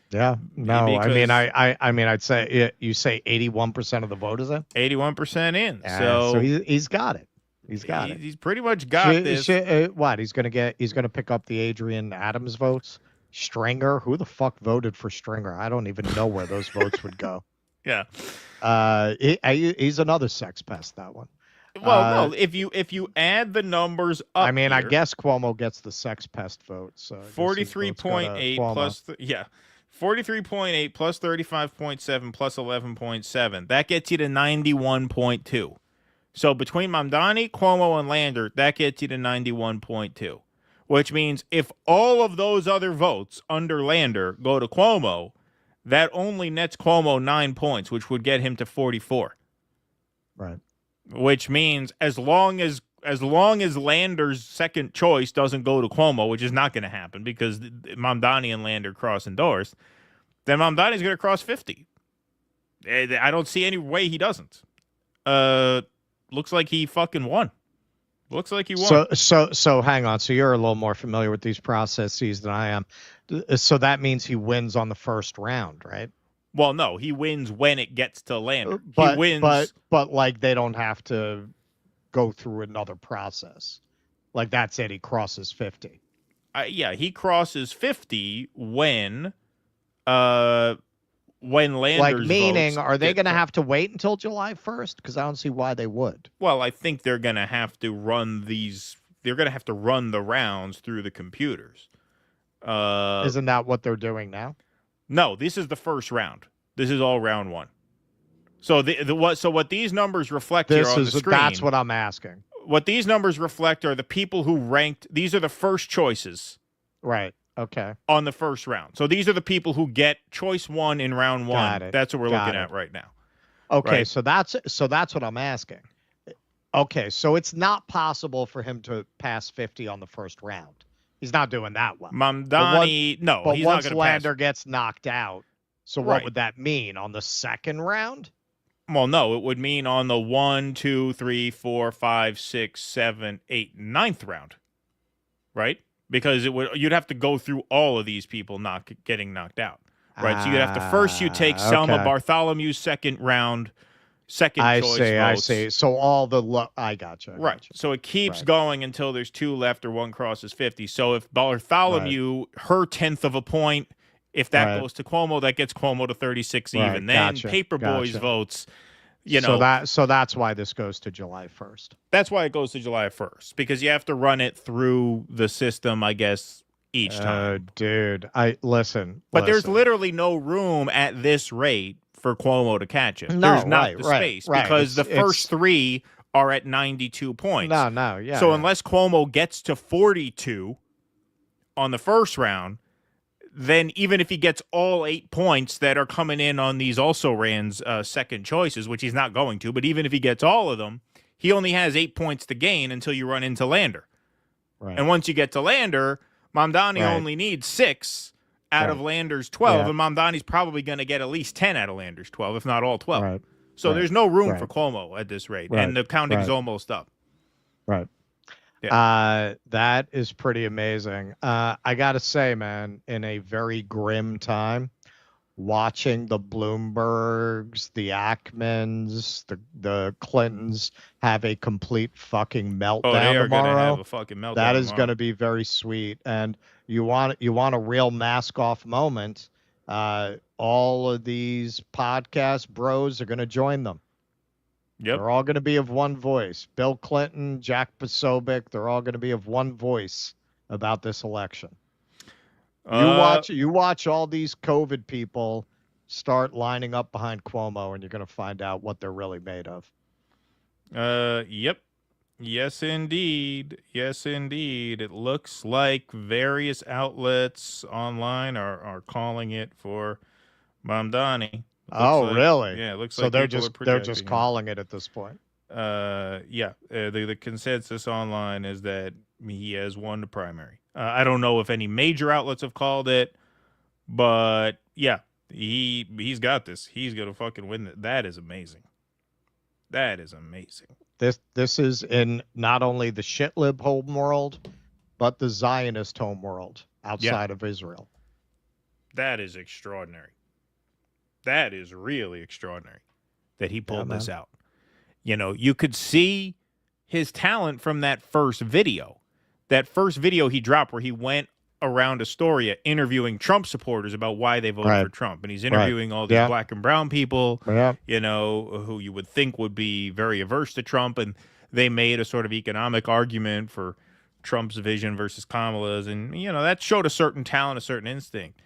Yeah, no, I mean, I'd say you say 81% of the vote is in. 81% in. So he's got it. He's got it. He's pretty much got this. What he's gonna pick up the Adrian Adams votes. Stringer, who the fuck voted for Stringer? I don't even know where those votes would go. Yeah. He's another sex pest, that one. Well, no, if you add the numbers up, I mean, here, I guess Cuomo gets the sex pest vote. So 43.8 plus 43.8 plus 35.7 plus 11.7. That gets you to 91.2. So between Mamdani, Cuomo, and Lander, that gets you to 91.2. Which means if all of those other votes under Lander go to Cuomo, that only nets Cuomo 9 points, which would get him to 44. Right. Which means as long as Lander's second choice doesn't go to Cuomo, which is not going to happen because Mamdani and Lander cross-endorsed, then Mamdani's going to cross 50. I don't see any way he doesn't. Looks like he fucking won. Looks like he won. So hang on. So you're a little more familiar with these processes than I am. So that means he wins on the first round, right? Well, no, he wins when it gets to Lander. He wins, but like they don't have to go through another process. Like that's it. He crosses 50. Yeah, he crosses 50 when Lander's like meaning, votes are they get going to have to wait until July 1st? Because I don't see why they would. Well, I think they're going to have to run They're going to have to run the rounds through the computers. Isn't that what they're doing now? No, this is the first round. This is all round 1. So what these numbers reflect here on the screen. That's what I'm asking. What these numbers reflect are the people who ranked. These are the first choices. Right. Okay. On the first round. So these are the people who get choice 1 in round 1. Got it. That's what we're looking at right now. Okay, right? so that's what I'm asking. Okay, so it's not possible for him to pass 50 on the first round. He's not doing that well. Mamdani, no, but he's once not going to pass. Lander gets knocked out, so what would that mean on the second round? Well, no, it would mean on the 1, 2, 3, 4, 5, 6, 7, 8, 9th round, right? Because you'd have to go through all of these people getting knocked out, right? So you'd have to first you take Selma Bartholomew's second round, second choice votes. I see. So all the I gotcha. Right. So it keeps going until there's 2 left or 1 crosses 50. So if Bartholomew, her 10th of a point, if that goes to Cuomo, that gets Cuomo to 36 even. Then Paperboy's votes, So that's why this goes to July 1st. That's why it goes to July 1st, because you have to run it through the system, I guess, each time. Dude, But there's literally no room at this rate for Cuomo to catch it. No, there's not the space because the first 3 are at 92 points. So unless Cuomo gets to 42 on the first round, then even if he gets all 8 points that are coming in on these also-rans second choices, which he's not going to, but even if he gets all of them, he only has 8 points to gain until you run into Lander. Right. And once you get to Lander, Mamdani only needs 6 out of Lander's 12, and Mamdani's probably going to get at least 10 out of Lander's 12, if not all 12. Right. So there's no room for Cuomo at this rate, and the counting's almost up. Right. Yeah. That is pretty amazing. I got to say, man, in a very grim time, watching the Bloombergs, the Ackmans, the Clintons have a complete fucking meltdown they are tomorrow. Gonna have a fucking meltdown that is tomorrow. going to be very sweet. And you want a real mask off moment. All of these podcast bros are going to join them. Yep. They're all going to be of one voice. Bill Clinton, Jack Posobiec, they're all going to be of one voice about this election. You watch all these COVID people start lining up behind Cuomo, and you're going to find out what they're really made of. Yep. Yes, indeed. Yes, indeed. It looks like various outlets online are calling it for Mamdani. Really? Yeah, it looks so like they're just calling it at this point. The consensus online is that he has won the primary. I don't know if any major outlets have called it, but yeah, he's got this. He's gonna fucking win it. That is amazing. That is amazing. This is in not only the shitlib home world, but the Zionist home world outside of Israel. That is extraordinary. That is really extraordinary that he pulled this out. You could see his talent from that first video. That first video he dropped where he went around Astoria interviewing Trump supporters about why they voted for Trump. And he's interviewing all these black and brown people, who you would think would be very averse to Trump. And they made a sort of economic argument for Trump's vision versus Kamala's. And, that showed a certain talent, a certain instinct.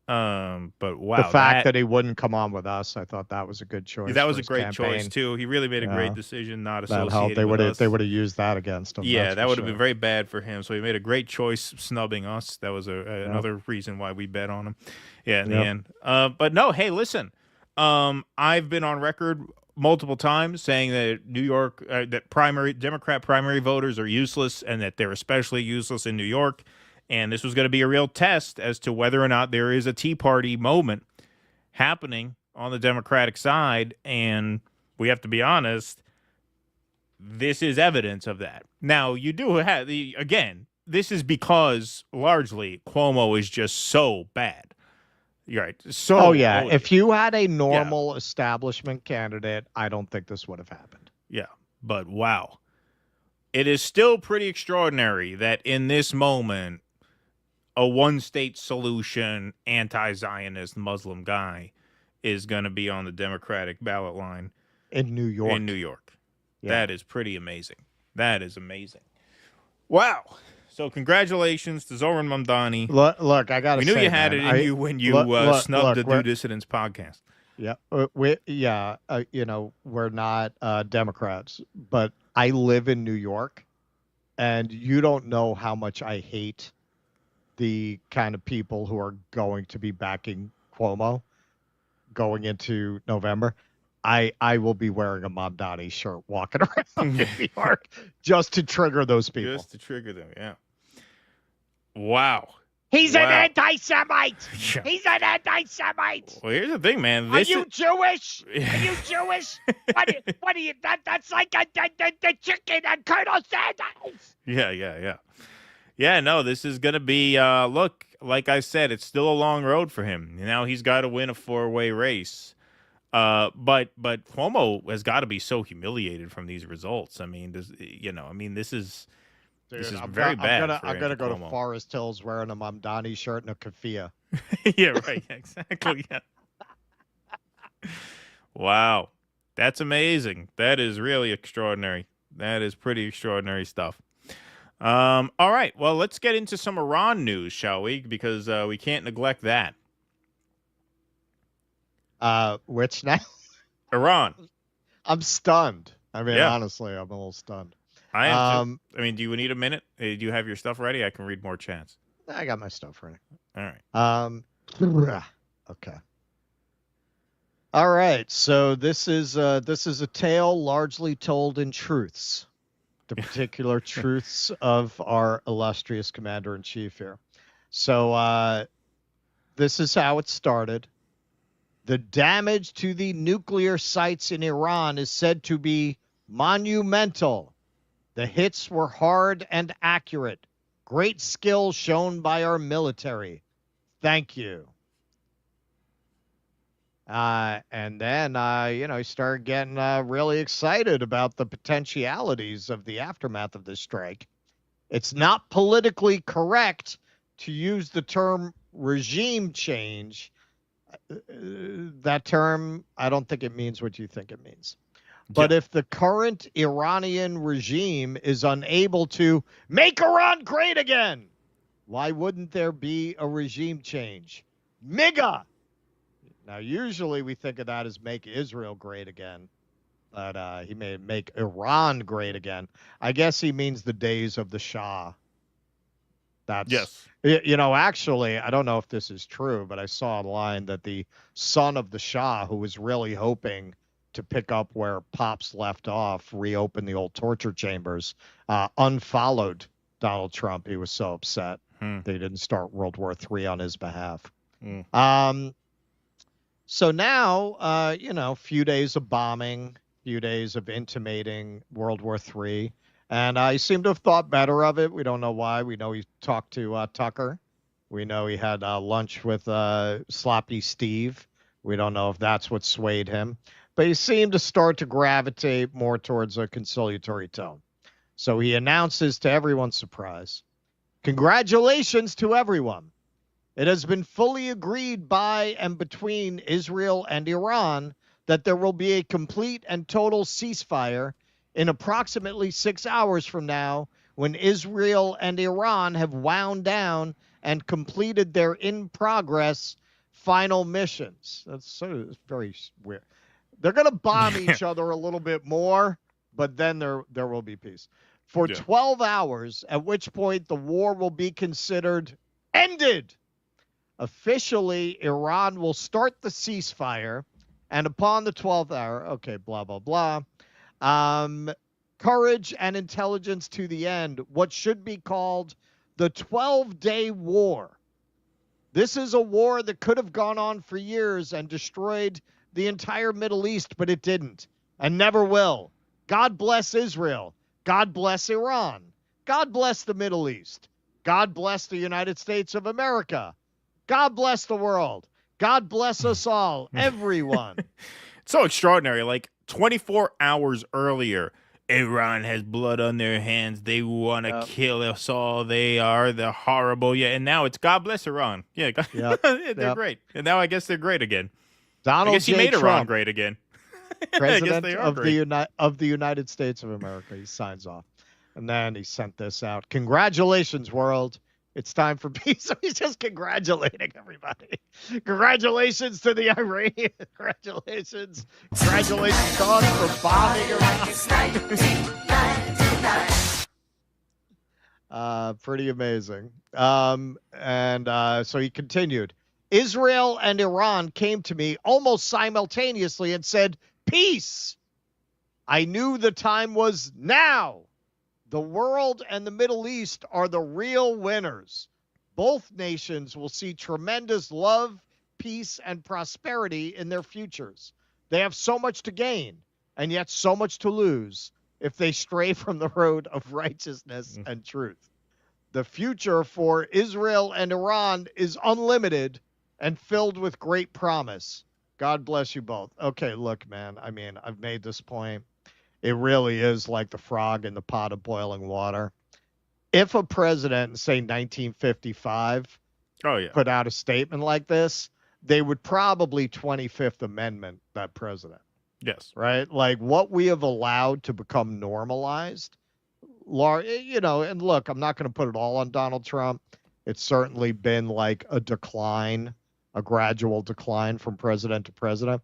But wow, the fact that he wouldn't come on with us, I thought that was a good choice. That was a great choice too. He really made a great decision not associating they with us. They would have used that against him. Yeah, that would have been very bad for him. So he made a great choice snubbing us. That was another reason why we bet on him. Yeah, in the end. But no, hey, listen. I've been on record multiple times saying that New York, that Democrat primary voters are useless, and that they're especially useless in New York. And this was going to be a real test as to whether or not there is a Tea Party moment happening on the Democratic side. And we have to be honest, this is evidence of that. Now, you do have this is because largely Cuomo is just so bad. You're right. So, if you had a normal establishment candidate, I don't think this would have happened. Yeah, but wow. It is still pretty extraordinary that in this moment, a one-state solution, anti-Zionist Muslim guy is going to be on the Democratic ballot line in New York. That is pretty amazing. That is amazing. Wow. So congratulations to Zoran Mamdani. Look, I got to say, we knew you had it in you when you snubbed the New Dissidents podcast. Yeah, we're not Democrats, but I live in New York, and you don't know how much I hate the kind of people who are going to be backing Cuomo going into November. I will be wearing a Mamdani shirt walking around in New York just to trigger those people. Just to trigger them, yeah. Wow. He's Wow. an anti-Semite. He's an anti-Semite. Well, here's the thing, man. Are This you is... Jewish? Are you Jewish? What are you? That's like the chicken and Colonel Sanders. Yeah. Yeah, no, this is going to be, look, like I said, it's still a long road for him. Now he's got to win a four-way race. But Cuomo has got to be so humiliated from these results. I mean, this is... Dude, this is very bad. I'm gonna go Cuomo. to Forest Hills wearing a Mamdani shirt and a keffiyeh. Yeah, right. Exactly. Yeah. Wow, that's amazing. That is really extraordinary. That is pretty extraordinary stuff. All right. Well, let's get into some Iran news, shall we? Because we can't neglect that. Which now? Iran. I'm stunned. I mean, Yeah. honestly, I'm a little stunned. I am. I mean, do you need a minute? Do you have your stuff ready? I can read more chats. I got my stuff ready. All right. Okay. All right. So this is a tale largely told in truths, the particular truths of our illustrious commander-in-chief here. So this is how it started. The damage to the nuclear sites in Iran is said to be monumental. The hits were hard and accurate. Great skill shown by our military. Thank you. And then, he started getting really excited about the potentialities of the aftermath of this strike. It's not politically correct to use the term regime change. That term, I don't think it means what you think it means. But if the current Iranian regime is unable to make Iran great again, why wouldn't there be a regime change? MIGA! Now, usually we think of that as make Israel great again. But he may make Iran great again. I guess he means the days of the Shah. Yes. Actually, I don't know if this is true, but I saw online that the son of the Shah, who was really hoping to pick up where Pops left off, reopen the old torture chambers, unfollowed Donald Trump. He was so upset they didn't start World War III on his behalf. So now, a few days of bombing, few days of intimating World War III, and I seem to have thought better of it. We don't know why. We know he talked to Tucker. We know he had lunch with Sloppy Steve. We don't know if that's what swayed him. But he seemed to start to gravitate more towards a conciliatory tone. So he announces, to everyone's surprise, congratulations to everyone. It has been fully agreed by and between Israel and Iran that there will be a complete and total ceasefire in approximately 6 hours from now, when Israel and Iran have wound down and completed their in-progress final missions. That's very weird. They're going to bomb each other a little bit more, but then there will be peace. For 12 hours, at which point the war will be considered ended. Officially, Iran will start the ceasefire, and upon the 12th hour, okay, blah, blah, blah, courage and intelligence to the end, what should be called the 12-day war. This is a war that could have gone on for years and destroyed the entire Middle East, but it didn't and never will. God bless Israel. God bless Iran. God bless the Middle East. God bless the United States of America. God bless the world. God bless us all, everyone. It's so extraordinary. Like 24 hours earlier, Iran has blood on their hands. They want to kill us all. They're horrible. Yeah, and now it's God bless Iran. Yeah, they're great. And now I guess they're great again. Donald I guess he J. made Trump, Iran great again. President of the United States of America. He signs off. And then he sent this out. Congratulations, world. It's time for peace. So he's just congratulating everybody. Congratulations to the Iranians. Congratulations. Congratulations to us for bombing Iran. Pretty amazing. So he continued. Israel and Iran came to me almost simultaneously and said, peace. I knew the time was now. The world and the Middle East are the real winners. both nations will see tremendous love, peace, and prosperity in their futures. They have so much to gain and yet so much to lose if they stray from the road of righteousness and truth. The future for Israel and Iran is unlimited and filled with great promise. God bless you both. Okay, look, man, I mean, I've made this point. It really is like the frog in the pot of boiling water. If a president in, say, 1955 put out a statement like this, they would probably 25th Amendment that president. Yes. Right? Like what we have allowed to become normalized, you know, and look, I'm not going to put it all on Donald Trump. It's certainly been like a decline, a gradual decline from president to president.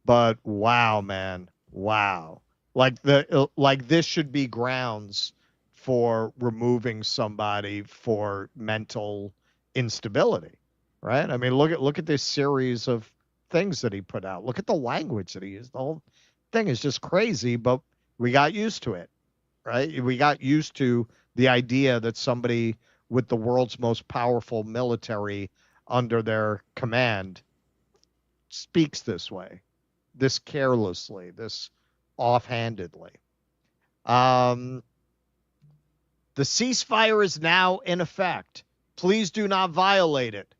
But wow, man, wow. Like this should be grounds for removing somebody for mental instability, right? I mean, look at this series of things that he put out. Look at the language that he used. The whole thing is just crazy, but we got used to it, right? We got used to the idea that somebody with the world's most powerful military under their command speaks this way, this carelessly, this offhandedly. The ceasefire is now in effect. Please do not violate it.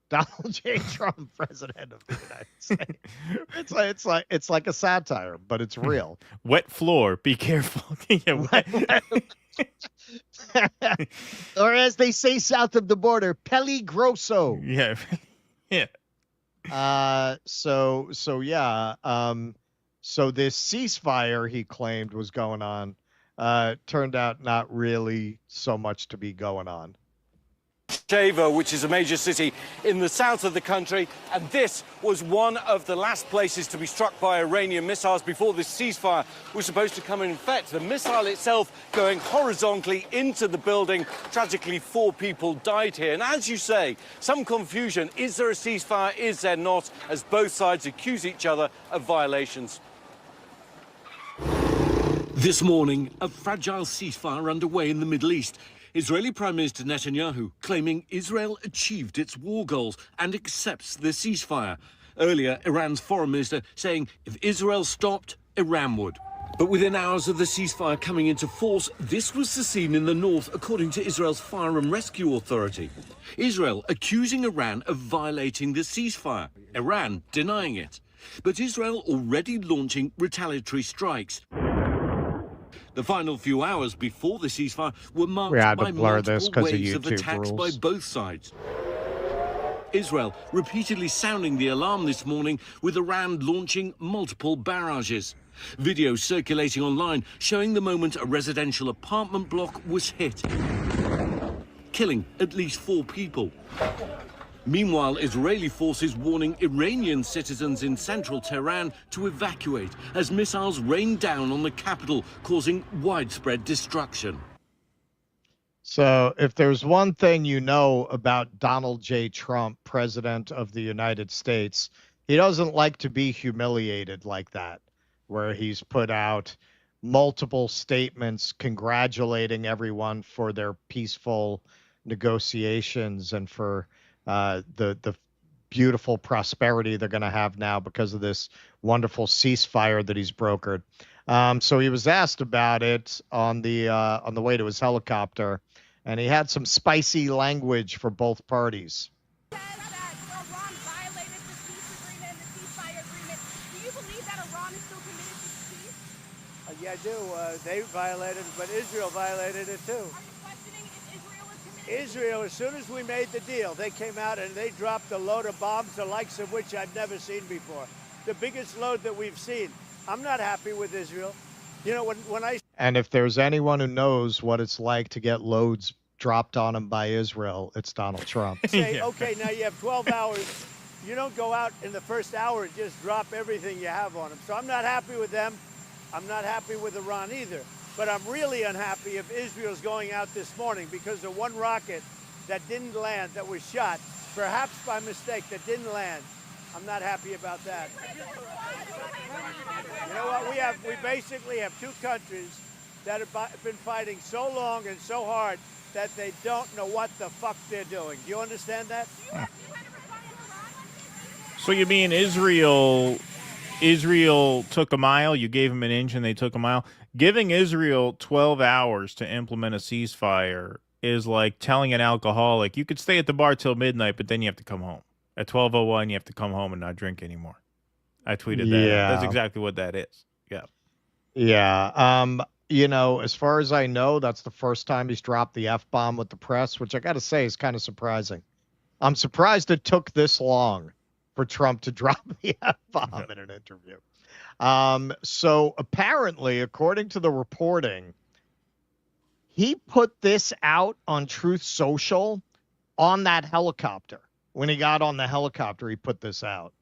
Donald J. Trump, President of the United States. It's like a satire, but it's real. Wet floor, be careful. Or as they say south of the border, peligroso. Yeah. Yeah. So this ceasefire he claimed was going on turned out not really so much to be going on. Sheva, which is a major city in the south of the country, and this was one of the last places to be struck by Iranian missiles before this ceasefire was supposed to come in effect. The missile itself going horizontally into the building. Tragically, 4 people died here. And as you say, some confusion. Is there a ceasefire? Is there not? As both sides accuse each other of violations. This morning, a fragile ceasefire underway in the Middle East. Israeli Prime Minister Netanyahu claiming Israel achieved its war goals and accepts the ceasefire. Earlier, Iran's foreign minister saying if Israel stopped, Iran would. But within hours of the ceasefire coming into force, this was the scene in the north, according to Israel's Fire and Rescue Authority. Israel accusing Iran of violating the ceasefire, Iran denying it. But Israel already launching retaliatory strikes. The final few hours before the ceasefire were marked by multiple waves of attacks by both sides. Israel repeatedly sounding the alarm this morning, with Iran launching multiple barrages. Videos circulating online showing the moment a residential apartment block was hit, killing at least 4 people. Meanwhile, Israeli forces warning Iranian citizens in central Tehran to evacuate as missiles rain down on the capital, causing widespread destruction. So if there's one thing you know about Donald J. Trump, President of the United States, he doesn't like to be humiliated like that, where he's put out multiple statements congratulating everyone for their peaceful negotiations and for the beautiful prosperity they're going to have now because of this wonderful ceasefire that he's brokered. So he was asked about it on the way to his helicopter, and he had some spicy language for both parties. Yeah, I do. They violated it, but Israel violated it too. Israel, as soon as we made the deal, they came out and they dropped a load of bombs, the likes of which I've never seen before. The biggest load that we've seen. I'm not happy with Israel. You know, when I... And if there's anyone who knows what it's like to get loads dropped on him by Israel, it's Donald Trump. Say, okay, now you have 12 hours. You don't go out in the first hour and just drop everything you have on them. So I'm not happy with them. I'm not happy with Iran either. But I'm really unhappy if Israel's going out this morning because of one rocket that didn't land, that was shot, perhaps by mistake, that didn't land. I'm not happy about that. You know what? We basically have 2 countries that have been fighting so long and so hard that they don't know what the fuck they're doing. Do you understand that? So you mean Israel took a mile, you gave them an inch and they took a mile? Giving Israel 12 hours to implement a ceasefire is like telling an alcoholic, you could stay at the bar till midnight, but then you have to come home. At 12:01, you have to come home and not drink anymore. I tweeted that. That's exactly what that is. Yeah. Yeah. You know, as far as I know, that's the first time he's dropped the F-bomb with the press, which I got to say is kind of surprising. I'm surprised it took this long for Trump to drop the F-bomb in an interview. So apparently, according to the reporting, he put this out on Truth Social on that helicopter. When he got on the helicopter, he put this out.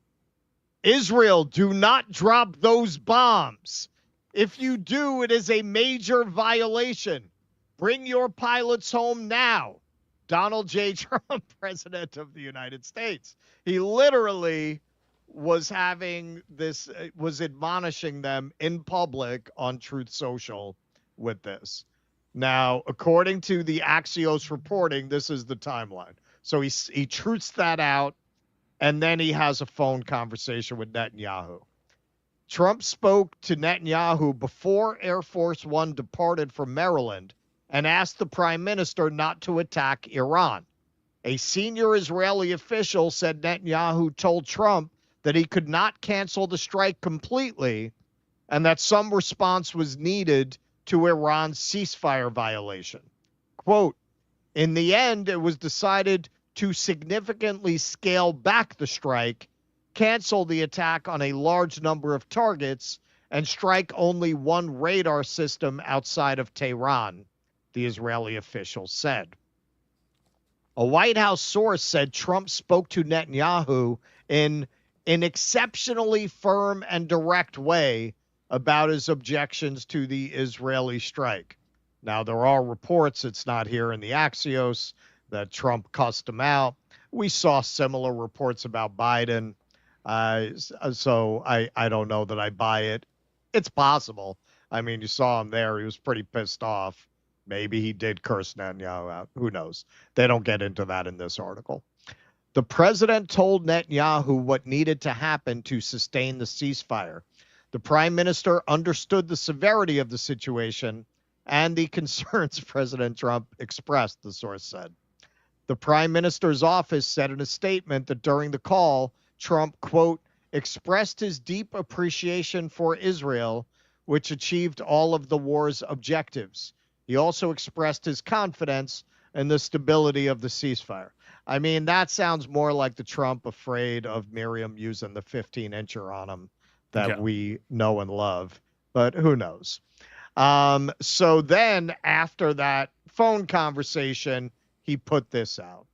Israel, do not drop those bombs. If you do, it is a major violation. Bring your pilots home now. Donald J. Trump, President of the United States. He literally was having this, was admonishing them in public on Truth Social with this. Now, according to the Axios reporting, this is the timeline. So he truths that out, and then he has a phone conversation with Netanyahu. Trump spoke to Netanyahu before Air Force One departed from Maryland and asked the prime minister not to attack Iran. A senior Israeli official said Netanyahu told Trump that he could not cancel the strike completely and that some response was needed to Iran's ceasefire violation. Quote, in the end, it was decided to significantly scale back the strike, cancel the attack on a large number of targets, and strike only one radar system outside of Tehran, the Israeli official said. A White House source said Trump spoke to Netanyahu in an exceptionally firm and direct way about his objections to the Israeli strike. Now, there are reports, it's not here in the Axios, that Trump cussed him out. We saw similar reports about Biden. So I don't know that I buy it. It's possible. I mean, you saw him there. He was pretty pissed off. Maybe he did curse Netanyahu out. Who knows? They don't get into that in this article. The president told Netanyahu what needed to happen to sustain the ceasefire. The prime minister understood the severity of the situation and the concerns President Trump expressed, the source said. The prime minister's office said in a statement that during the call, Trump, quote, expressed his deep appreciation for Israel, which achieved all of the war's objectives. He also expressed his confidence in the stability of the ceasefire. I mean, that sounds more like the Trump afraid of Miriam using the 15-incher on him that we know and love, but who knows? So then after that phone conversation, he put this out.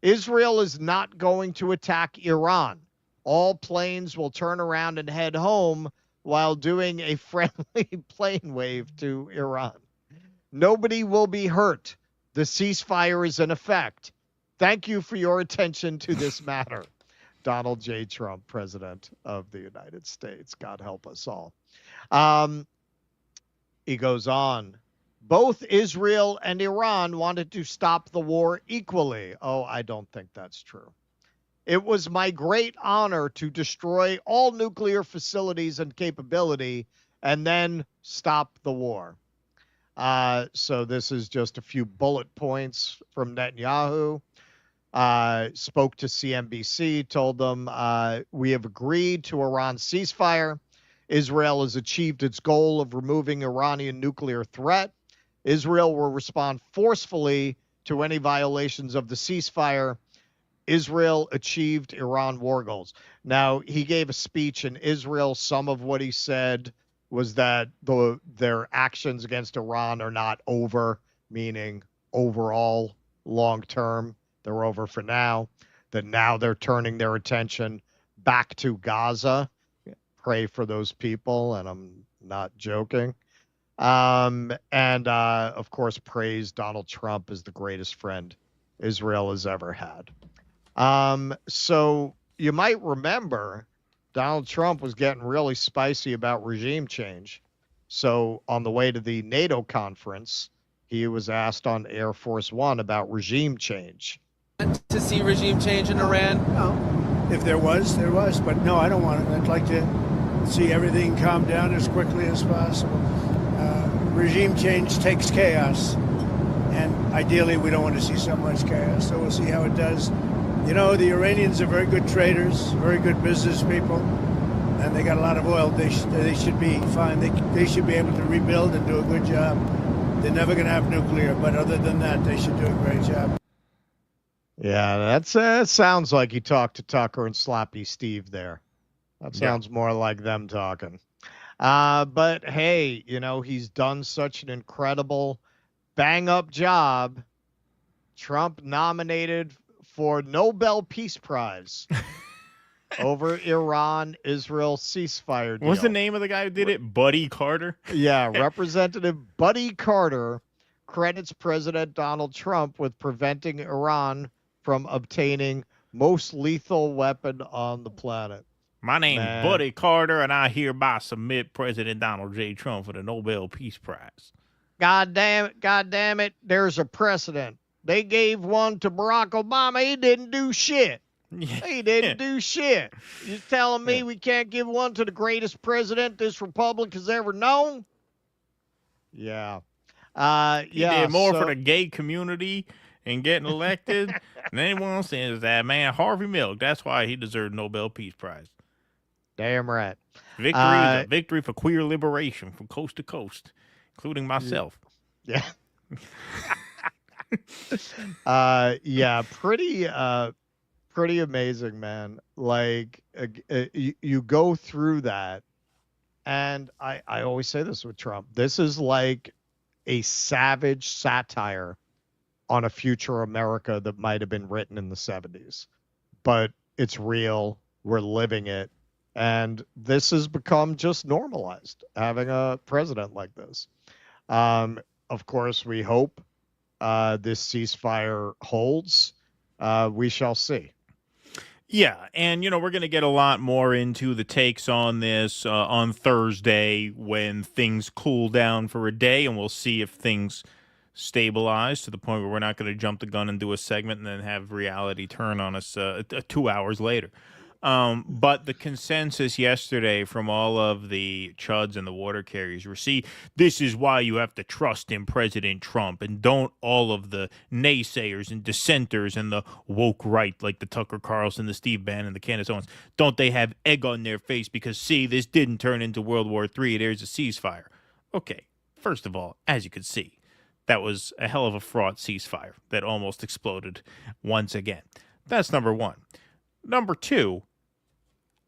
Israel is not going to attack Iran. All planes will turn around and head home while doing a friendly plane wave to Iran. Nobody will be hurt. The ceasefire is in effect. Thank you for your attention to this matter. Donald J. Trump, President of the United States. God help us all. He goes on. Both Israel and Iran wanted to stop the war equally. Oh, I don't think that's true. It was my great honor to destroy all nuclear facilities and capability and then stop the war. So this is just a few bullet points from Netanyahu. Spoke to CNBC, told them, we have agreed to Iran's ceasefire. Israel has achieved its goal of removing Iranian nuclear threat. Israel will respond forcefully to any violations of the ceasefire. Israel achieved Iran war goals. Now, he gave a speech in Israel. Some of what he said was that their actions against Iran are not over, meaning overall long-term. They're over for now. That now they're turning their attention back to Gaza. Pray for those people, and I'm not joking. Of course, praise Donald Trump as the greatest friend Israel has ever had. So you might remember Donald Trump was getting really spicy about regime change. So on the way to the NATO conference, he was asked on Air Force One about regime change. To see regime change in Iran? No. If there was, there was. But no, I don't want it. I'd like to see everything calm down as quickly as possible. Regime change takes chaos. And ideally, we don't want to see so much chaos. So we'll see how it does. You know, the Iranians are very good traders, very good business people. And they got a lot of oil. They should be fine. They should be able to rebuild and do a good job. They're never going to have nuclear. But other than that, they should do a great job. Yeah, that sounds like you talked to Tucker and Sloppy Steve there. That sounds more like them talking. But hey, you know, he's done such an incredible bang-up job. Trump nominated for Nobel Peace Prize over Iran-Israel ceasefire deal. What's the name of the guy who did it? Buddy Carter? Yeah, Representative Buddy Carter credits President Donald Trump with preventing Iran from obtaining most lethal weapon on the planet. My name's Buddy Carter, and I hereby submit President Donald J. Trump for the Nobel Peace Prize. God damn it, there's a precedent. They gave one to Barack Obama. He didn't do shit. He didn't do shit. You telling me we can't give one to the greatest president this republic has ever known? Yeah. He did more for the gay community and getting elected than anyone else is that man Harvey Milk. That's why he deserved Nobel Peace Prize. Damn right. Victory is a victory for queer liberation from coast to coast, including myself. Yeah. Yeah, pretty amazing, man. Like you go through that, and I always say this with Trump. This is like a savage satire on a future America that might have been written in the 70s. But it's real. We're living it. And this has become just normalized, having a president like this. Of course, we hope this ceasefire holds. We shall see. Yeah, and, you know, we're going to get a lot more into the takes on this on Thursday when things cool down for a day, and we'll see if things stabilize to the point where we're not going to jump the gun and do a segment and then have reality turn on us 2 hours later. But the consensus yesterday from all of the chuds and the water carriers were, see, this is why you have to trust in President Trump, and don't all of the naysayers and dissenters and the woke right, like the Tucker Carlson, the Steve Bannon, the Candace Owens, don't they have egg on their face because, see, this didn't turn into World War III, there's a ceasefire. Okay, first of all, as you can see, that was a hell of a fraught ceasefire that almost exploded once again. That's number one. Number two,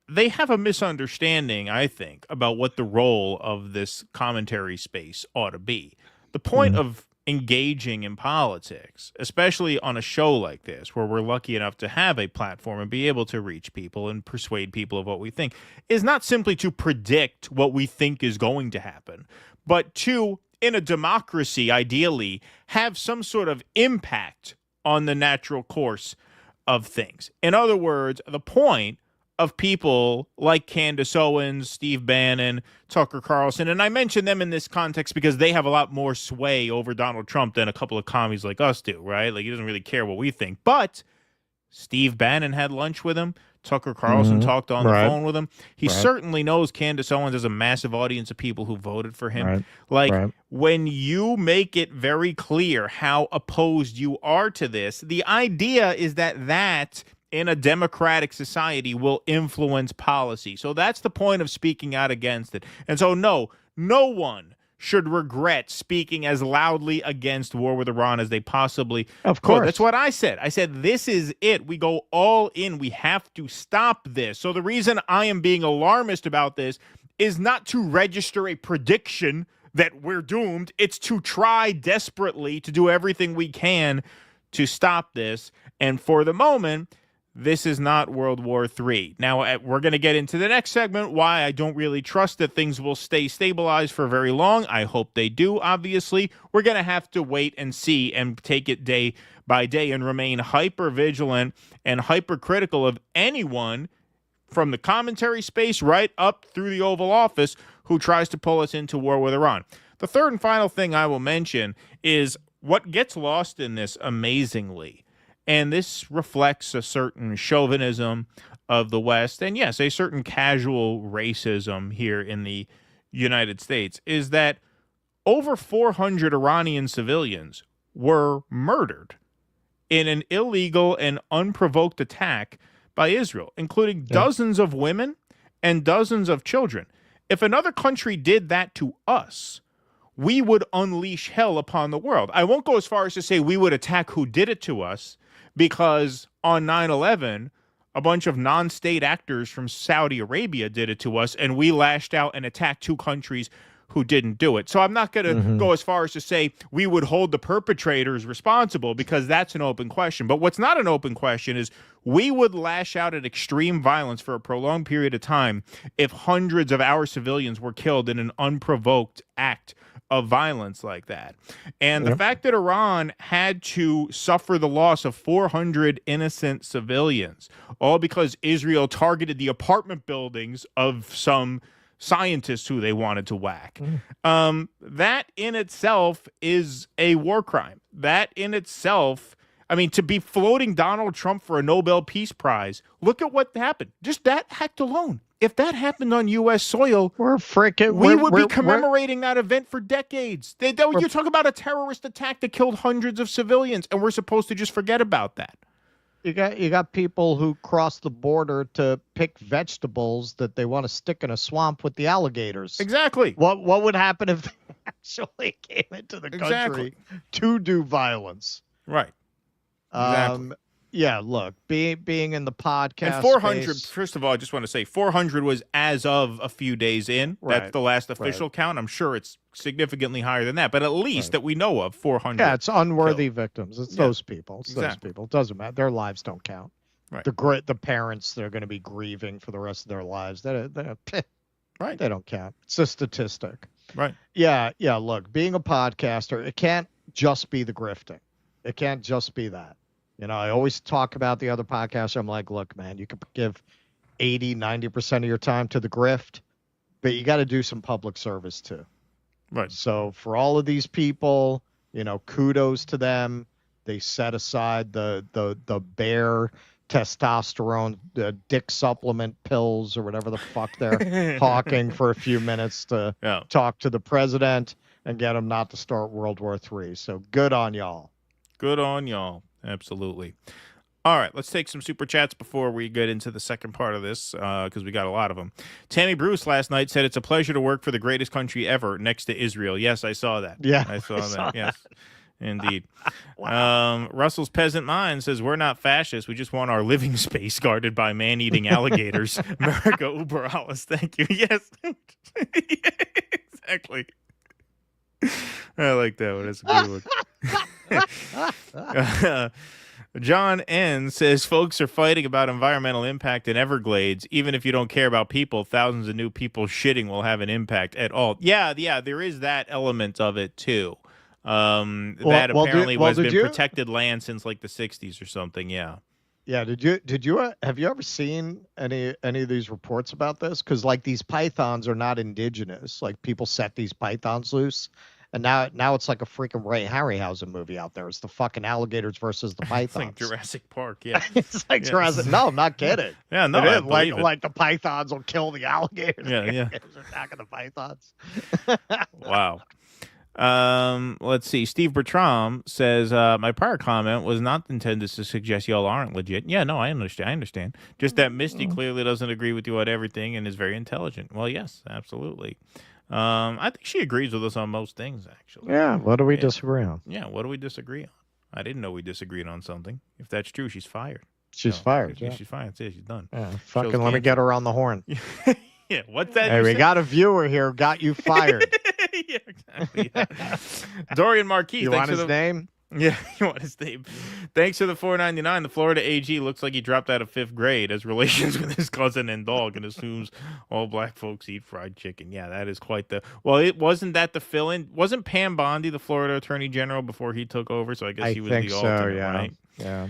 they have a misunderstanding, I think, about what the role of this commentary space ought to be. The point of engaging in politics, especially on a show like this, where we're lucky enough to have a platform and be able to reach people and persuade people of what we think, is not simply to predict what we think is going to happen, but to, in a democracy, ideally, have some sort of impact on the natural course of things. In other words, the point of people like Candace Owens, Steve Bannon, Tucker Carlson, and I mention them in this context because they have a lot more sway over Donald Trump than a couple of commies like us do, right? Like, he doesn't really care what we think. But Steve Bannon had lunch with him. Tucker Carlson talked on the phone with him. He certainly knows Candace Owens has a massive audience of people who voted for him. When you make it very clear how opposed you are to this, the idea is that in a democratic society will influence policy. So that's the point of speaking out against it. And so no one should regret speaking as loudly against war with Iran as they possibly could. That's what I said. I said, this is it. We go all in. We have to stop this. So the reason I am being alarmist about this is not to register a prediction that we're doomed. It's to try desperately to do everything we can to stop this. And for the moment, this is not World War III. Now, we're going to get into the next segment, why I don't really trust that things will stay stabilized for very long. I hope they do, obviously. We're going to have to wait and see and take it day by day and remain hyper-vigilant and hypercritical of anyone from the commentary space right up through the Oval Office who tries to pull us into war with Iran. The third and final thing I will mention is what gets lost in this amazingly, and this reflects a certain chauvinism of the West, and yes, a certain casual racism here in the United States, is that over 400 Iranian civilians were murdered in an illegal and unprovoked attack by Israel, including dozens of women and dozens of children. If another country did that to us, we would unleash hell upon the world. I won't go as far as to say we would attack who did it to us, because on 9/11, a bunch of non-state actors from Saudi Arabia did it to us, and we lashed out and attacked two countries who didn't do it. So I'm not going to go as far as to say we would hold the perpetrators responsible, because that's an open question. But what's not an open question is we would lash out at extreme violence for a prolonged period of time if hundreds of our civilians were killed in an unprovoked act of violence like that. And the fact that Iran had to suffer the loss of 400 innocent civilians, all because Israel targeted the apartment buildings of some scientists who they wanted to whack. That in itself is a war crime. That in itself, I mean, to be floating Donald Trump for a Nobel Peace Prize, look at what happened. Just that act alone. If that happened on U.S. soil, we would be commemorating that event for decades. You talk about a terrorist attack that killed hundreds of civilians, and we're supposed to just forget about that. You got people who cross the border to pick vegetables that they want to stick in a swamp with the alligators. Exactly. What would happen if they actually came into the country to do violence? Right. Exactly. Yeah, look, being in the podcast and 400, space, first of all, I just want to say 400 was as of a few days in. Right. That's the last official count. I'm sure it's significantly higher than that, but at least that we know of, 400. Yeah, it's unworthy victims. It's those people. It's those people. It doesn't matter. Their lives don't count. Right. The parents, they're going to be grieving for the rest of their lives. They don't count. It's a statistic. Right. Yeah, look, being a podcaster, it can't just be the grifting. It can't just be that. You know, I always talk about the other podcasts. I'm like, look, man, you could give 80, 90% of your time to the grift, but you got to do some public service too. Right. So for all of these people, you know, kudos to them. They set aside the bare testosterone, the dick supplement pills or whatever the fuck they're hawking for a few minutes to talk to the president and get him not to start World War III. So good on y'all. Good on y'all. Absolutely. All right, let's take some super chats before we get into the second part of this, because we got a lot of them. Tammy Bruce last night said it's a pleasure to work for the greatest country ever next to Israel. Yes, I saw that. Yeah, I saw that. Yes, indeed. Wow. Russell's Peasant Mind says, we're not fascists. We just want our living space guarded by man-eating alligators. America Uber alles. Thank you. Yes. Exactly. I like that one. That's a good one. John N. says, folks are fighting about environmental impact in Everglades. Even if you don't care about people, thousands of new people shitting will have an impact at all. Yeah, there is that element of it, too. That apparently has been protected land since, like, the 60s or something, yeah. Yeah, have you ever seen any of these reports about this? Because, like, these pythons are not indigenous. Like, people set these pythons loose. And now it's like a freaking Ray Harryhausen movie out there. It's the fucking alligators versus the pythons. It's like Jurassic Park, yeah. It's like Jurassic. No, I'm not kidding. Yeah, no, I believe it. Like the pythons will kill the alligators. Yeah. The alligators are attacking the pythons. Wow. Let's see. Steve Bertram says, my prior comment was not intended to suggest y'all aren't legit. Yeah, no, I understand. Just that Misty clearly doesn't agree with you on everything and is very intelligent. Well, yes, absolutely. I think she agrees with us on most things, actually. Yeah, what do we disagree on? Yeah, what do we disagree on? I didn't know we disagreed on something. If that's true, she's fired. She's fired. Yeah. She's fired. She's done. Yeah, fucking let me get her on the horn. Yeah, what's that? Hey, we got a viewer here. Got you fired. Yeah, exactly. Yeah. Dorian Marquis. You want his name? Yeah, you want his name. Thanks for the $4.99. The Florida AG looks like he dropped out of 5th grade, has relations with his cousin and dog, and assumes all black folks eat fried chicken. Yeah, that is quite the... Well, it wasn't that the fill-in... Wasn't Pam Bondi the Florida Attorney General before he took over? So I guess he was the alternate, right? Yeah.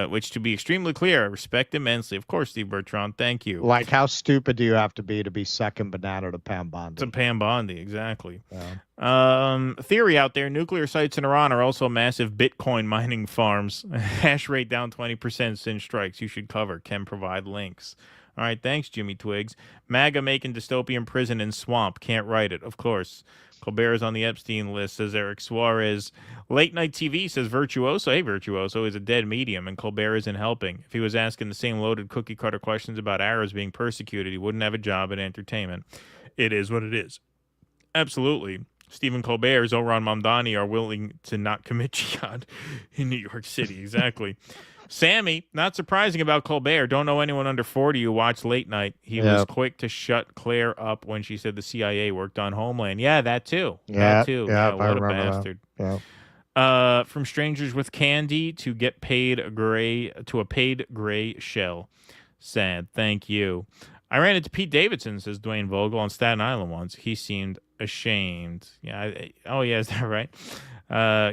which, to be extremely clear, I respect immensely. Of course, Steve Bertrand, thank you. Like, how stupid do you have to be second banana to Pam Bondi? To Pam Bondi, exactly. Yeah. Theory out there, nuclear sites in Iran are also massive Bitcoin mining farms. Hash rate down 20% since strikes. You should cover. Can provide links. All right, thanks, Jimmy Twigs. MAGA making dystopian prison in swamp. Can't write it, of course. Colbert is on the Epstein list, says Eric Suarez. Late Night TV says Virtuoso. Hey, Virtuoso is a dead medium, and Colbert isn't helping. If he was asking the same loaded cookie-cutter questions about Arabs being persecuted, he wouldn't have a job in entertainment. It is what it is. Absolutely. Stephen Colbert, Zohran Mamdani are willing to not commit jihad in New York City. Exactly. Sammy, not surprising about Colbert. Don't know anyone under 40 who watched Late Night. He was quick to shut Claire up when she said the CIA worked on Homeland. Yeah, that too. That too. Yeah, what a bastard. That. Yeah. From strangers with candy to get paid gray to a paid gray shell. Sad. Thank you. I ran into Pete Davidson, says Dwayne Vogel, on Staten Island once. He seemed ashamed. Yeah. Is that right?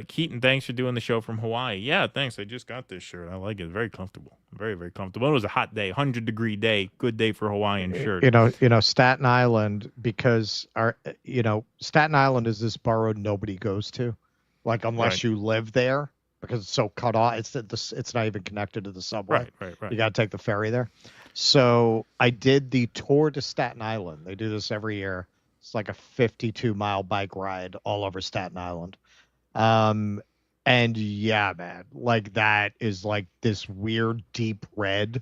Keaton, thanks for doing the show from Hawaii. Yeah, thanks. I just got this shirt. I like it. Very comfortable. Very, very comfortable. It was a hot day, 100-degree day. Good day for a Hawaiian shirt. You know, Staten Island, because Staten Island is this borough nobody goes to, like, unless you live there, because it's so cut off. It's not even connected to the subway. Right. You got to take the ferry there. So I did the tour to Staten Island. They do this every year. It's like a 52-mile bike ride all over Staten Island. And yeah, man, like, that is like this weird deep red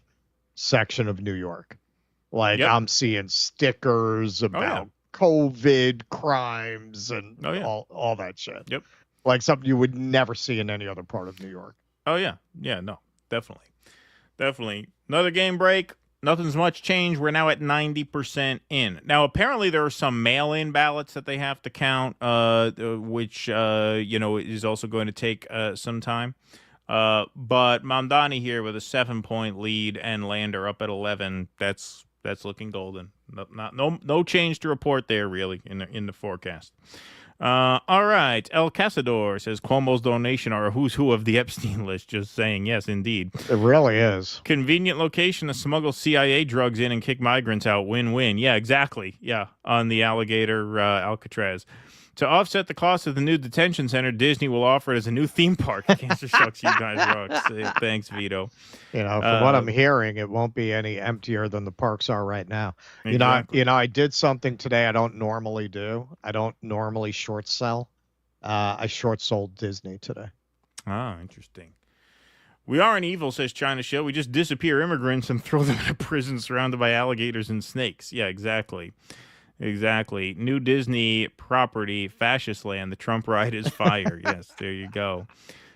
section of New York. Like, I'm seeing stickers about COVID crimes and all that shit. Yep. Like something you would never see in any other part of New York. Oh, yeah. Yeah, no, definitely. Definitely. Another game break. Nothing's much changed. We're now at 90% in. Now, apparently there are some mail-in ballots that they have to count, which, is also going to take some time. But Mamdani here with a 7-point lead and Lander up at 11. That's looking golden. No change to report there, really, in the forecast. All right. El Casador says Cuomo's donation are a who's who of the Epstein list. Just saying. Yes, indeed. It really is. Convenient location to smuggle CIA drugs in and kick migrants out. Win-win. Yeah, exactly. Yeah, on the alligator Alcatraz. To offset the cost of the new detention center, Disney will offer it as a new theme park. Cancer shucks, you guys rocks. Thanks, Vito. From what I'm hearing, it won't be any emptier than the parks are right now. Exactly. I did something today I don't normally do. I don't normally short sell. I short sold Disney today. Ah, interesting. We are an evil, says China Show. We just disappear immigrants and throw them in a prison surrounded by alligators and snakes. Yeah, exactly. Exactly. New Disney property, Fascist Land. The Trump ride is fire. Yes, there you go.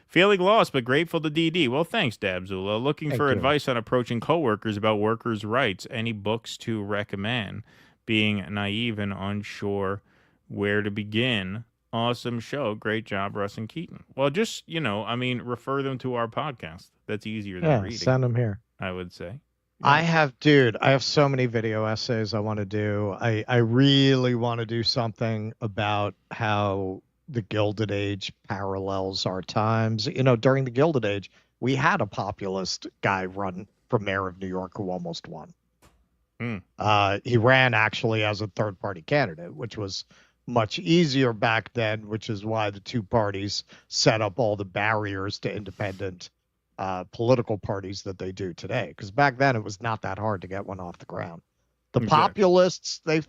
Feeling lost, but grateful to DD. Well, thanks, Dabzula. Looking for advice on approaching coworkers about workers' rights. Any books to recommend? Being naive and unsure where to begin. Awesome show. Great job, Russ and Keaton. Well, just, refer them to our podcast. That's easier than reading. Send them here. I would say. I have so many video essays I want to do. I really want to do something about how the Gilded Age parallels our times. During the Gilded Age, we had a populist guy run for mayor of New York who almost won. He ran actually as a third-party candidate, which was much easier back then, which is why the two parties set up all the barriers to independent political parties that they do today, because back then it was not that hard to get one off the ground. The populists, they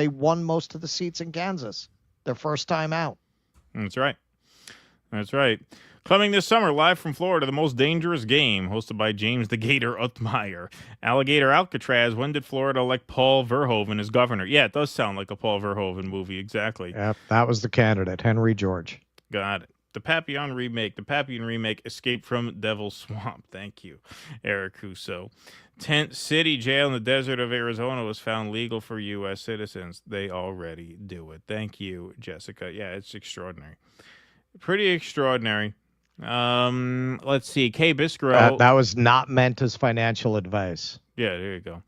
won most of the seats in Kansas their first time out. That's right. Coming this summer, live from Florida, The Most Dangerous Game, hosted by James the Gator Uthmeyer. Alligator Alcatraz. When did Florida elect Paul Verhoeven as governor? Yeah, it does sound like a Paul Verhoeven movie. Exactly. Yeah, that was the candidate, Henry George. Got it. The Papillon remake, Escape from Devil's Swamp. Thank you, Eric Husso. Tent City Jail in the desert of Arizona was found legal for U.S. citizens. They already do it. Thank you, Jessica. Yeah, it's extraordinary. Pretty extraordinary. Let's see. Kay Biscrow. That was not meant as financial advice. Yeah, there you go.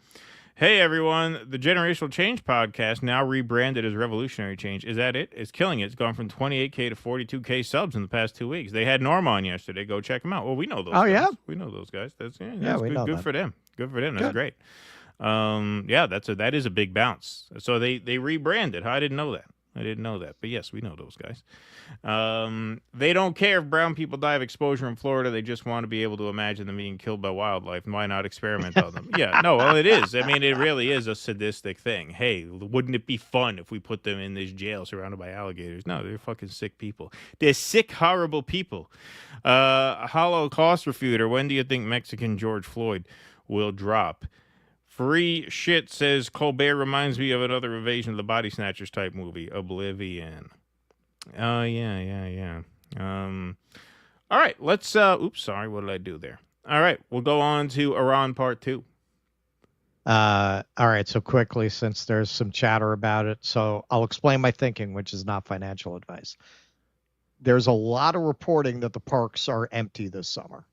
Hey, everyone. The Generational Change podcast, now rebranded as Revolutionary Change. Is that it? It's killing it. It's gone from 28K to 42K subs in the past 2 weeks. They had Norm on yesterday. Go check them out. Well, we know those guys. Yeah? We know those guys. That's we good, know good them. for them. Good for them. That's Good. great. That is a big bounce. So they rebranded. I didn't know that. But yes, we know those guys. They don't care if brown people die of exposure in Florida. They just want to be able to imagine them being killed by wildlife. And why not experiment on them? Yeah, no, well, it is. I mean, it really is a sadistic thing. Hey, wouldn't it be fun if we put them in this jail surrounded by alligators? No, they're fucking sick people. They're sick, horrible people. Holocaust refuter. When do you think Mexican George Floyd will drop? Free shit says Colbert reminds me of another Invasion of the Body Snatchers type movie, Oblivion. Oh, yeah. All right, let's, oops, sorry, what did I do there? All right, we'll go on to Iran Part 2. All right, so quickly, since there's some chatter about it, so I'll explain my thinking, which is not financial advice. There's a lot of reporting that the parks are empty this summer.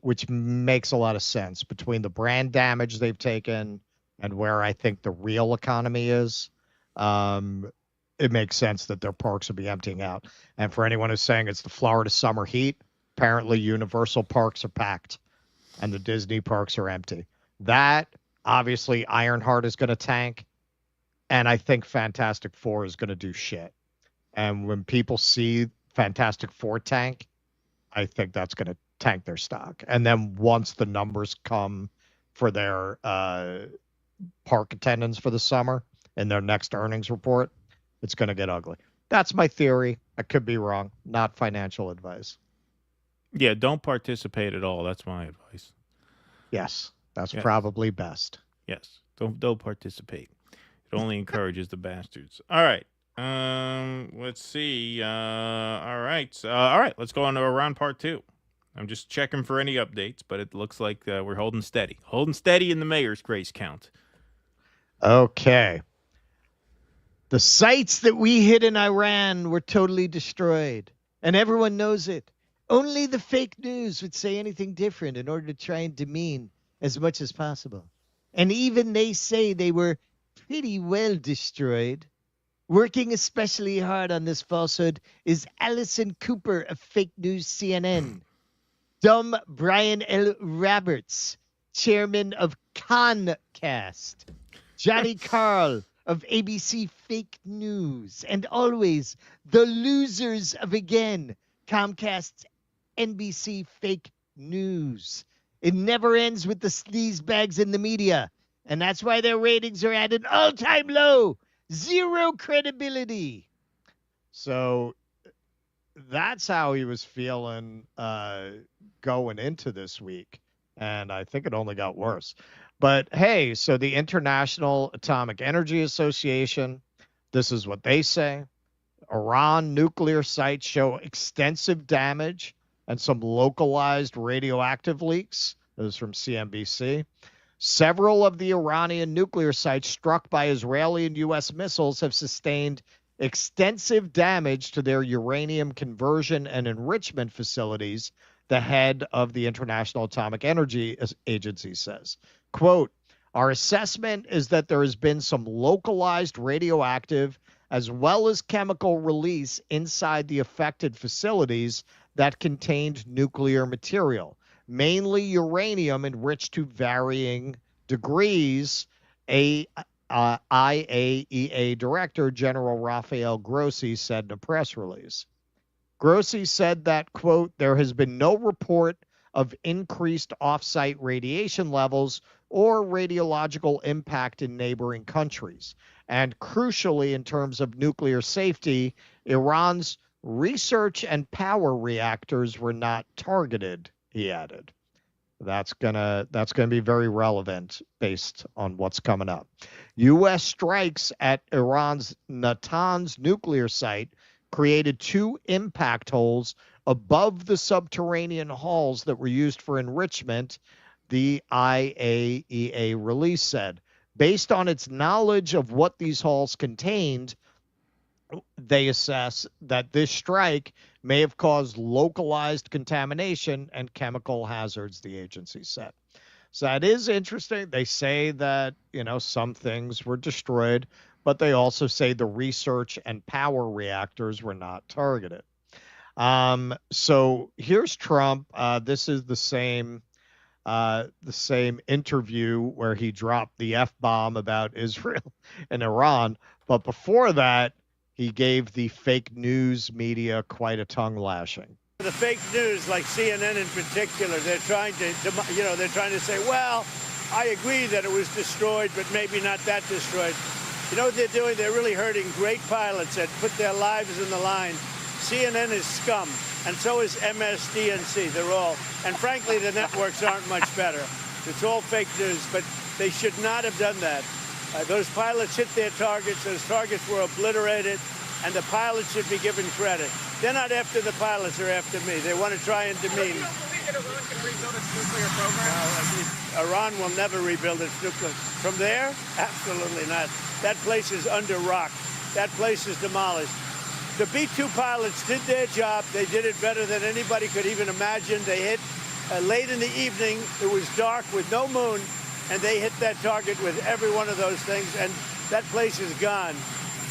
Which makes a lot of sense between the brand damage they've taken and where I think the real economy is. It makes sense that their parks will be emptying out. And for anyone who's saying it's the Florida summer heat, apparently Universal parks are packed and the Disney parks are empty. That, obviously, Ironheart is going to tank. And I think Fantastic Four is going to do shit. And when people see Fantastic Four tank, I think that's going to tank their stock. And then once the numbers come for their park attendance for the summer in their next earnings report, it's going to get ugly. That's my theory. I could be wrong. Not financial advice. Yeah, don't participate at all. That's my advice. Yes, that's probably best. Yes, don't participate. It only encourages the bastards. All right. Let's see. All right. Let's go on to Iran Part 2. I'm just checking for any updates, but it looks like we're holding steady. Holding steady in the mayor's grace count. Okay. The sites that we hit in Iran were totally destroyed, and everyone knows it. Only the fake news would say anything different in order to try and demean as much as possible. And even they say they were pretty well destroyed. Working especially hard on this falsehood is Alison Cooper of Fake News CNN. Dumb Brian L. Roberts, chairman of Concast. Johnny Carl of ABC Fake News. And always the losers of again, Comcast's NBC Fake News. It never ends with the sleazebags in the media. And that's why their ratings are at an all-time low. Zero credibility. So that's how he was feeling going into this week. And I think it only got worse. But hey, so the International Atomic Energy Association, this is what they say. Iran nuclear sites show extensive damage and some localized radioactive leaks. This is from CNBC. Several of the Iranian nuclear sites struck by Israeli and U.S. missiles have sustained extensive damage to their uranium conversion and enrichment facilities, the head of the International Atomic Energy Agency says. Quote, our assessment is that there has been some localized radioactive as well as chemical release inside the affected facilities that contained nuclear material, mainly uranium enriched to varying degrees, IAEA Director General Rafael Grossi said in a press release. Grossi said that, quote, there has been no report of increased off-site radiation levels or radiological impact in neighboring countries. And crucially, in terms of nuclear safety, Iran's research and power reactors were not targeted, he added. That's gonna be very relevant based on what's coming up. U.S. strikes at Iran's Natanz nuclear site created 2 impact holes above the subterranean halls that were used for enrichment, the IAEA release said. Based on its knowledge of what these halls contained, they assess that this strike may have caused localized contamination and chemical hazards, the agency said. So that is interesting. They say that, some things were destroyed, but they also say the research and power reactors were not targeted. So here's Trump. This is the same interview where he dropped the F-bomb about Israel and Iran. But before that, he gave the fake news media quite a tongue lashing. The fake news, like CNN in particular, they're trying to say, well, I agree that it was destroyed, but maybe not that destroyed. You know what they're doing? They're really hurting great pilots that put their lives in the line. CNN is scum, and so is MSDNC. They're all, and frankly, the networks aren't much better. It's all fake news, but they should not have done that. Those pilots hit their targets. Those targets were obliterated, and the pilots should be given credit. They're not after the pilots, they're after me. They want to try and demean. Iran can rebuild its nuclear program? Iran will never rebuild its nuclear. From there? Absolutely not. That place is under rock. That place is demolished. The B-2 pilots did their job. They did it better than anybody could even imagine. They hit late in the evening. It was dark with no moon, and they hit that target with every one of those things, and that place is gone.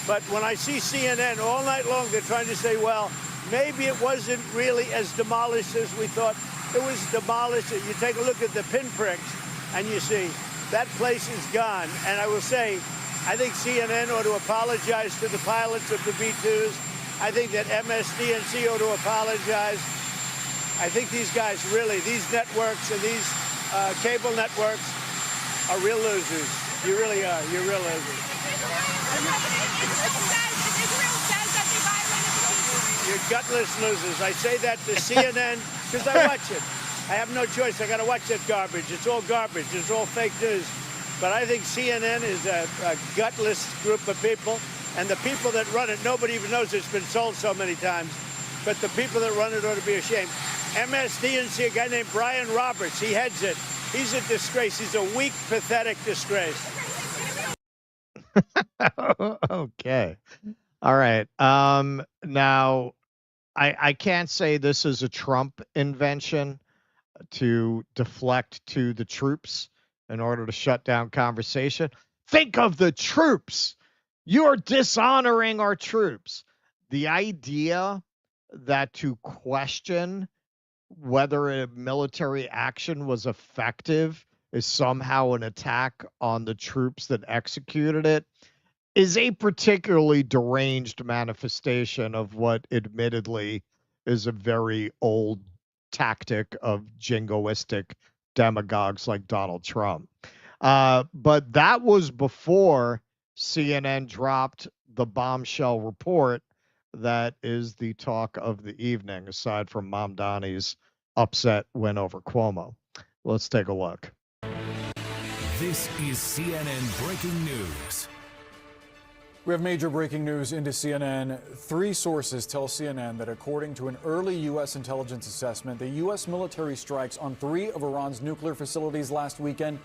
But when I see CNN all night long, they're trying to say, well, maybe it wasn't really as demolished as we thought. It was demolished. You take a look at the pinpricks, and you see that place is gone. And I will say, I think CNN ought to apologize to the pilots of the B-2s. I think that MSDNC ought to apologize. I think these guys really, these networks and these cable networks are real losers. You really are. You're real losers. You're gutless losers. I say that to CNN because I watch it. I have no choice. I got to watch that garbage. It's all garbage. It's all fake news. But I think CNN is a gutless group of people. And the people that run it, nobody even knows it's been sold so many times. But the people that run it ought to be ashamed. MSDNC, a guy named Brian Roberts, he heads it. He's a disgrace. He's a weak, pathetic disgrace. Okay. All right. Now, I can't say this is a Trump invention to deflect to the troops in order to shut down conversation. Think of the troops. You're dishonoring our troops. The idea that to question whether a military action was effective is somehow an attack on the troops that executed it is a particularly deranged manifestation of what admittedly is a very old tactic of jingoistic demagogues like Donald Trump. But that was before CNN dropped the bombshell report that is the talk of the evening, aside from Mamdani's upset win over Cuomo. Let's take a look. This is CNN Breaking News. We have major breaking news into CNN. 3 sources tell CNN that according to an early U.S. intelligence assessment, the U.S. military strikes on 3 of Iran's nuclear facilities last weekend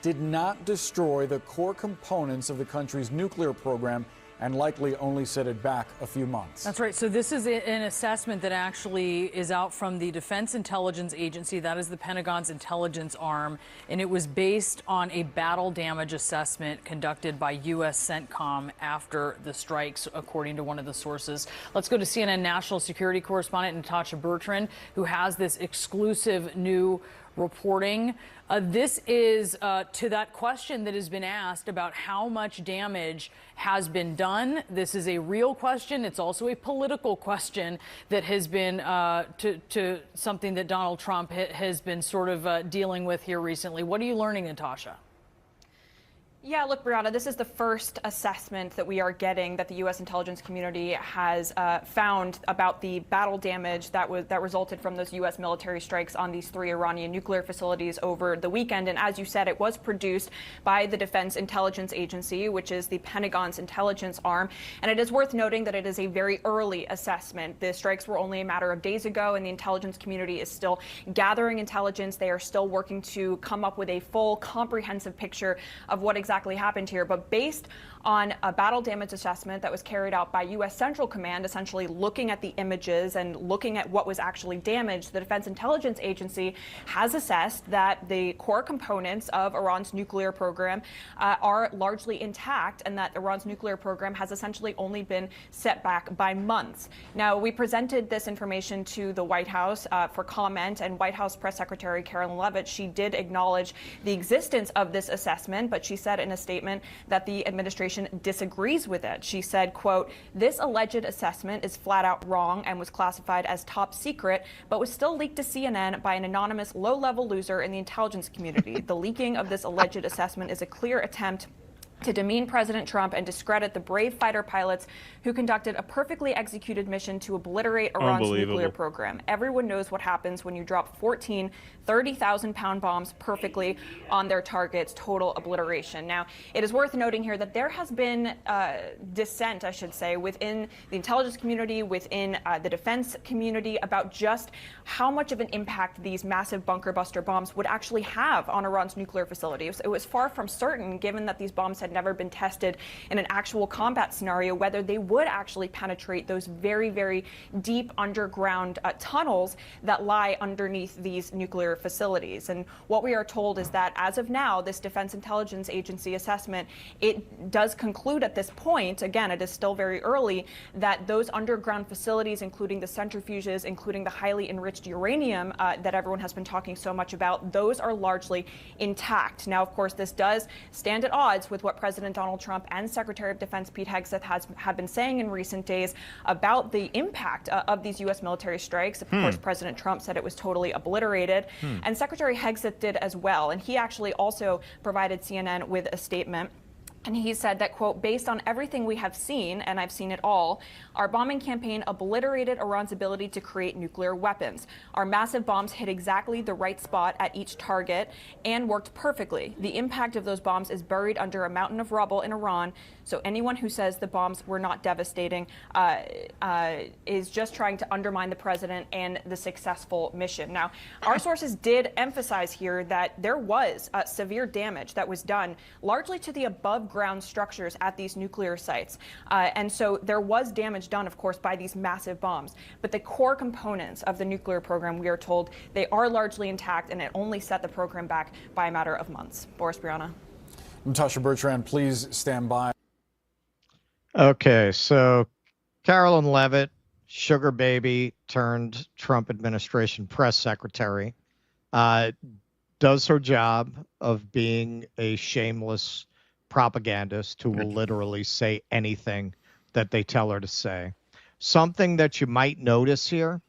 did not destroy the core components of the country's nuclear program and likely only set it back a few months. That's right. So this is an assessment that actually is out from the Defense Intelligence Agency. That is the Pentagon's intelligence arm. And it was based on a battle damage assessment conducted by U.S. CENTCOM after the strikes, according to one of the sources. Let's go to CNN national security correspondent Natasha Bertrand, who has this exclusive new reporting. This is to that question that has been asked about how much damage has been done. This is a real question. It's also a political question that has been to something that Donald Trump has been sort of dealing with here recently. What are you learning, Natasha? Yeah, look, Brianna, this is the first assessment that we are getting that the U.S. intelligence community has found about the battle damage that resulted from those U.S. military strikes on these 3 Iranian nuclear facilities over the weekend. And as you said, it was produced by the Defense Intelligence Agency, which is the Pentagon's intelligence arm. And it is worth noting that it is a very early assessment. The strikes were only a matter of days ago, and the intelligence community is still gathering intelligence. They are still working to come up with a full, comprehensive picture of what exactly happened here. But based on a battle damage assessment that was carried out by U.S. Central Command, essentially looking at the images and looking at what was actually damaged. The Defense Intelligence Agency has assessed that the core components of Iran's nuclear program are largely intact, and that Iran's nuclear program has essentially only been set back by months. Now, we presented this information to the White House for comment, and White House Press Secretary Carolyn Leavitt, she did acknowledge the existence of this assessment, but she said in a statement that the administration disagrees with it. She said, quote, "This alleged assessment is flat out wrong and was classified as top secret, but was still leaked to CNN by an anonymous low-level loser in the intelligence community. The leaking of this alleged assessment is a clear attempt to demean President Trump and discredit the brave fighter pilots who conducted a perfectly executed mission to obliterate Iran's nuclear program. Everyone knows what happens when you drop 14 30,000-pound bombs perfectly on their targets, total obliteration." Now, it is worth noting here that there has been dissent, I should say, within the intelligence community, within the defense community, about just how much of an impact these massive bunker buster bombs would actually have on Iran's nuclear facilities. It was far from certain, given that these bombs had never been tested in an actual combat scenario, whether they would actually penetrate those very, very deep underground tunnels that lie underneath these nuclear facilities. And what we are told is that as of now, this Defense Intelligence Agency assessment, it does conclude at this point, again, it is still very early, that those underground facilities, including the centrifuges, including the highly enriched uranium that everyone has been talking so much about, those are largely intact. Now, of course, this does stand at odds with what President Donald Trump and Secretary of Defense Pete Hegseth have been saying in recent days about the impact of these U.S. military strikes. Of course, President Trump said it was totally obliterated. And Secretary Hegseth did as well. And he actually also provided CNN with a statement. And he said that, quote, "Based on everything we have seen, and I've seen it all, our bombing campaign obliterated Iran's ability to create nuclear weapons. Our massive bombs hit exactly the right spot at each target and worked perfectly. The impact of those bombs is buried under a mountain of rubble in Iran. So anyone who says the bombs were not devastating is just trying to undermine the president and the successful mission." Now, our sources did emphasize here that there was severe damage that was done largely to the above-ground structures at these nuclear sites. And so there was damage done, of course, by these massive bombs. But the core components of the nuclear program, we are told, they are largely intact, and it only set the program back by a matter of months. Boris Brianna. Natasha Bertrand, please stand by. Okay, so Carolyn Leavitt, sugar baby turned Trump administration press secretary, does her job of being a shameless propagandist who will literally say anything that they tell her to say. Something that you might notice here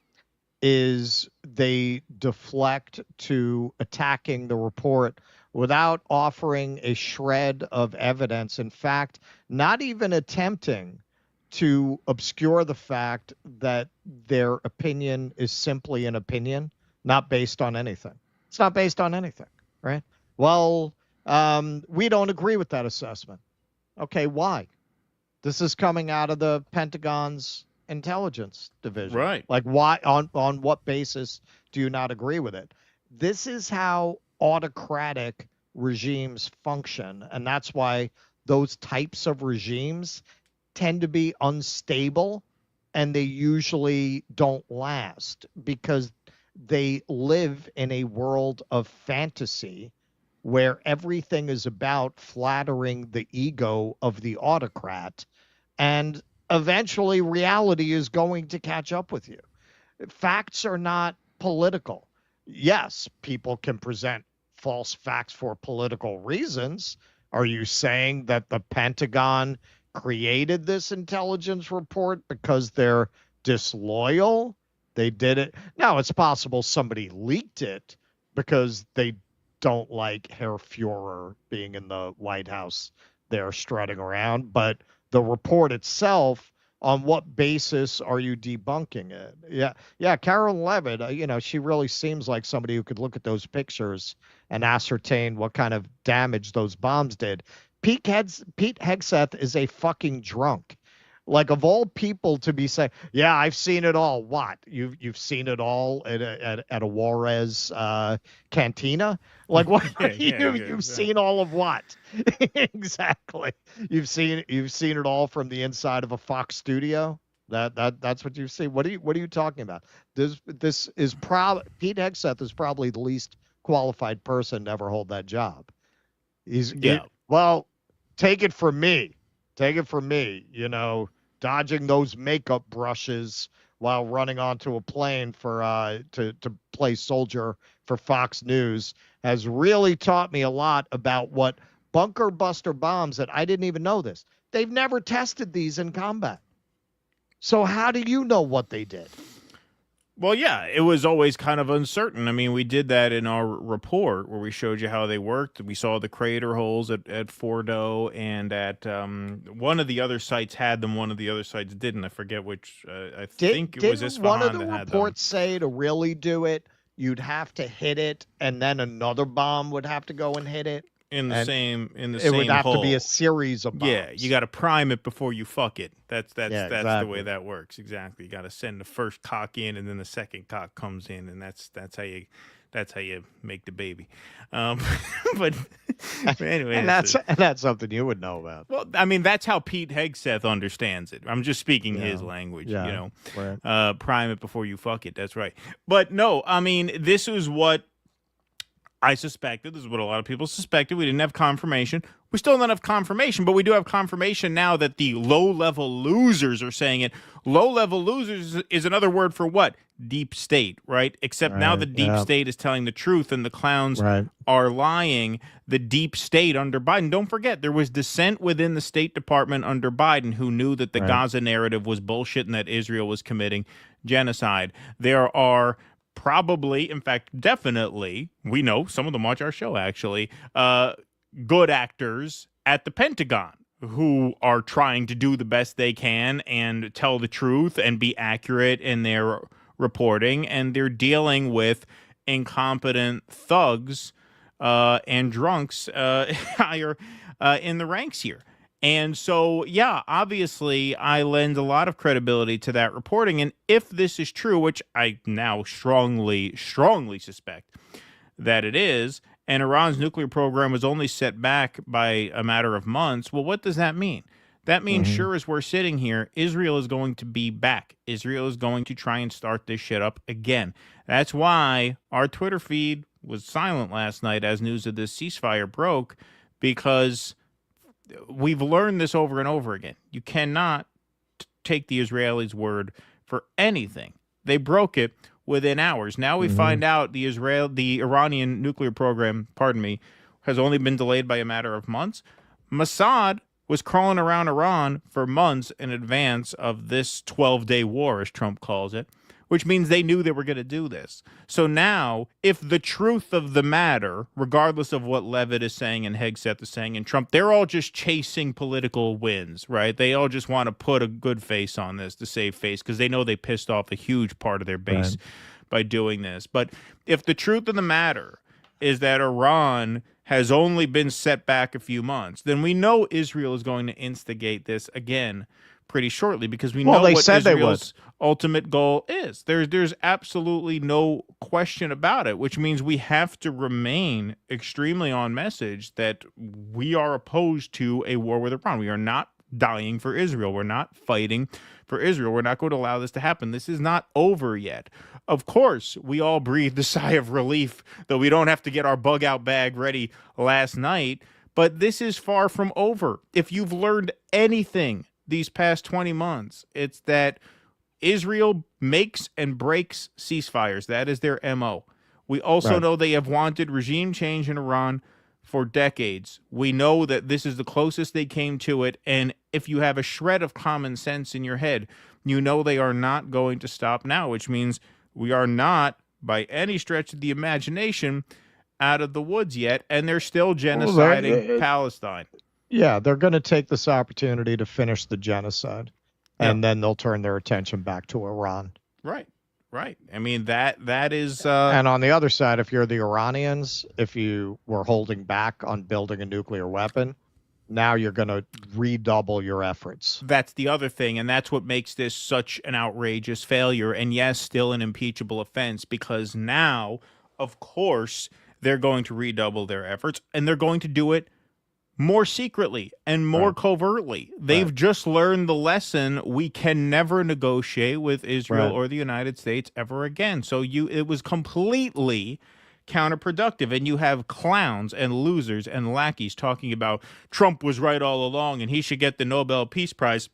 is they deflect to attacking the report without offering a shred of evidence. In fact, not even attempting to obscure the fact that their opinion is simply an opinion, not based on anything. It's not based on anything, right? Well, we don't agree with that assessment. Okay, why? This is coming out of the Pentagon's intelligence division. Right. Like, why, on what basis do you not agree with it? This is how autocratic regimes function, and that's why those types of regimes tend to be unstable, and they usually don't last because they live in a world of fantasy where everything is about flattering the ego of the autocrat, and eventually reality is going to catch up with you. Facts are not political. Yes, people can present false facts for political reasons. Are you saying that the Pentagon created this intelligence report because they're disloyal? They did it. Now, it's possible somebody leaked it because they don't like Herr Fuhrer being in the White House there strutting around. But the report itself, on what basis are you debunking it? Yeah, Carolyn Leavitt, she really seems like somebody who could look at those pictures and ascertain what kind of damage those bombs did. Pete Hegseth is a fucking drunk. Like, of all people to be saying, yeah, I've seen it all. What? You've seen it all at a Juarez cantina? Like, what? You've seen all of what? Exactly. You've seen it all from the inside of a Fox studio. That's what you see. What are you talking about? This is Pete Hegseth is probably the least qualified person to ever hold that job. Well, take it from me. Dodging those makeup brushes while running onto a plane for to play soldier for Fox News has really taught me a lot about what bunker buster bombs that I didn't even know this. They've never tested these in combat. So how do you know what they did? Well, yeah, it was always kind of uncertain. I mean, we did that in our report where we showed you how they worked. We saw the crater holes at Fordo, and at one of the other sites had them, one of the other sites didn't. I forget which. I think it was Isfahan one of the that had reports say to really do it, you'd have to hit it, and then another bomb would have to go and hit it? in the same it would have to be a series of bombs. Yeah, you got to prime it before you fuck it. That's exactly the way that works. Exactly. You got to send the first cock in, and then the second cock comes in, and that's how you make the baby. But anyway, and that's something you would know about. Well, I mean, that's how Pete Hegseth understands it. I'm just speaking his language. Yeah. You know, Right. Prime it before you fuck it. That's right. But no, I mean, this is what I suspected. This is what a lot of people suspected. We didn't have confirmation. We still don't have confirmation, but we do have confirmation now that the low-level losers are saying it. Low-level losers is another word for what? Deep state, right? Except now the deep state is telling the truth and the clowns are lying. The deep state under Biden. Don't forget, there was dissent within the State Department under Biden who knew that the Gaza narrative was bullshit and that Israel was committing genocide. There are probably, in fact, definitely, we know, some of them watch our show actually, good actors at the Pentagon who are trying to do the best they can and tell the truth and be accurate in their reporting, and they're dealing with incompetent thugs and drunks higher in the ranks here. And so, yeah, obviously, I lend a lot of credibility to that reporting. And if this is true, which I now strongly suspect that it is, and Iran's nuclear program was only set back by a matter of months, well, what does that mean? That means, sure as we're sitting here, Israel is going to be back. Israel is going to try and start this shit up again. That's why our Twitter feed was silent last night as news of this ceasefire broke, because we've learned this over and over again. You cannot take the Israelis' word for anything. They broke it within hours. Now we find out the Iranian nuclear program, has only been delayed by a matter of months. Mossad was crawling around Iran for months in advance of this 12-day war, as Trump calls it, which means they knew they were going to do this. So now, if the truth of the matter, regardless of what Levitt is saying and Hegseth is saying and Trump, they're all just chasing political wins, right? They all just want to put a good face on this to save face because they know they pissed off a huge part of their base by doing this. But if the truth of the matter is that Iran has only been set back a few months, then we know Israel is going to instigate this again pretty shortly, because we know what Israel's ultimate goal is. There's absolutely no question about it, which means we have to remain extremely on message that we are opposed to a war with Iran. We are not dying for Israel. We're not fighting for Israel. We're not going to allow this to happen. This is not over yet. Of course, we all breathed a sigh of relief that we don't have to get our bug-out bag ready last night, but this is far from over. If you've learned anything these past 20 months, it's that Israel makes and breaks ceasefires. That is their MO. We also know they have wanted regime change in Iran for decades. We know that this is the closest they came to it, and if you have a shred of common sense in your head, you know they are not going to stop now, which means we are not, by any stretch of the imagination, out of the woods yet, and they're still genociding Palestine. Yeah, they're going to take this opportunity to finish the genocide, and then they'll turn their attention back to Iran. Right. I mean, that is... And on the other side, if you're the Iranians, if you were holding back on building a nuclear weapon, now you're going to redouble your efforts. That's the other thing, and that's what makes this such an outrageous failure, and yes, still an impeachable offense, because now, of course, they're going to redouble their efforts, and they're going to do it more secretly and more covertly. They've just learned the lesson: we can never negotiate with Israel or the United States ever again. So it was completely counterproductive, and you have clowns and losers and lackeys talking about Trump was right all along and he should get the Nobel Peace Prize.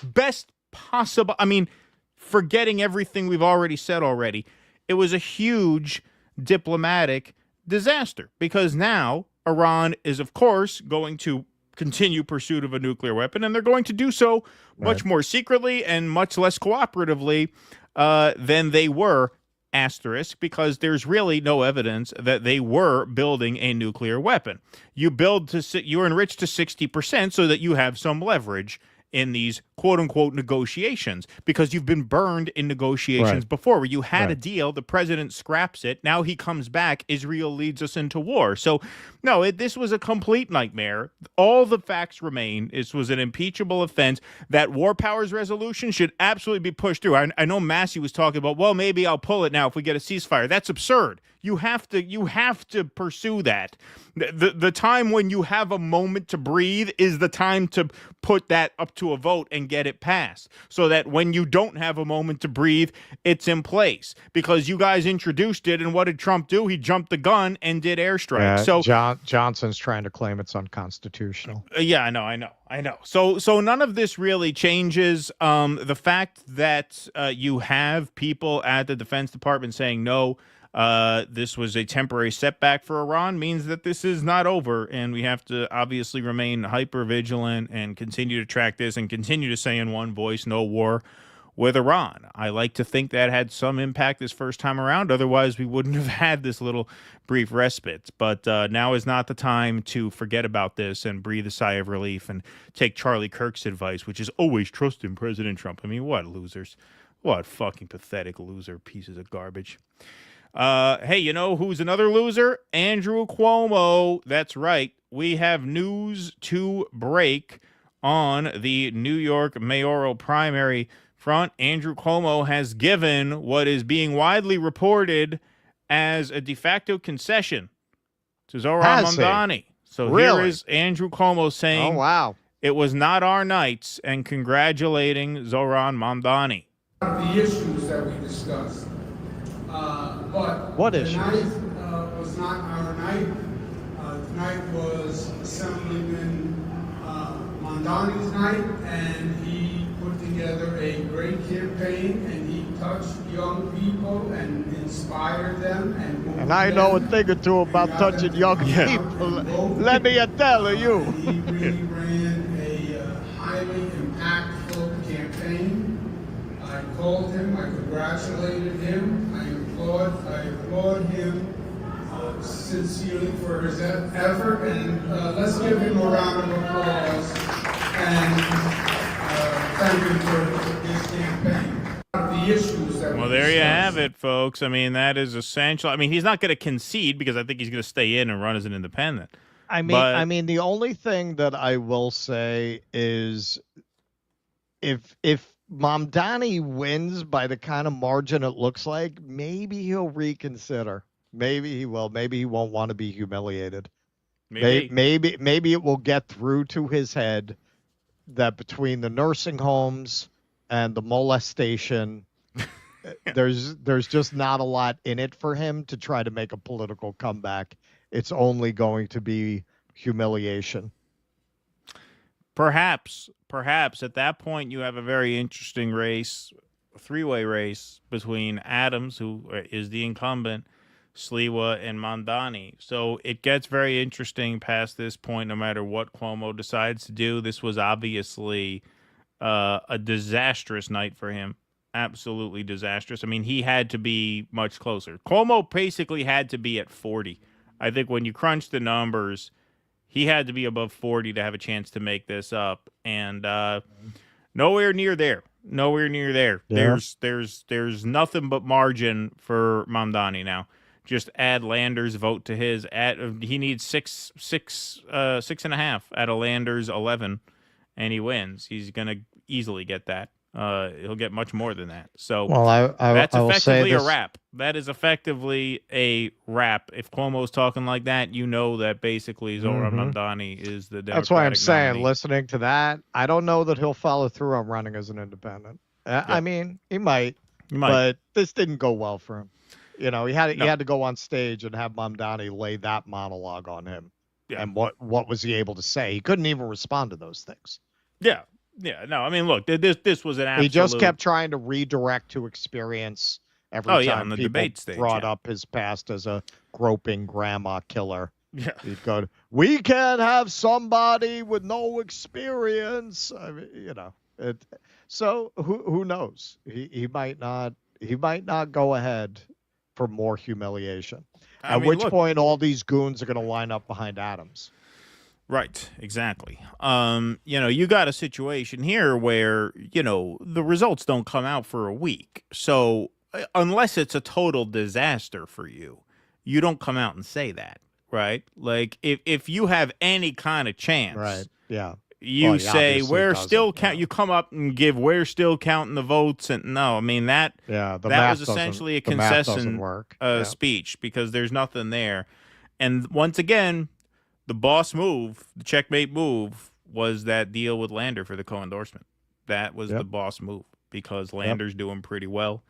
Best possible, I mean, forgetting everything we've already said already, it was a huge diplomatic disaster, because now Iran is, of course, going to continue pursuit of a nuclear weapon, and they're going to do so much more secretly and much less cooperatively than they were, asterisk, because there's really no evidence that they were building a nuclear weapon. You you're enriched to 60% so that you have some leverage in these quote-unquote negotiations, because you've been burned in negotiations before, where you had a deal, the president scraps it, now he comes back, Israel leads us into war. So, no, this was a complete nightmare. All the facts remain. This was an impeachable offense. That war powers resolution should absolutely be pushed through. I know Massey was talking about, well, maybe I'll pull it now if we get a ceasefire. That's absurd. You have to pursue that. The time when you have a moment to breathe is the time to put that up to a vote and get it passed, so that when you don't have a moment to breathe, it's in place. Because you guys introduced it, and what did Trump do? He jumped the gun and did airstrikes. So Johnson's trying to claim it's unconstitutional. Yeah, I know. So none of this really changes. The fact that you have people at the Defense Department saying no, this was a temporary setback for Iran, means that this is not over, and we have to obviously remain hyper vigilant and continue to track this and continue to say in one voice, no war with Iran. I like to think that had some impact this first time around. Otherwise, we wouldn't have had this little brief respite. But now is not the time to forget about this and breathe a sigh of relief and take Charlie Kirk's advice, which is always trust in President Trump. I mean, what losers? What fucking pathetic loser pieces of garbage. Hey, you know who's another loser? Andrew Cuomo. That's right. We have news to break on the New York mayoral primary front. Andrew Cuomo has given what is being widely reported as a de facto concession to Zoran Mamdani. So here is Andrew Cuomo saying, it was not our nights, and congratulating Zoran Mamdani. The issues that we discussed. But what issue? Tonight was not our night. Tonight was Assemblyman Mamdani's night, and he put together a great campaign, and he touched young people and inspired them. And I know a thing or two about touching young people. Let me tell you. He really ran a highly impactful campaign. I called him, I congratulated him, I applaud him sincerely for his effort, and let's give him a round of applause and thank him for his campaign. The issues that well, there you have it, folks. I mean, that is essential. I mean, he's not going to concede, because I think he's going to stay in and run as an independent. I mean, the only thing that I will say is if Mamdani wins by the kind of margin it looks like, maybe he'll reconsider. Maybe he will. Maybe he won't want to be humiliated. Maybe it will get through to his head that between the nursing homes and the molestation, there's just not a lot in it for him to try to make a political comeback. It's only going to be humiliation. Perhaps at that point you have a very interesting race, a three-way race between Adams, who is the incumbent, Sliwa, and Mamdani. So it gets very interesting past this point, no matter what Cuomo decides to do. This was obviously a disastrous night for him. Absolutely disastrous. I mean, he had to be much closer. Cuomo basically had to be at 40. I think when you crunch the numbers, he had to be above 40 to have a chance to make this up, and nowhere near there. Nowhere near there. Yeah. There's nothing but margin for Mamdani now. just add Lander's vote to his. He needs 6.5 out of Lander's 11, and he wins. He's gonna easily get that. He'll get much more than that. So that's effectively a wrap. That is effectively a wrap. If Cuomo's talking like that, you know that basically Zoran Mamdani is the Democratic That's why I'm saying, nominee. listening to that, I don't know that he'll follow through on running as an independent. I mean, he might, but this didn't go well for him. You know, he had to go on stage and have Mamdani lay that monologue on him. Yeah. And what was he able to say? He couldn't even respond to those things. Yeah. Yeah, no, I mean, look, this was an absolute... He just kept trying to redirect to experience every time on the people debate stage, brought up his past as a groping grandma killer. Yeah. He'd go, we can't have somebody with no experience. I mean, you know, so who knows? He might not go ahead for more humiliation. At which point all these goons are going to line up behind Adams. Right, exactly. You got a situation here where, the results don't come out for a week. So unless it's a total disaster for you, you don't come out and say that, right? Like if you have any kind of chance, right? Yeah. You say we're still count. You come up and give we're still counting the votes, and no, I mean that was essentially a concession speech because there's nothing there. And once again, the boss move, the checkmate move, was that deal with Lander for the co-endorsement. That was the boss move because Lander's doing pretty well,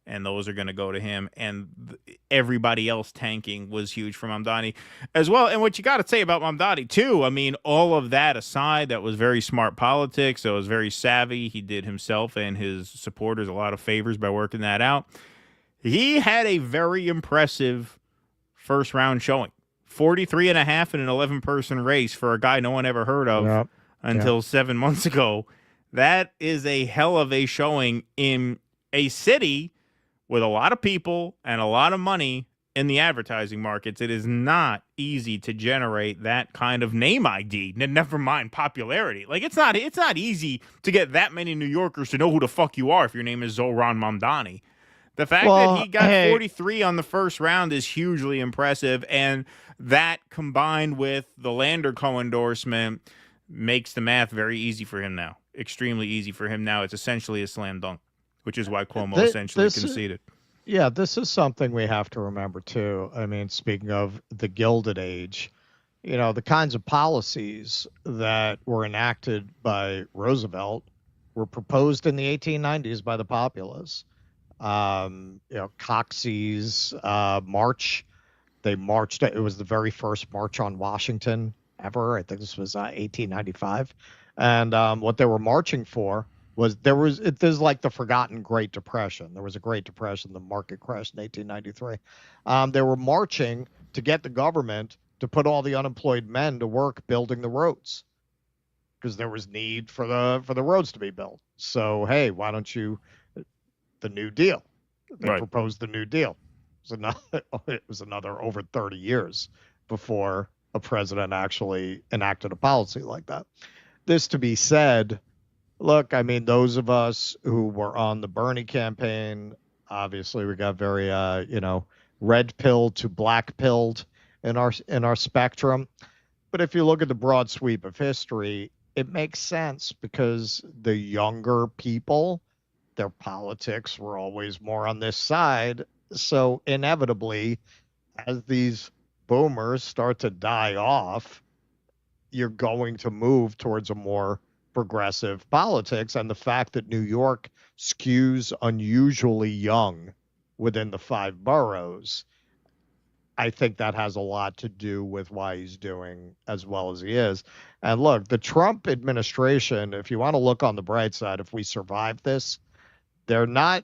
and those are going to go to him. And everybody else tanking was huge for Mamdani as well. And what you got to say about Mamdani, too, I mean, all of that aside, that was very smart politics. That was very savvy. He did himself and his supporters a lot of favors by working that out. He had a very impressive first-round showing. 43.5 in an 11-person race for a guy no one ever heard of until 7 months ago. That is a hell of a showing in a city with a lot of people and a lot of money in the advertising markets. It is not easy to generate that kind of name ID, never mind popularity. Like it's not easy to get that many New Yorkers to know who the fuck you are if your name is Zoran Mamdani. The fact that he got 43 on the first round is hugely impressive, and that combined with the Lander co-endorsement makes the math very easy for him now. Extremely easy for him now. It's essentially a slam dunk, which is why Cuomo essentially conceded. Yeah, this is something we have to remember, too. I mean, speaking of the Gilded Age, the kinds of policies that were enacted by Roosevelt were proposed in the 1890s by the populace. Coxey's march. They marched. It was the very first march on Washington ever. I think this was 1895. And what they were marching for was there's like the forgotten Great Depression. There was a Great Depression. The market crashed in 1893. They were marching to get the government to put all the unemployed men to work building the roads because there was need for the roads to be built. So, hey, why don't you... the New Deal. They proposed the New Deal. It was another over 30 years before a president actually enacted a policy like that. This to be said, look, I mean, those of us who were on the Bernie campaign, obviously we got very, red pilled to black pilled in our spectrum. But if you look at the broad sweep of history, it makes sense because the younger people, their politics were always more on this side. So inevitably, as these boomers start to die off, you're going to move towards a more progressive politics. And the fact that New York skews unusually young within the 5 boroughs, I think that has a lot to do with why he's doing as well as he is. And look, the Trump administration, if you want to look on the bright side, if we survive this, they're not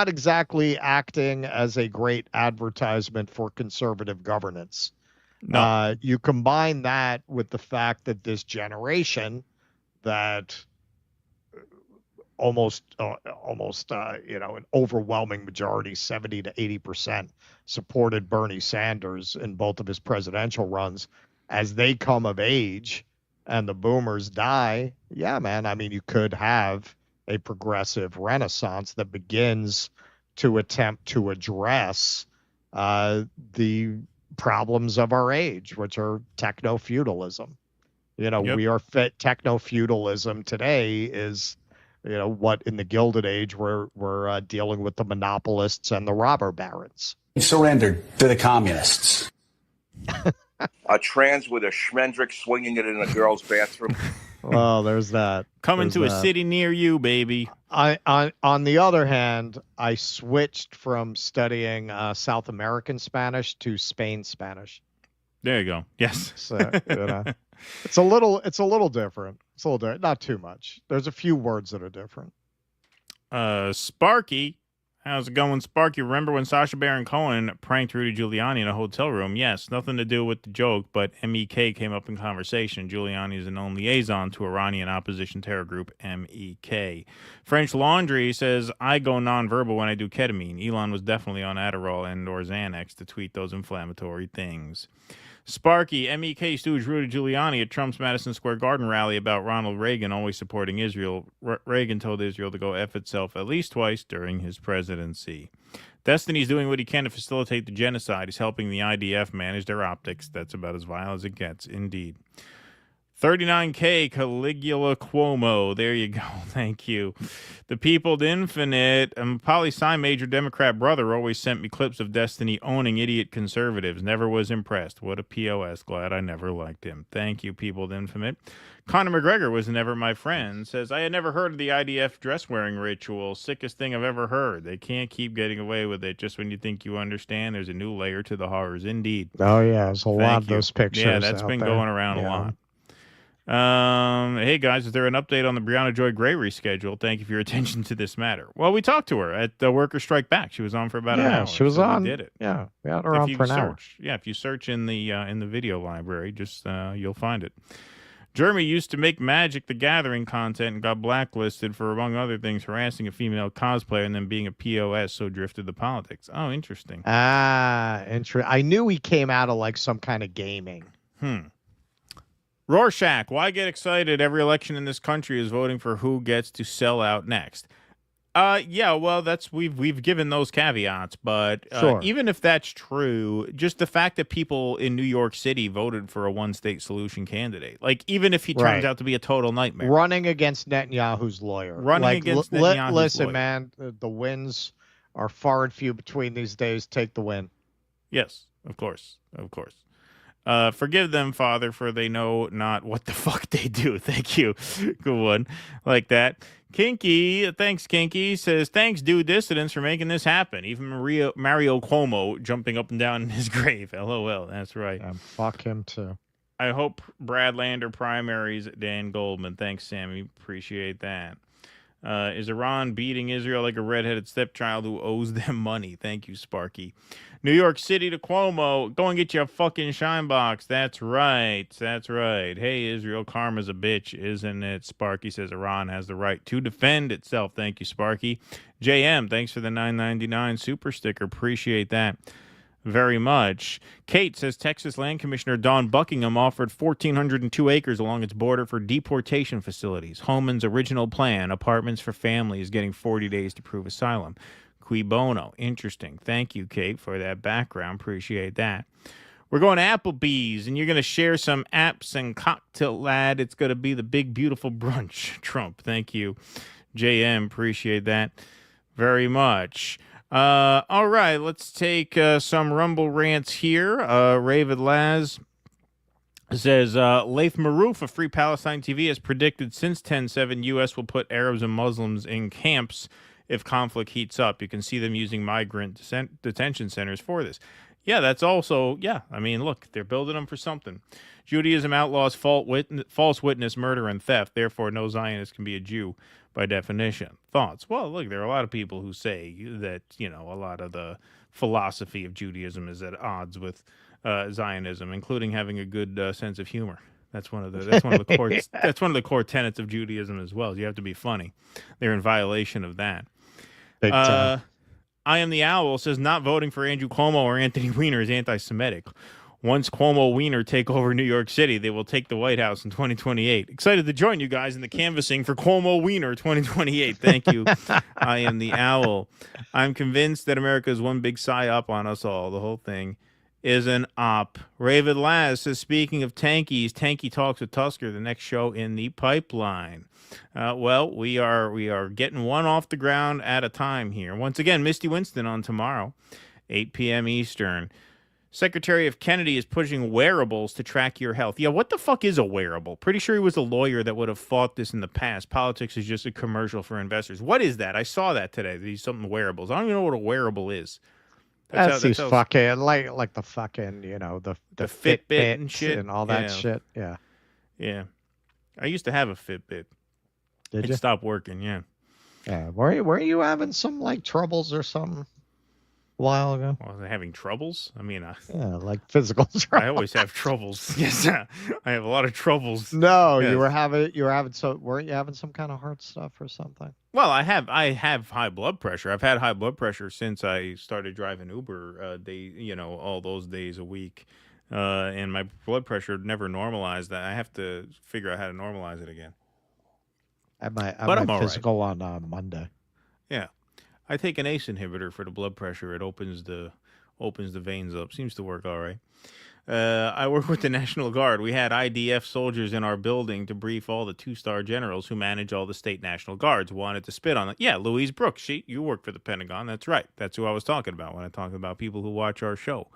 exactly acting as a great advertisement for conservative governance. No. You combine that with the fact that this generation that almost an overwhelming majority, 70 to 80%, supported Bernie Sanders in both of his presidential runs, as they come of age and the boomers die, yeah, man, I mean, you could have a progressive renaissance that begins to attempt to address the problems of our age, which are techno-feudalism. We are techno-feudalism today is, what in the Gilded Age we're dealing with the monopolists and the robber barons. Surrendered to the communists. A trans with a Schmendrick swinging it in a girl's bathroom. Well, there's that. Coming to a city near you, baby. On the other hand, I switched from studying South American Spanish to Spain Spanish. There you go. Yes. So, it's a little different. It's a little different. Not too much. There's a few words that are different. Sparky. How's it going, Sparky? Remember when Sacha Baron Cohen pranked Rudy Giuliani in a hotel room? Yes, nothing to do with the joke, but MEK came up in conversation. Giuliani is a known liaison to Iranian opposition terror group MEK. French Laundry says, I go nonverbal when I do ketamine. Elon was definitely on Adderall and or Xanax to tweet those inflammatory things. Sparky, MEK stooge Rudy Giuliani at Trump's Madison Square Garden rally about Ronald Reagan always supporting Israel. Reagan told Israel to go F itself at least twice during his presidency. Destiny's doing what he can to facilitate the genocide. He's helping the IDF manage their optics. That's about as vile as it gets, indeed. 39K Caligula Cuomo. There you go. Thank you. The Peopled Infinite. Poli-sci major Democrat brother always sent me clips of Destiny owning idiot conservatives. Never was impressed. What a POS. Glad I never liked him. Thank you, Peopled Infinite. Conor McGregor was never my friend. Says, I had never heard of the IDF dress-wearing ritual. Sickest thing I've ever heard. They can't keep getting away with it. Just when you think you understand, there's a new layer to the horrors. Indeed. Oh, yeah. There's a lot of those pictures. Yeah, that's been going around a lot. Hey guys, is there an update on the Brianna Joy Gray reschedule? Thank you for your attention to this matter. Well, we talked to her at the Worker Strike Back. She was on for about an hour. She was so on. We did it. Yeah, we had her on for an hour. Yeah, if you search in the video library, just you'll find it. Jeremy used to make Magic the Gathering content and got blacklisted for, among other things, harassing a female cosplayer and then being a POS, so drifted to politics. Oh, interesting. I knew he came out of like some kind of gaming. Rorschach, why get excited? Every election in this country is voting for who gets to sell out next. Yeah, well, we've given those caveats, but Sure. Even if that's true, just the fact that people in New York City voted for a one-state solution candidate, like even if he turns out to be a total nightmare, running against Netanyahu's lawyer, Netanyahu's listen, lawyer. man, the wins are far and few between these days. Take the win. Yes, of course. Forgive them, Father, for they know not what the fuck they do. Thank you. Good one. Like that. Kinky, thanks, Kinky, says, thanks, dude dissidents, for making this happen. Even Mario Cuomo jumping up and down in his grave. LOL, that's right. Fuck him, too. I hope Brad Lander primaries Dan Goldman. Thanks, Sammy. Appreciate that. Is Iran beating Israel like a redheaded stepchild who owes them money? Thank you, Sparky. New York City to Cuomo. Go and get your fucking shine box. That's right. Hey, Israel, karma's a bitch, isn't it? Sparky says Iran has the right to defend itself. Thank you, Sparky. JM, thanks for the $9.99 super sticker. Appreciate that very much. Kate says Texas Land Commissioner Don Buckingham offered 1,402 acres along its border for deportation facilities. Holman's original plan, apartments for families getting 40 days to prove asylum. Cui bono. Interesting. Thank you, Kate, for that background. Appreciate that. We're going to Applebee's, and you're going to share some apps and cocktail, lad. It's going to be the big, beautiful brunch. Trump. Thank you, JM. Appreciate that very much. All right, let's take some Rumble rants here. Ravid Laz says, Laith Marouf of Free Palestine TV has predicted since 10/7 U.S. will put Arabs and Muslims in camps if conflict heats up. You can see them using migrant detention centers for this. Yeah, that's also, I mean, look, they're building them for something. Judaism outlaws false witness, murder, and theft. Therefore, no Zionist can be a Jew by definition. Thoughts? Well, look, there are a lot of people who say that, a lot of the philosophy of Judaism is at odds with Zionism, including having a good sense of humor. That's one of the core tenets of Judaism as well. You have to be funny. They're in violation of that. Big time. I Am the Owl says not voting for Andrew Cuomo or Anthony Weiner is anti-Semitic. Once Cuomo Wiener take over New York City, they will take the White House in 2028. Excited to join you guys in the canvassing for Cuomo Wiener 2028. Thank you. I am the Owl. I'm convinced that America is one big psyop on us all. The whole thing is an op. Ravid Laz says, speaking of tankies, Tanky Talks with Tusker, the next show in the pipeline. Well, we are getting one off the ground at a time here. Once again, Misty Winston on tomorrow, 8 p.m. Eastern. Secretary of Kennedy is pushing wearables to track your health. Yeah, what the fuck is a wearable? Pretty sure he was a lawyer that would have fought this in the past. Politics is just a commercial for investors. What is that? I saw that today. These something wearables. I don't even know what a wearable is. That's these fucking like the fucking, you know, the Fitbit and shit and all that shit. Yeah. Yeah. I used to have a Fitbit. Did It you? stopped working, yeah. Yeah. Were you having some like troubles or something a while ago? Was I having troubles? I mean, Yeah, like physical troubles. I always have troubles. Yes, I have a lot of troubles. No, Yes. you were having weren't you having some kind of heart stuff or something? Well, I have high blood pressure. I've had high blood pressure since I started driving Uber, all those days a week, and my blood pressure never normalized. That I have to figure out how to normalize it again. I my I'm all right. physical on Monday. Yeah, I take an ACE inhibitor for the blood pressure. It opens the veins up. Seems to work all right. I work with the National Guard. We had IDF soldiers in our building to brief all the 2-star generals who manage all the state National Guards. Wanted to spit on it. Yeah, Louise Brooks. You work for the Pentagon. That's right. That's who I was talking about when I talk about people who watch our show.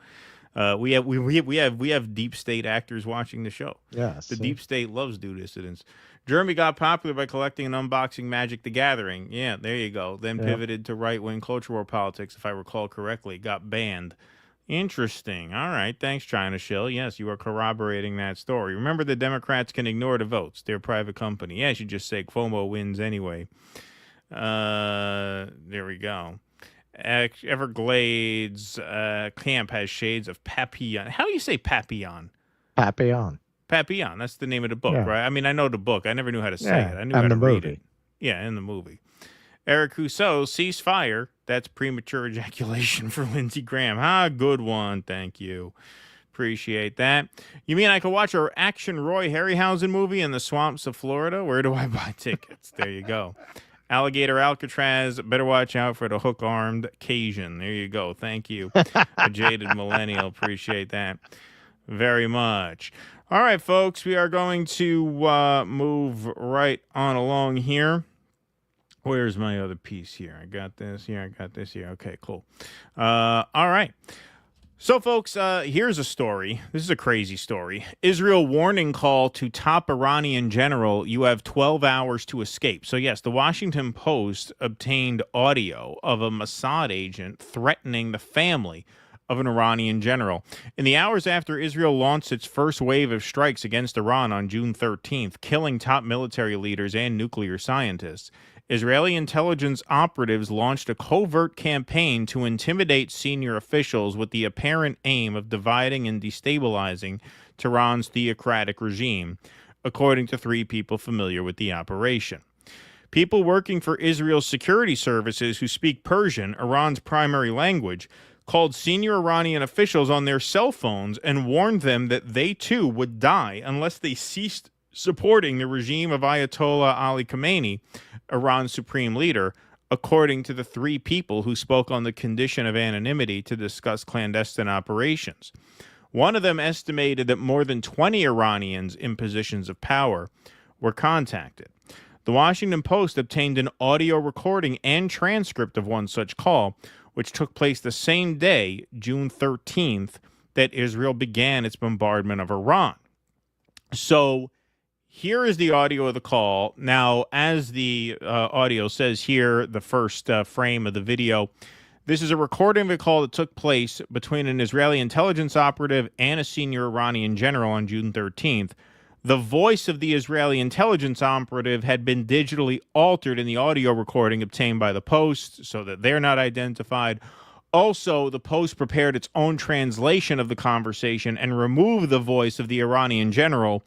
We have deep state actors watching the show. Yes, the deep state loves do dissidents. Jeremy got popular by collecting and unboxing Magic the Gathering. Yeah, there you go. Then pivoted to right-wing culture war politics, if I recall correctly. Got banned. Interesting. All right. Thanks, China Shill. Yes, you are corroborating that story. Remember, the Democrats can ignore the votes. They're a private company. Yeah, you should just say Cuomo wins anyway. There we go. Everglades camp has shades of Papillon. How do you say Papillon? Papillon. Papillon. That's the name of the book, Yeah. right? I mean, I know the book. I never knew how to say Yeah, it. I knew and how to the read movie. it. Yeah, in the movie. Eric Rousseau, Ceasefire. That's premature ejaculation for Lindsey Graham. Good one. Thank you. Appreciate that. You mean I could watch our action Roy Harryhausen movie in the swamps of Florida? Where do I buy tickets? There you go. Alligator Alcatraz, better watch out for the hook-armed Cajun. There you go. Thank you. A jaded millennial. Appreciate that very much. All right, folks, we are going to move right on along here. Where's my other piece here? I got this here. I got this here. Okay, cool. All right. So, folks, here's a story. This is a crazy story. Israel warning call to top Iranian general. You have 12 hours to escape. So, yes, the Washington Post obtained audio of a Mossad agent threatening the family of an Iranian general. In the hours after Israel launched its first wave of strikes against Iran on June 13th, killing top military leaders and nuclear scientists, Israeli intelligence operatives launched a covert campaign to intimidate senior officials with the apparent aim of dividing and destabilizing Tehran's theocratic regime, according to 3 people familiar with the operation. People working for Israel's security services who speak Persian, Iran's primary language, called senior Iranian officials on their cell phones and warned them that they too would die unless they ceased supporting the regime of Ayatollah Ali Khamenei, Iran's supreme leader, according to the 3 people who spoke on the condition of anonymity to discuss clandestine operations. One of them estimated that more than 20 Iranians in positions of power were contacted. The Washington Post obtained an audio recording and transcript of one such call, which took place the same day, June 13th, that Israel began its bombardment of Iran. So here is the audio of the call. Now, as the audio says here, the first frame of the video, this is a recording of a call that took place between an Israeli intelligence operative and a senior Iranian general on June 13th. The voice of the Israeli intelligence operative had been digitally altered in the audio recording obtained by the Post so that they're not identified. Also, the Post prepared its own translation of the conversation and removed the voice of the Iranian general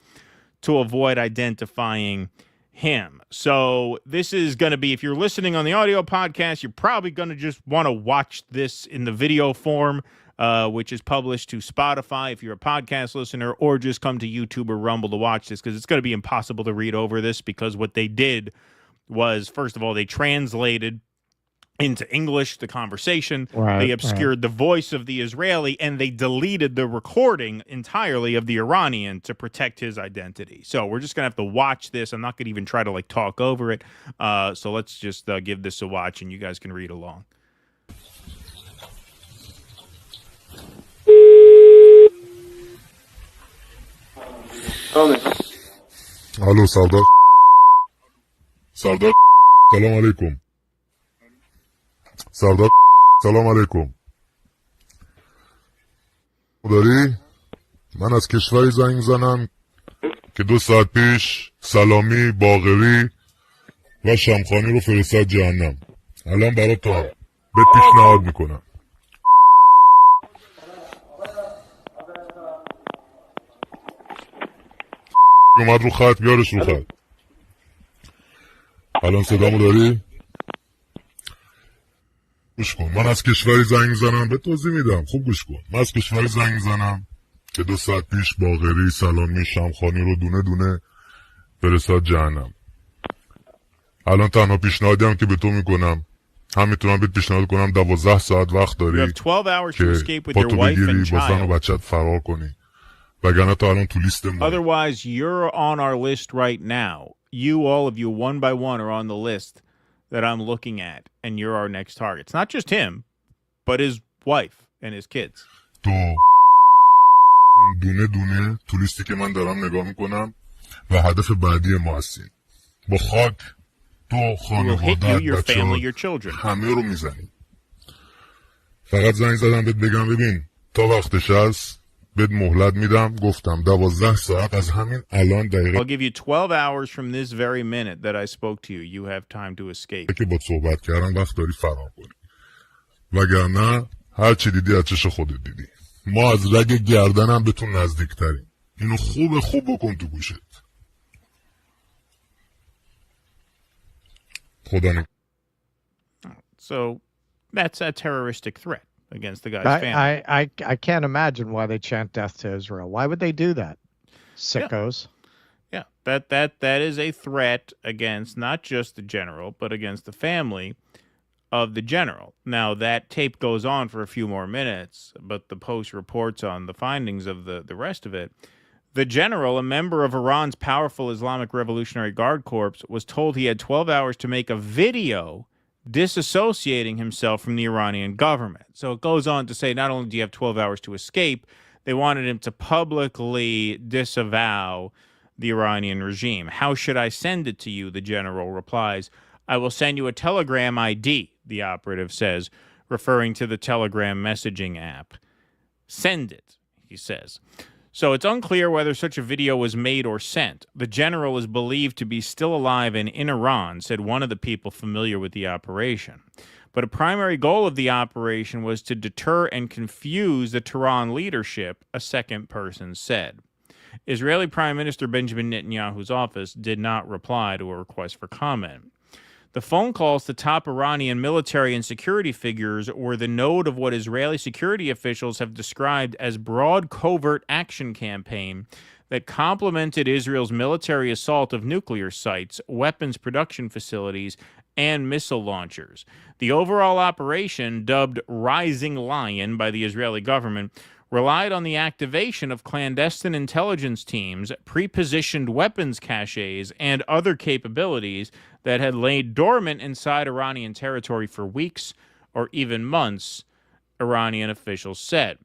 to avoid identifying him. So this is going to be, if you're listening on the audio podcast, you're probably going to just want to watch this in the video form. which is published to Spotify if you're a podcast listener, or just come to YouTube or Rumble to watch this, because it's going to be impossible to read over this, because what they did was, first of all, they translated into English the conversation. They obscured the voice of the Israeli, and they deleted the recording entirely of the Iranian to protect his identity. So we're just going to have to watch this. I'm not going to even try to like talk over it. So let's just give this a watch, and you guys can read along. الو سردار سردار سلام علیکم سردار سلام علیکم داری من از کشوری زنگ زنم که 2 ساعت پیش سلامی باقری و شمخانی رو فرستاد جهنم. الان برات تا به پیشنهاد میکنم. اومد رو خط، بیارش رو خط. الان صدامو داری؟ گوش کن. من از کشوری زنگ میزنم، به توضیح میدم، خوب گوش کن. من از کشوری زنگ میزنم که 2 ساعت پیش باقری سلامی شمخانی رو دونه دونه فرستاد جهنم. الان تنها پیشنهادی هم که به تو میکنم، هم میتونم بهت پیشنهاد کنم 12 ساعت وقت داری که پاتو بگیری با زن و بچت فرار کنی. Otherwise, you're on our list right now. You, all of you, one by one, are on the list that I'm looking at, and you're our next target. It's not just him, but his wife and his kids. تو دونه دونه تو لیستی که من دارم نگاه میکنم و هدف بعدی ما هستیم. با خاک تو خانوادت بچه همه رو میزنیم. فقط زنگ زدم بهت بگم ببین تا وقتش هست بهت مهلت میدم. گفتم 12 ساعت از همین الان دقیقه. I'll give you 12 hours from this very minute that I spoke to you. You have time to escape. که با صحبت کردم وقت داری فرار کنی. وگرنه هر چی دیدی از چش خودت دیدی. ما از رگ گردنم به تو نزدیکتریم. اینو خوب بکن تو گوشت. خدا نگهدار. So that's a terroristic threat against the guy's family. I can't imagine why they chant death to Israel. Why would they do that? Sickos. Yeah. That is a threat against not just the general, but against the family of the general. Now, that tape goes on for a few more minutes, but the Post reports on the findings of the rest of it. The general, a member of Iran's powerful Islamic Revolutionary Guard Corps, was told he had 12 hours to make a video disassociating himself from the Iranian government. So it goes on to say not only do you have 12 hours to escape, they wanted him to publicly disavow the Iranian regime. How should I send it to you? The general replies, I will send you a Telegram ID, the operative says, referring to the Telegram messaging app. Send it, he says. So it's unclear whether such a video was made or sent. The general is believed to be still alive and in Iran, said one of the people familiar with the operation. But a primary goal of the operation was to deter and confuse the Tehran leadership, a second person said. Israeli Prime Minister Benjamin Netanyahu's office did not reply to a request for comment. The phone calls to top Iranian military and security figures were the node of what Israeli security officials have described as broad covert action campaign that complemented Israel's military assault of nuclear sites, weapons production facilities, and missile launchers. The overall operation, dubbed Rising Lion by the Israeli government, relied on the activation of clandestine intelligence teams, pre-positioned weapons caches, and other capabilities that had laid dormant inside Iranian territory for weeks or even months, Iranian officials said.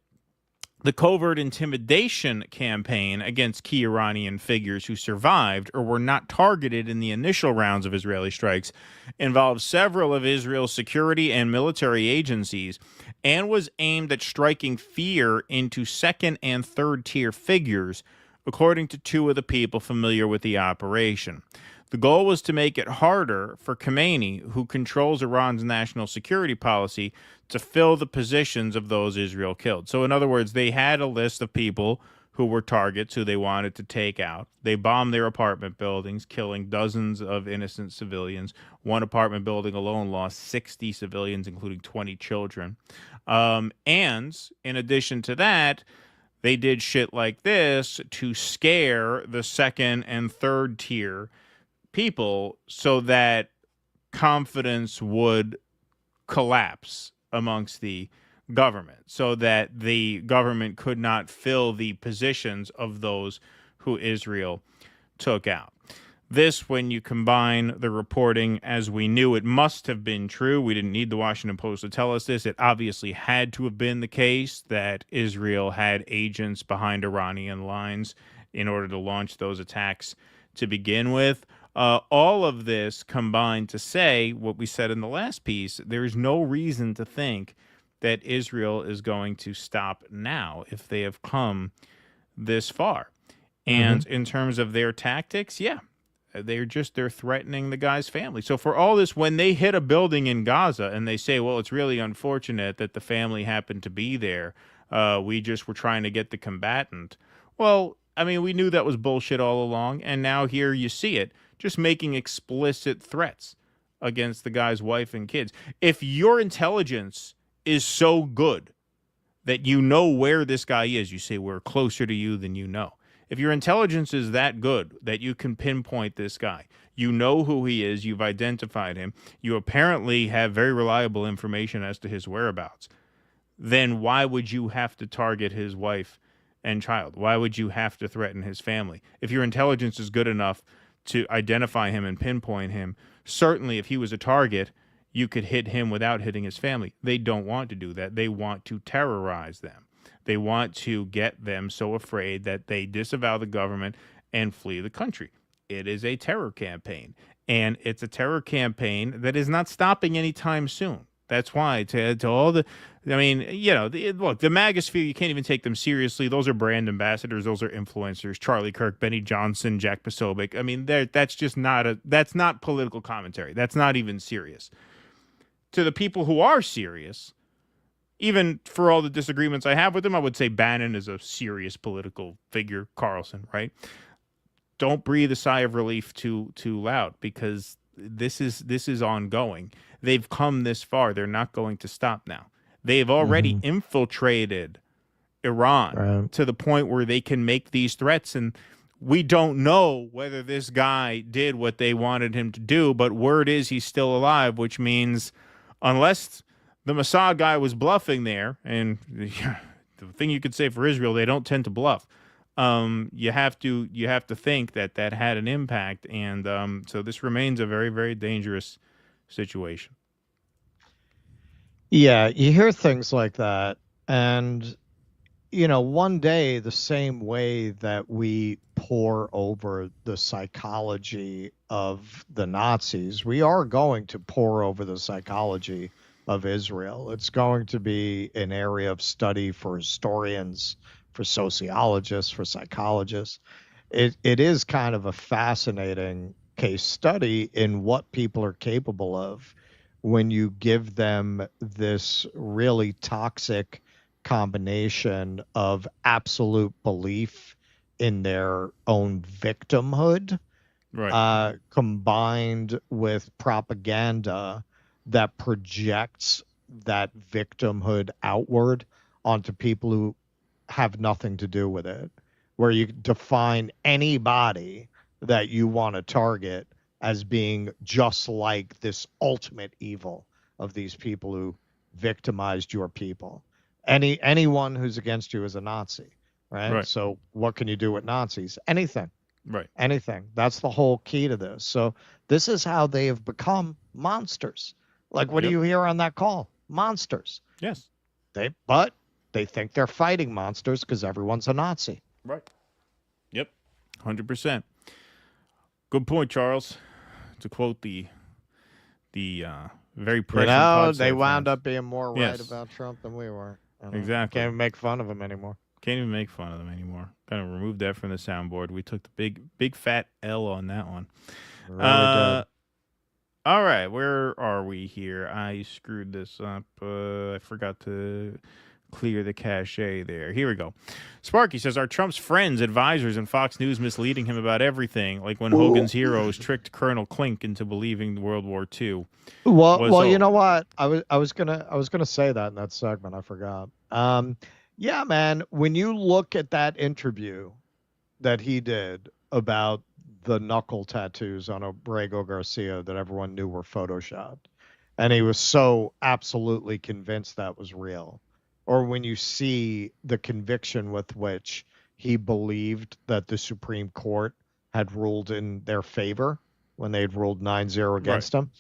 The covert intimidation campaign against key Iranian figures who survived or were not targeted in the initial rounds of Israeli strikes involved several of Israel's security and military agencies and was aimed at striking fear into second and third tier figures, according to two of the people familiar with the operation. The goal was to make it harder for Khamenei, who controls Iran's national security policy, to fill the positions of those Israel killed. So in other words, they had a list of people who were targets who they wanted to take out. They bombed their apartment buildings, killing dozens of innocent civilians. One apartment building alone lost 60 civilians, including 20 children. And in addition to that, they did shit like this to scare the second and third tier people so that confidence would collapse amongst the government, so that the government could not fill the positions of those who Israel took out. This, when you combine the reporting as we knew it must have been true, we didn't need the Washington Post to tell us this, it obviously had to have been the case that Israel had agents behind Iranian lines in order to launch those attacks to begin with. All of this combined to say what we said in the last piece, there is no reason to think that Israel is going to stop now if they have come this far. And in terms of their tactics, yeah, they're threatening the guy's family. So for all this, when they hit a building in Gaza and they say, well, it's really unfortunate that the family happened to be there, we just were trying to get the combatant. Well, I mean, we knew that was bullshit all along, and now here you see it, just making explicit threats against the guy's wife and kids. If your intelligence is so good that you know where this guy is, you say we're closer to you than you know. If your intelligence is that good that you can pinpoint this guy, you know who he is, you've identified him, you apparently have very reliable information as to his whereabouts, then why would you have to target his wife and child? Why would you have to threaten his family? If your intelligence is good enough to identify him and pinpoint him, certainly if he was a target, you could hit him without hitting his family. They don't want to do that. They want to terrorize them. They want to get them so afraid that they disavow the government and flee the country. It is a terror campaign, and it's a terror campaign that is not stopping anytime soon. That's why to all the, I mean, you know, look, the magosphere, you can't even take them seriously. Those are brand ambassadors. Those are influencers. Charlie Kirk, Benny Johnson, Jack Posobiec. I mean, that's just that's not political commentary. That's not even serious. To the people who are serious, even for all the disagreements I have with them, I would say Bannon is a serious political figure. Carlson, right? Don't breathe a sigh of relief too loud, because this is ongoing. They've come this far. They're not going to stop now. They've already infiltrated Iran to the point where they can make these threats, and we don't know whether this guy did what they wanted him to do, but word is he's still alive, which means unless the Mossad guy was bluffing there, and the thing you could say for Israel, they don't tend to bluff. You have to think that had an impact, and so this remains a very, very dangerous situation. Yeah, you hear things like that, and you know, one day, the same way that we pore over the psychology of the Nazis, we are going to pore over the psychology of Israel. It's going to be an area of study for historians, for sociologists, for psychologists. It is kind of a fascinating case study in what people are capable of when you give them this really toxic combination of absolute belief in their own victimhood, combined with propaganda that projects that victimhood outward onto people who have nothing to do with it, where you define anybody that you want to target as being just like this ultimate evil of these people who victimized your people. Anyone who's against you is a Nazi, right? So what can you do with Nazis? Anything. Anything. That's the whole key to this. So this is how they have become monsters. Like, what do you hear on that call? Monsters. Yes. But they think they're fighting monsters because everyone's a Nazi. Right. Yep. 100%. Good point, Charles. To quote the very prescient they wound up being more right about Trump than we were. Exactly. Can't even make fun of him anymore. Kind of removed that from the soundboard. We took the big fat L on that one. Really all right, where are we here? I screwed this up. I forgot to clear the cachet there. Here we go. Sparky says, are Trump's friends, advisors, and Fox News misleading him about everything, like when Hogan's heroes tricked Colonel Klink into believing World War II? Well, you know what? I was gonna say that in that segment. I forgot. Yeah, man. When you look at that interview that he did about the knuckle tattoos on Abrego Garcia that everyone knew were photoshopped, and he was so absolutely convinced that was real, or when you see the conviction with which he believed that the Supreme Court had ruled in their favor when they had ruled 9-0 against him.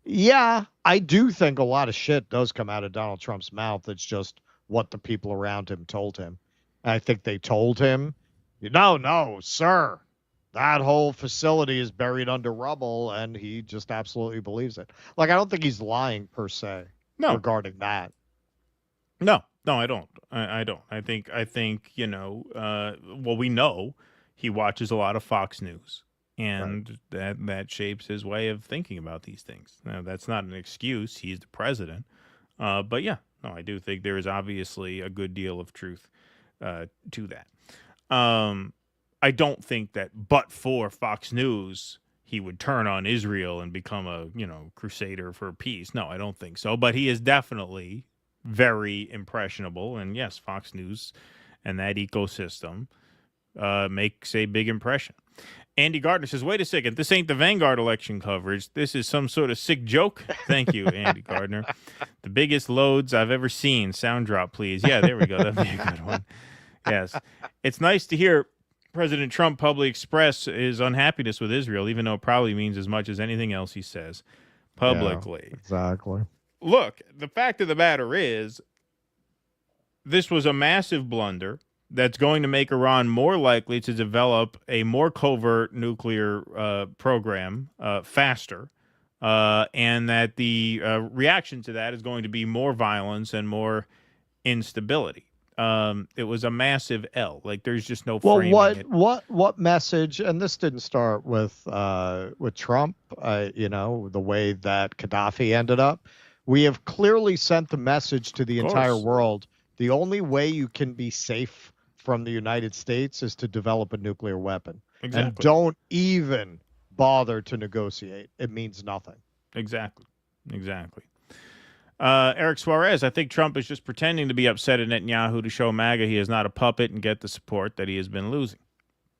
Yeah, I do think a lot of shit does come out of Donald Trump's mouth. It's just what the people around him told him. I think they told him, no, sir, that whole facility is buried under rubble, and he just absolutely believes it. Like, I don't think he's lying per se regarding that. No, I don't. I don't. I think, well, we know he watches a lot of Fox News, and that shapes his way of thinking about these things. Now, that's not an excuse. He's the president. But yeah, no, I do think there is obviously a good deal of truth to that. I don't think that but for Fox News, he would turn on Israel and become a, crusader for peace. No, I don't think so. But he is definitely very impressionable. And yes, Fox News and that ecosystem makes a big impression. Andy Gardner says, wait a second, this ain't the Vanguard election coverage. This is some sort of sick joke. Thank you, Andy Gardner. The biggest loads I've ever seen. Sound drop, please. Yeah, there we go. That'd be a good one. Yes. It's nice to hear President Trump publicly express his unhappiness with Israel, even though it probably means as much as anything else he says publicly. Yeah, exactly. Look, the fact of the matter is, this was a massive blunder that's going to make Iran more likely to develop a more covert nuclear program faster, and that the reaction to that is going to be more violence and more instability. It was a massive L. Like, there's just no framing it. What message? And this didn't start with Trump. The way that Gaddafi ended up. We have clearly sent the message to the entire world. The only way you can be safe from the United States is to develop a nuclear weapon. Exactly. And don't even bother to negotiate. It means nothing. Exactly. Eric Suarez, I think Trump is just pretending to be upset at Netanyahu to show MAGA he is not a puppet and get the support that he has been losing.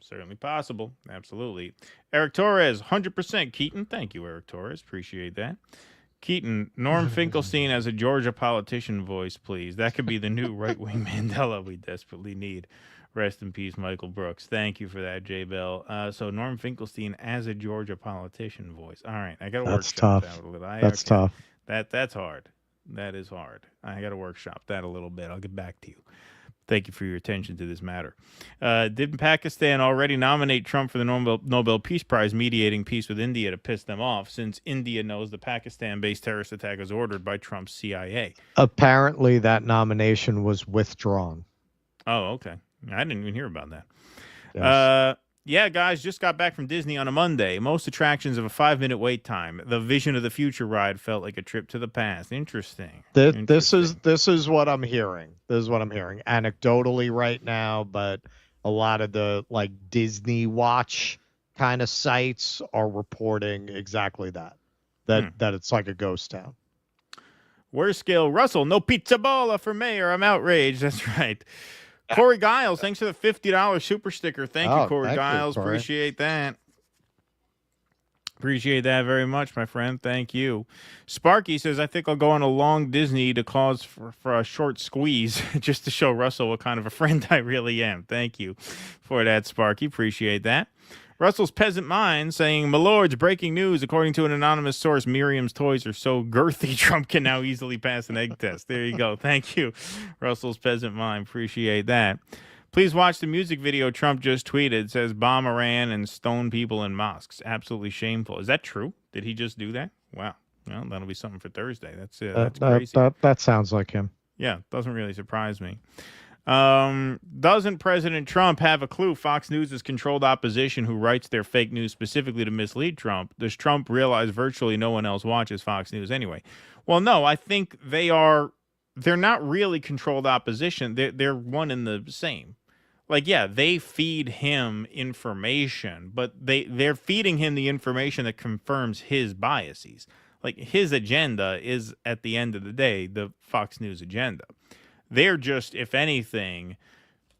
Certainly possible. Absolutely. Eric Torres, 100% Keaton. Thank you, Eric Torres. Appreciate that. Keaton, Norm Finkelstein as a Georgia politician voice, please. That could be the new right-wing Mandela we desperately need. Rest in peace, Michael Brooks. Thank you for that, J. Bell. So Norm Finkelstein as a Georgia politician voice. All right, I got to workshop that a little bit. That's tough. That's hard. That is hard. I got to workshop that a little bit. I'll get back to you. Thank you for your attention to this matter. Didn't Pakistan already nominate Trump for the Nobel Peace Prize, mediating peace with India to piss them off, since India knows the Pakistan-based terrorist attack was ordered by Trump's CIA? Apparently, that nomination was withdrawn. Oh, okay. I didn't even hear about that. Yes. Yeah, guys, just got back from Disney on a Monday. Most attractions have a 5-minute wait time. The Vision of the Future ride felt like a trip to the past. Interesting. This is what I'm hearing. This is what I'm hearing anecdotally right now, but a lot of the Disney Watch kind of sites are reporting exactly that it's like a ghost town. Where's Scale Russell? No pizza bola for mayor. I'm outraged. That's right. Corey Giles, thanks for the $50 super sticker. Thank you, Corey Giles. Appreciate that. Appreciate that very much, my friend. Thank you. Sparky says, I think I'll go on a long Disney to cause for a short squeeze just to show Russell what kind of a friend I really am. Thank you for that, Sparky. Appreciate that. Russell's Peasant Mind saying, my lords, breaking news. According to an anonymous source, Miriam's toys are so girthy, Trump can now easily pass an egg test. There you go. Thank you, Russell's Peasant Mind. Appreciate that. Please watch the music video Trump just tweeted. It says, bomb Iran and stone people in mosques. Absolutely shameful. Is that true? Did he just do that? Wow. Well, that'll be something for Thursday. That's it. That's crazy. That sounds like him. Yeah, doesn't really surprise me. Doesn't President Trump have a clue Fox News is controlled opposition who writes their fake news specifically to mislead Trump? Does Trump realize virtually no one else watches Fox News anyway? Well, no, I think they are they're not really controlled opposition. They're one and the same. Like, yeah, they feed him information, but they're feeding him the information that confirms his biases. Like, his agenda is, at the end of the day, the Fox News agenda. They're just, if anything,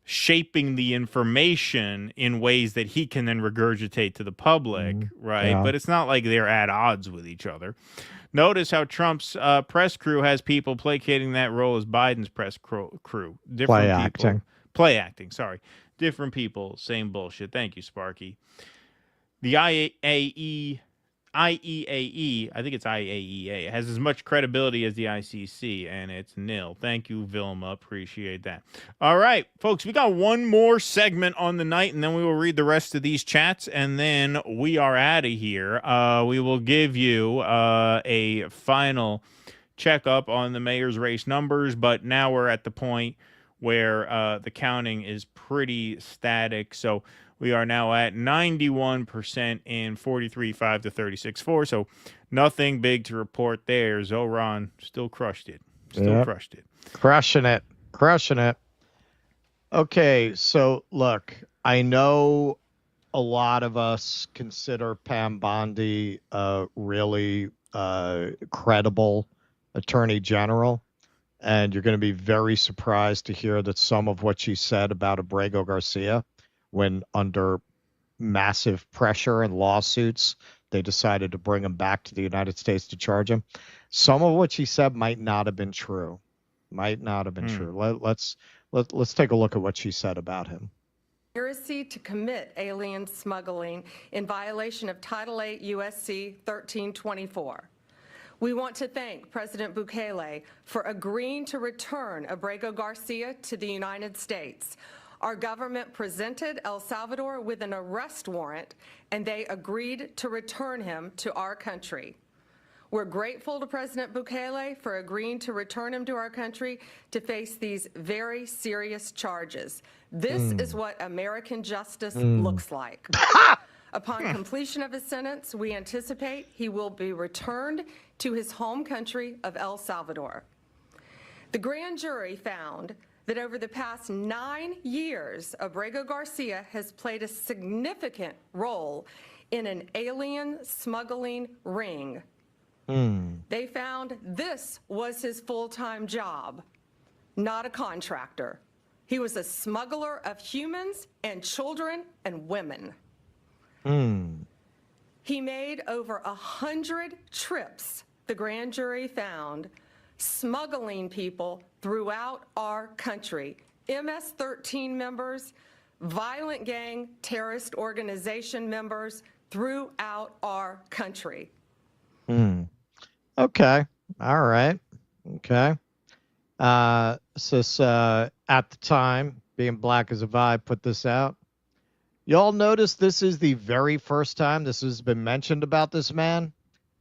shaping the information in ways that he can then regurgitate to the public, right? Yeah. But it's not like they're at odds with each other. Notice how Trump's press crew has people placating that role as Biden's press crew. Different Play people. acting. Play acting, sorry. Different people, same bullshit. Thank you, Sparky. The IAEA, I think it's IAEA, has as much credibility as the ICC, and it's nil. Thank you, Vilma. Appreciate that. All right, folks, we got one more segment on the night, and then we will read the rest of these chats, and then we are out of here. We will give you a final checkup on the mayor's race numbers, but now we're at the point where the counting is pretty static. So we are now at 91% in 43.5 to 36.4. So nothing big to report there. Zoran still crushed it. Crushed it. Crushing it. Crushing it. Okay, so look, I know a lot of us consider Pam Bondi a really credible attorney general. And you're going to be very surprised to hear that some of what she said about Abrego Garcia, when under massive pressure and lawsuits, they decided to bring him back to the United States to charge him. Some of what she said might not have been true. Might not have been true. Let's take a look at what she said about him. Conspiracy to commit alien smuggling in violation of Title 8 U.S.C. 1324. We want to thank President Bukele for agreeing to return Abrego Garcia to the United States. Our government presented El Salvador with an arrest warrant, and they agreed to return him to our country. We're grateful to President Bukele for agreeing to return him to our country to face these very serious charges. This is what American justice looks like. Upon completion of his sentence, we anticipate he will be returned to his home country of El Salvador. The grand jury found that over the past 9 years, Abrego Garcia has played a significant role in an alien smuggling ring. They found this was his full-time job, not a contractor. He was a smuggler of humans and children and women. He made over 100 trips, the grand jury found, smuggling people throughout our country. MS-13 members, violent gang, terrorist organization members throughout our country. Okay. All right. Okay. So at the time, being black as a vibe, put this out. Y'all notice this is the very first time this has been mentioned about this man?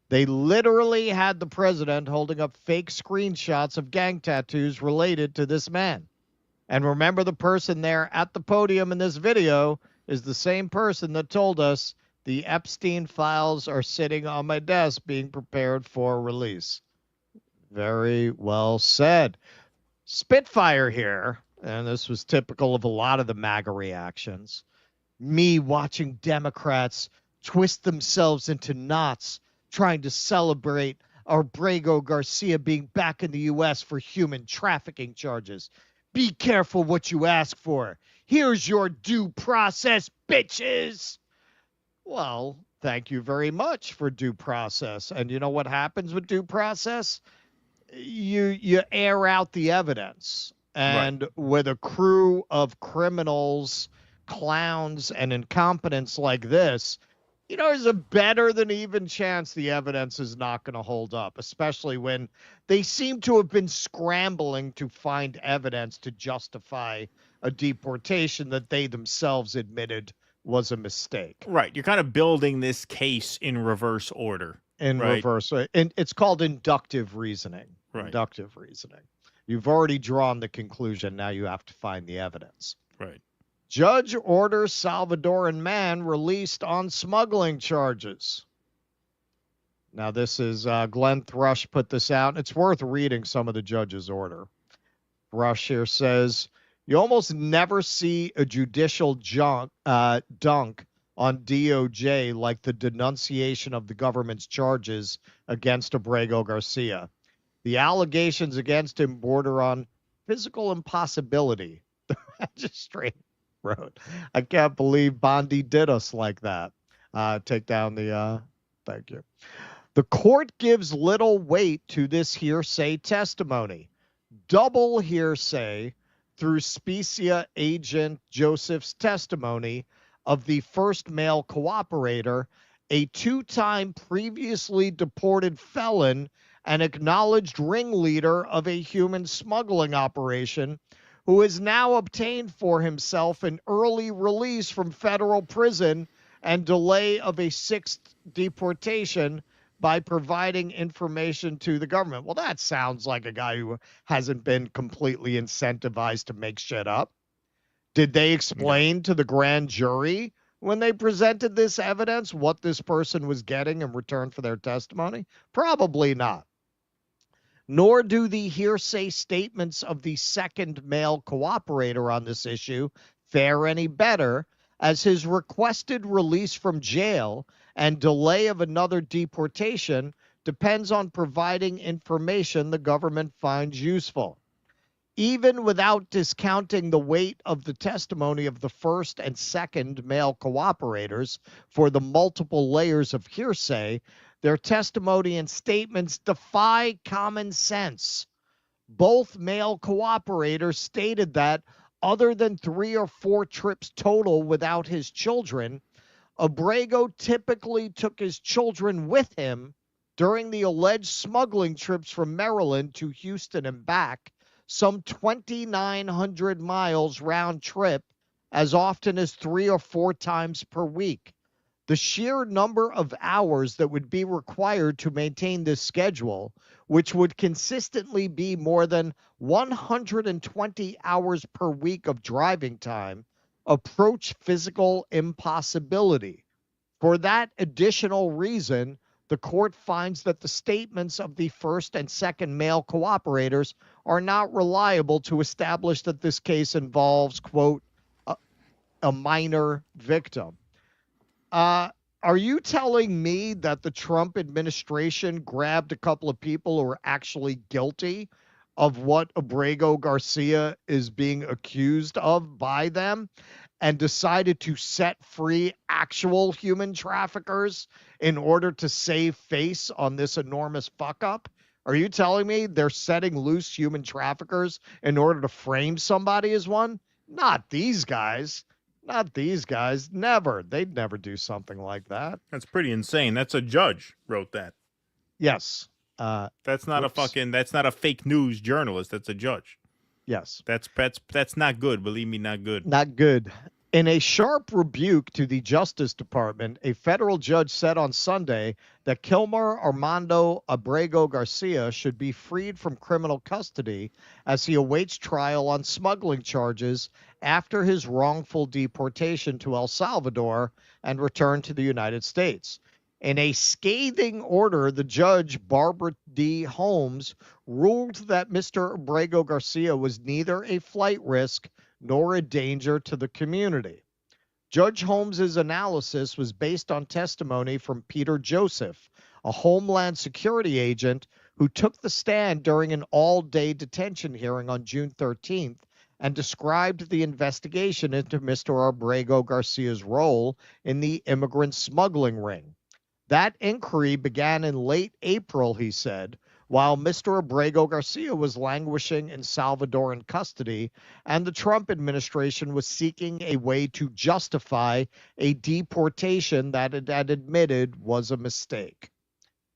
They literally had the president holding up fake screenshots of gang tattoos related to this man. And remember, the person there at the podium in this video is the same person that told us the Epstein files are sitting on my desk being prepared for release. Very well said. Spitfire here, and this was typical of a lot of the MAGA reactions. Me watching Democrats twist themselves into knots trying to celebrate Abrego Garcia being back in the U.S. for human trafficking charges. Be careful what you ask for. Here's your due process, bitches. Well, thank you very much for due process. And you know what happens with due process? You air out the evidence. And with a crew of criminals, clowns, and incompetents like this, you know, there's a better than even chance the evidence is not going to hold up, especially when they seem to have been scrambling to find evidence to justify a deportation that they themselves admitted was a mistake. Right. You're kind of building this case in reverse order. Reverse. And it's called inductive reasoning. Right. Inductive reasoning. You've already drawn the conclusion. Now you have to find the evidence. Right. Judge orders Salvadoran man released on smuggling charges. Now, this is Glenn Thrush put this out. It's worth reading some of the judge's order. Thrush here says, you almost never see a judicial dunk on DOJ like the denunciation of the government's charges against Abrego Garcia. The allegations against him border on physical impossibility. The magistrate wrote, I can't believe Bondi did us like that. Take down the, thank you. The court gives little weight to this hearsay testimony. Double hearsay through Specia agent Joseph's testimony of the first male cooperator, a two-time previously deported felon and acknowledged ringleader of a human smuggling operation, who has now obtained for himself an early release from federal prison and delay of a sixth deportation by providing information to the government. Well, that sounds like a guy who hasn't been completely incentivized to make shit up. Did they explain to the grand jury when they presented this evidence what this person was getting in return for their testimony? Probably not. Nor do the hearsay statements of the second male cooperator on this issue fare any better, as his requested release from jail and delay of another deportation depends on providing information the government finds useful. Even without discounting the weight of the testimony of the first and second male cooperators for the multiple layers of hearsay, their testimony and statements defy common sense. Both male cooperators stated that, other than 3 or 4 trips total without his children, Abrego typically took his children with him during the alleged smuggling trips from Maryland to Houston and back, some 2,900 miles round trip, as often as 3 or 4 times per week. The sheer number of hours that would be required to maintain this schedule, which would consistently be more than 120 hours per week of driving time, approach physical impossibility. For that additional reason, the court finds that the statements of the first and second male cooperators are not reliable to establish that this case involves, quote, a minor victim. Are you telling me that the Trump administration grabbed a couple of people who are actually guilty of what Abrego Garcia is being accused of by them and decided to set free actual human traffickers in order to save face on this enormous fuck up? Are you telling me they're setting loose human traffickers in order to frame somebody as one? Not these guys. Not these guys. Never. They'd never do something like that. That's pretty insane. That's a judge wrote that. Yes. That's not that's not a fake news journalist. That's a judge. Yes. That's not good. Believe me, not good. Not good. In a sharp rebuke to the Justice Department, a federal judge said on Sunday that Kilmer Armando Abrego Garcia should be freed from criminal custody as he awaits trial on smuggling charges after his wrongful deportation to El Salvador and return to the United States. In a scathing order, the judge, Barbara D. Holmes, ruled that Mr. Abrego Garcia was neither a flight risk nor a danger to the community. Judge Holmes's analysis was based on testimony from Peter Joseph, a Homeland Security agent who took the stand during an all-day detention hearing on June 13th and described the investigation into Mr. Abrego Garcia's role in the immigrant smuggling ring. That inquiry began in late April, he said, while Mr. Abrego Garcia was languishing in Salvadoran custody, and the Trump administration was seeking a way to justify a deportation that it had admitted was a mistake.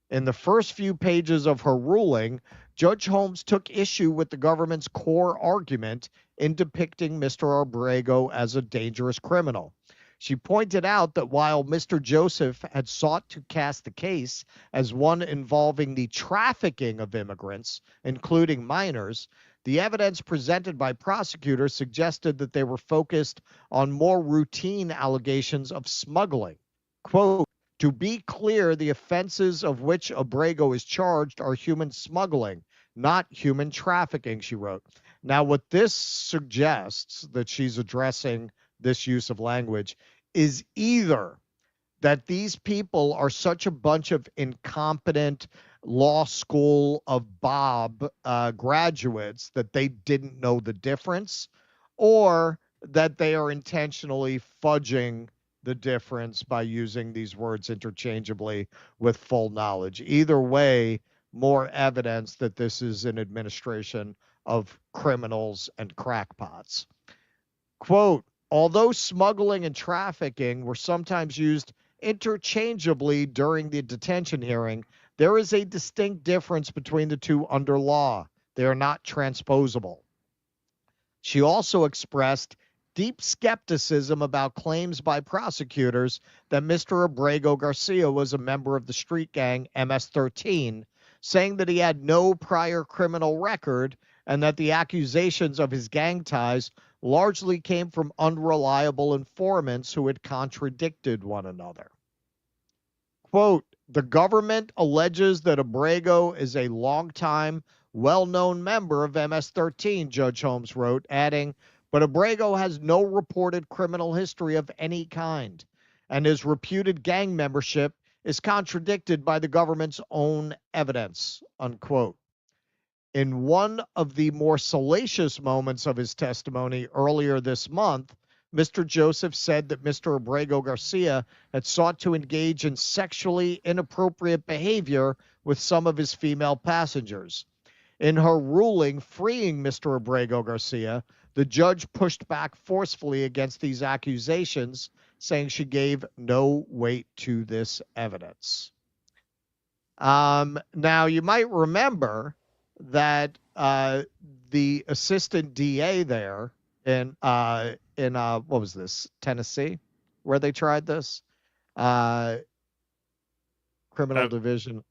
In the first few pages of her ruling, Judge Holmes took issue with the government's core argument in depicting Mr. Abrego as a dangerous criminal. She pointed out that while Mr. Joseph had sought to cast the case as one involving the trafficking of immigrants, including minors, the evidence presented by prosecutors suggested that they were focused on more routine allegations of smuggling. Quote, To be clear, the offenses of which Abrego is charged are human smuggling, not human trafficking, she wrote. Now, what this suggests that she's addressing this use of language is either that these people are such a bunch of incompetent law school of Bob graduates that they didn't know the difference, or that they are intentionally fudging the difference by using these words interchangeably with full knowledge. Either way, more evidence that this is an administration of criminals and crackpots. Quote, although smuggling and trafficking were sometimes used interchangeably during the detention hearing, there is a distinct difference between the two under law. They are not transposable. She also expressed deep skepticism about claims by prosecutors that Mr. Abrego Garcia was a member of the street gang MS-13, saying that he had no prior criminal record and that the accusations of his gang ties largely came from unreliable informants who had contradicted one another. Quote, the government alleges that Abrego is a longtime, well-known member of MS-13, Judge Holmes wrote, adding, but Abrego has no reported criminal history of any kind, and his reputed gang membership is contradicted by the government's own evidence, unquote. In one of the more salacious moments of his testimony earlier this month, Mr. Joseph said that Mr. Abrego Garcia had sought to engage in sexually inappropriate behavior with some of his female passengers. In her ruling freeing Mr. Abrego Garcia, the judge pushed back forcefully against these accusations, saying she gave no weight to this evidence. Now, you might remember that the assistant DA there in what was this, Tennessee, where they tried this? Criminal Division,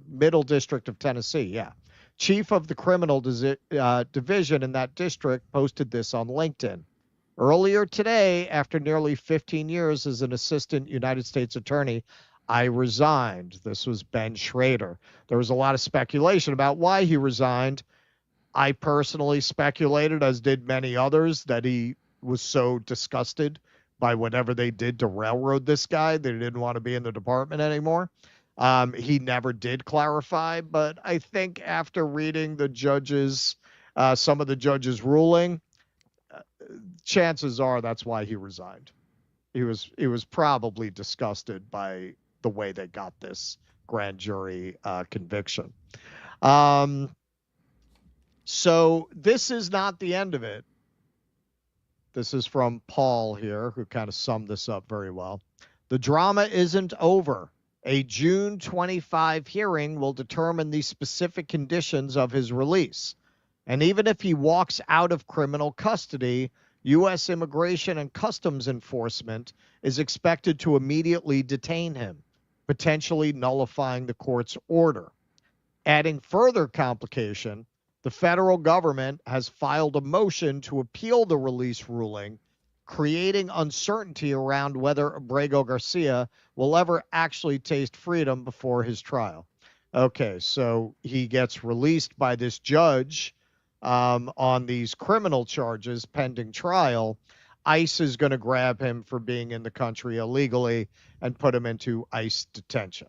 Middle District of Tennessee, yeah. Chief of the Criminal Division in that district posted this on LinkedIn. Earlier today, after nearly 15 years as an assistant United States attorney, I resigned. This was Ben Schrader. There was a lot of speculation about why he resigned. I personally speculated, as did many others, that he was so disgusted by whatever they did to railroad this guy that he didn't want to be in the department anymore. He never did clarify, but I think after reading the judges, some of the judges' ruling, chances are that's why he resigned. He was probably disgusted by the way they got this grand jury conviction. So this is not the end of it. This is from Paul here, who kind of summed this up very well. The drama isn't over. A June 25 hearing will determine the specific conditions of his release. And even if he walks out of criminal custody, U.S. Immigration and Customs Enforcement is expected to immediately detain him, potentially nullifying the court's order. Adding further complication, the federal government has filed a motion to appeal the release ruling, creating uncertainty around whether Abrego Garcia will ever actually taste freedom before his trial. Okay, so he gets released by this judge on these criminal charges pending trial. ICE is going to grab him for being in the country illegally and put him into ICE detention.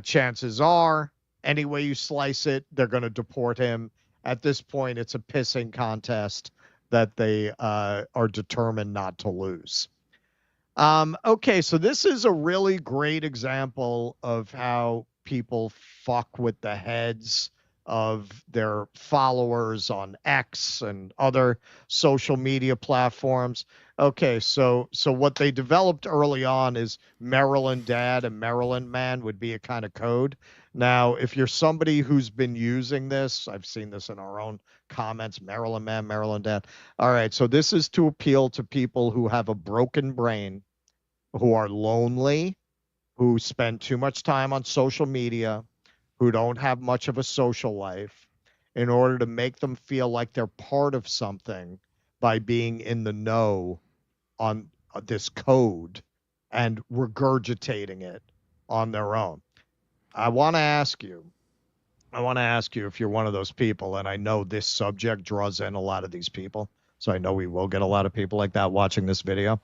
Chances are, any way you slice it, they're going to deport him. At this point, it's a pissing contest that they are determined not to lose. Okay, so this is a really great example of how people fuck with the heads of their followers on X and other social media platforms. Okay, so what they developed early on is Maryland Dad and Maryland Man would be a kind of code. Now, if you're somebody who's been using this, I've seen this in our own comments, Maryland Man, Maryland Dad. All right, so this is to appeal to people who have a broken brain, who are lonely, who spend too much time on social media, who don't have much of a social life, in order to make them feel like they're part of something by being in the know on this code and regurgitating it on their own. I want to ask you if you're one of those people, and I know this subject draws in a lot of these people, so I know we will get a lot of people like that watching this video.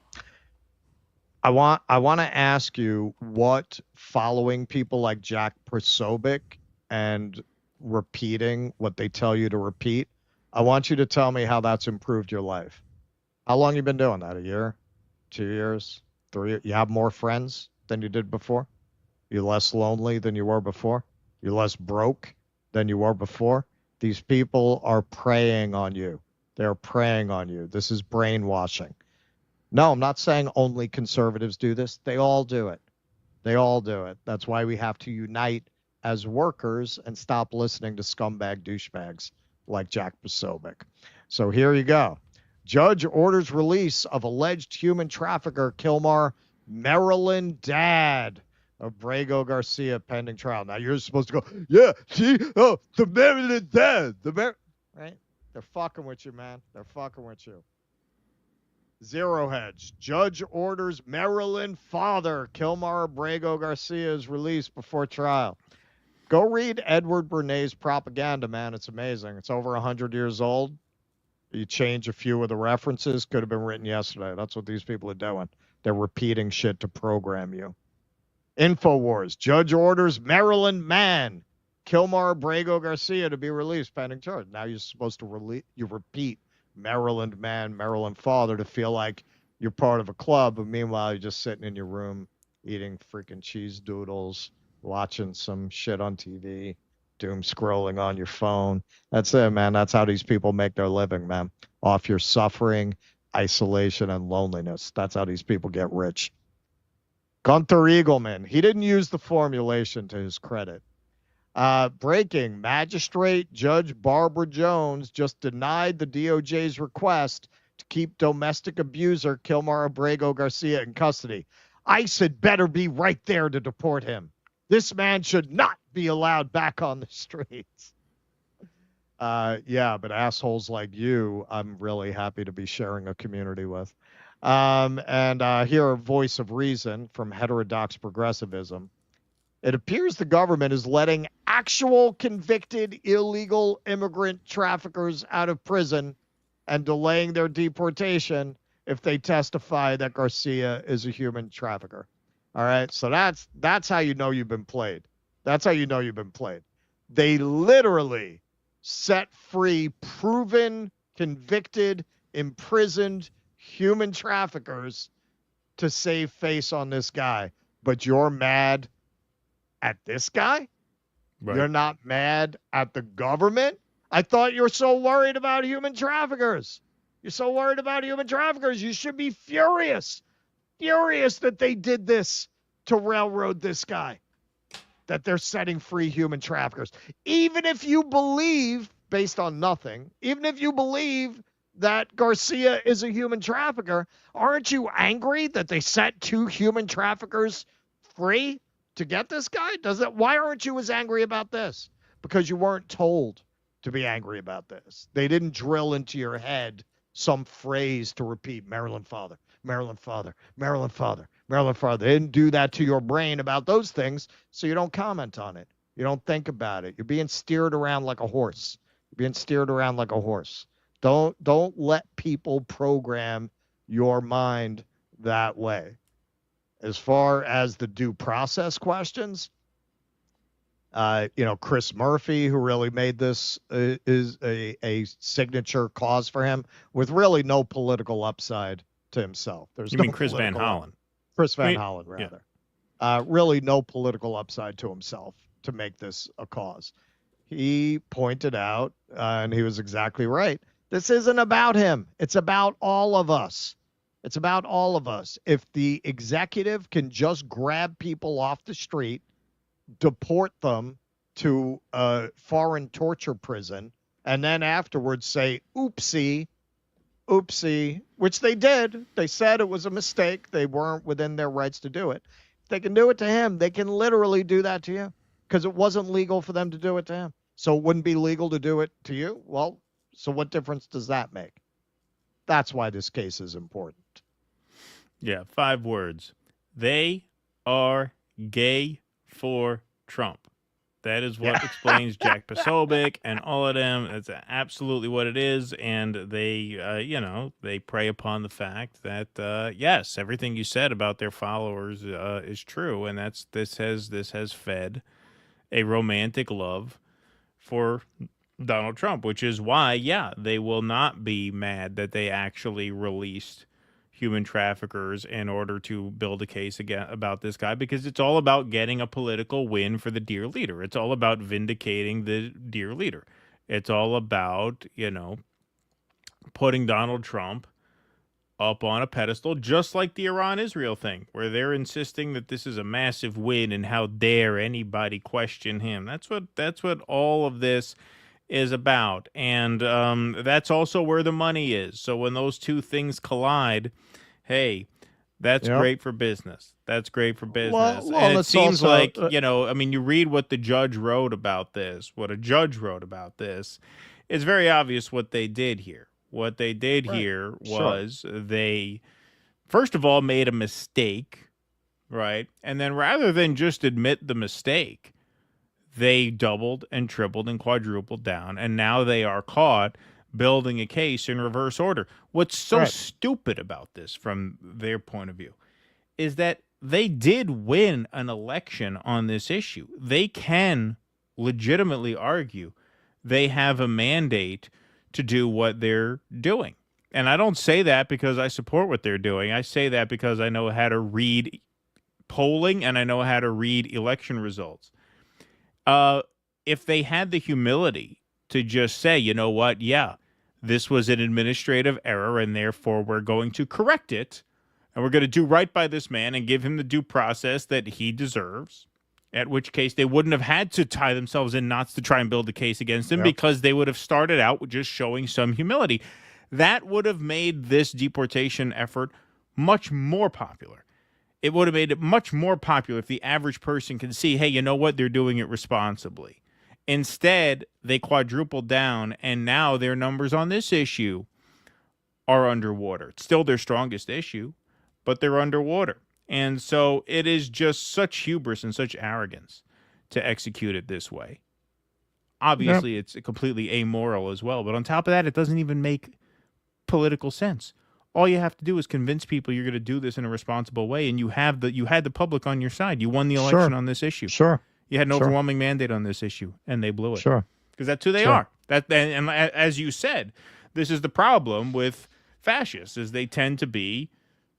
I want to ask you what following people like Jack Posobiec and repeating what they tell you to repeat, I want you to tell me how that's improved your life. How long you been doing that? A year? 2 years? 3? You have more friends than you did before? You're less lonely than you were before? You're less broke than you were before? These people are preying on you. They're preying on you. This is brainwashing. No, I'm not saying only conservatives do this. They all do it. They all do it. That's why we have to unite as workers and stop listening to scumbag douchebags like Jack Posobiec. So here you go. Judge orders release of alleged human trafficker Kilmar, Maryland dad of Brago Garcia pending trial. Now you're supposed to go, yeah, see, oh, the Maryland dad, right? They're fucking with you, man. They're fucking with you. Zero Hedge. Judge orders Maryland father Kilmar Brago Garcia's release before trial. Go read Edward Bernay's propaganda, man. It's amazing. It's over 100 years old. You change a few of the references. Could have been written yesterday. That's what these people are doing. They're repeating shit to program you. InfoWars. Judge orders Maryland man Kilmar Brago Garcia to be released pending charge. Now you're supposed to repeat Maryland man, Maryland father to feel like you're part of a club, but meanwhile you're just sitting in your room eating freaking cheese doodles, watching some shit on TV, doom scrolling on your phone. That's it, man. That's how these people make their living, man. Off your suffering, isolation, and loneliness. That's how these people get rich. Gunther Eagleman. He didn't use the formulation to his credit. Breaking. Magistrate Judge Barbara Jones just denied the DOJ's request to keep domestic abuser Kilmar Brago Garcia in custody. ICE had better be right there to deport him. This man should not be allowed back on the streets. Yeah, but assholes like you, I'm really happy to be sharing a community with. And here a voice of reason from heterodox progressivism. It appears the government is letting actual convicted illegal immigrant traffickers out of prison and delaying their deportation if they testify that Garcia is a human trafficker. All right, so that's how you know you've been played. That's how you know you've been played. They literally set free proven, convicted, imprisoned human traffickers to save face on this guy. But you're mad at this guy? Right. You're not mad at the government? I thought you were so worried about human traffickers. You're so worried about human traffickers. You should be furious. Furious that they did this to railroad this guy. That they're setting free human traffickers. Even if you believe, based on nothing, even if you believe that Garcia is a human trafficker, aren't you angry that they set 2 human traffickers free to get this guy? Why aren't you as angry about this? Because you weren't told to be angry about this. They didn't drill into your head some phrase to repeat, Maryland father, Maryland father, Maryland father, Maryland father. They didn't do that to your brain about those things, so you don't comment on it. You don't think about it. You're being steered around like a horse. You're being steered around like a horse. Don't let people program your mind that way. As far as the due process questions, Chris Murphy, who really made this is a signature cause for him with really no political upside to himself. There's you mean Chris Van Hollen? Chris Van Hollen, rather. Yeah. Really no political upside to himself to make this a cause. He pointed out, and he was exactly right, this isn't about him. It's about all of us. It's about all of us. If the executive can just grab people off the street, deport them to a foreign torture prison, and then afterwards say, oopsie, which they did. They said it was a mistake. They weren't within their rights to do it. If they can do it to him, they can literally do that to you because it wasn't legal for them to do it to him. So it wouldn't be legal to do it to you? Well, so what difference does that make? That's why this case is important. Yeah, 5 words. They are gay for Trump. That is what explains Jack Posobiec and all of them. That's absolutely what it is. And they, they prey upon the fact that, yes, everything you said about their followers is true. And this has fed a romantic love for Donald Trump, which is why, they will not be mad that they actually released human traffickers in order to build a case again about this guy, because it's all about getting a political win for the dear leader. It's all about vindicating the dear leader. It's all about, putting Donald Trump up on a pedestal, just like the Iran-Israel thing, where they're insisting that this is a massive win and how dare anybody question him. That's what all of this is about. And that's also where the money is. So when those two things collide, hey, that's great for business. That's great for business. Well, and it seems also, like, you read what the judge wrote about this, it's very obvious what they did here. What they did here was they, first of all, made a mistake, right? And then rather than just admit the mistake, they doubled and tripled and quadrupled down, and now they are caught building a case in reverse order. What's so stupid about this from their point of view is that they did win an election on this issue. They can legitimately argue they have a mandate to do what they're doing. And I don't say that because I support what they're doing. I say that because I know how to read polling and I know how to read election results. If they had the humility to just say, you know what, this was an administrative error and therefore we're going to correct it and we're going to do right by this man and give him the due process that he deserves, at which case they wouldn't have had to tie themselves in knots to try and build a case against him because they would have started out with just showing some humility. That would have made this deportation effort much more popular. It would have made it much more popular if the average person can see, hey, you know what? They're doing it responsibly. Instead, they quadrupled down, and now their numbers on this issue are underwater. It's still their strongest issue, but they're underwater. And so it is just such hubris and such arrogance to execute it this way. Obviously, it's completely amoral as well. But on top of that, it doesn't even make political sense. All you have to do is convince people you're going to do this in a responsible way, and you had the public on your side. You won the election on this issue. You had an overwhelming mandate on this issue, and they blew it. Because that's who they are. And as you said, this is the problem with fascists, is they tend to be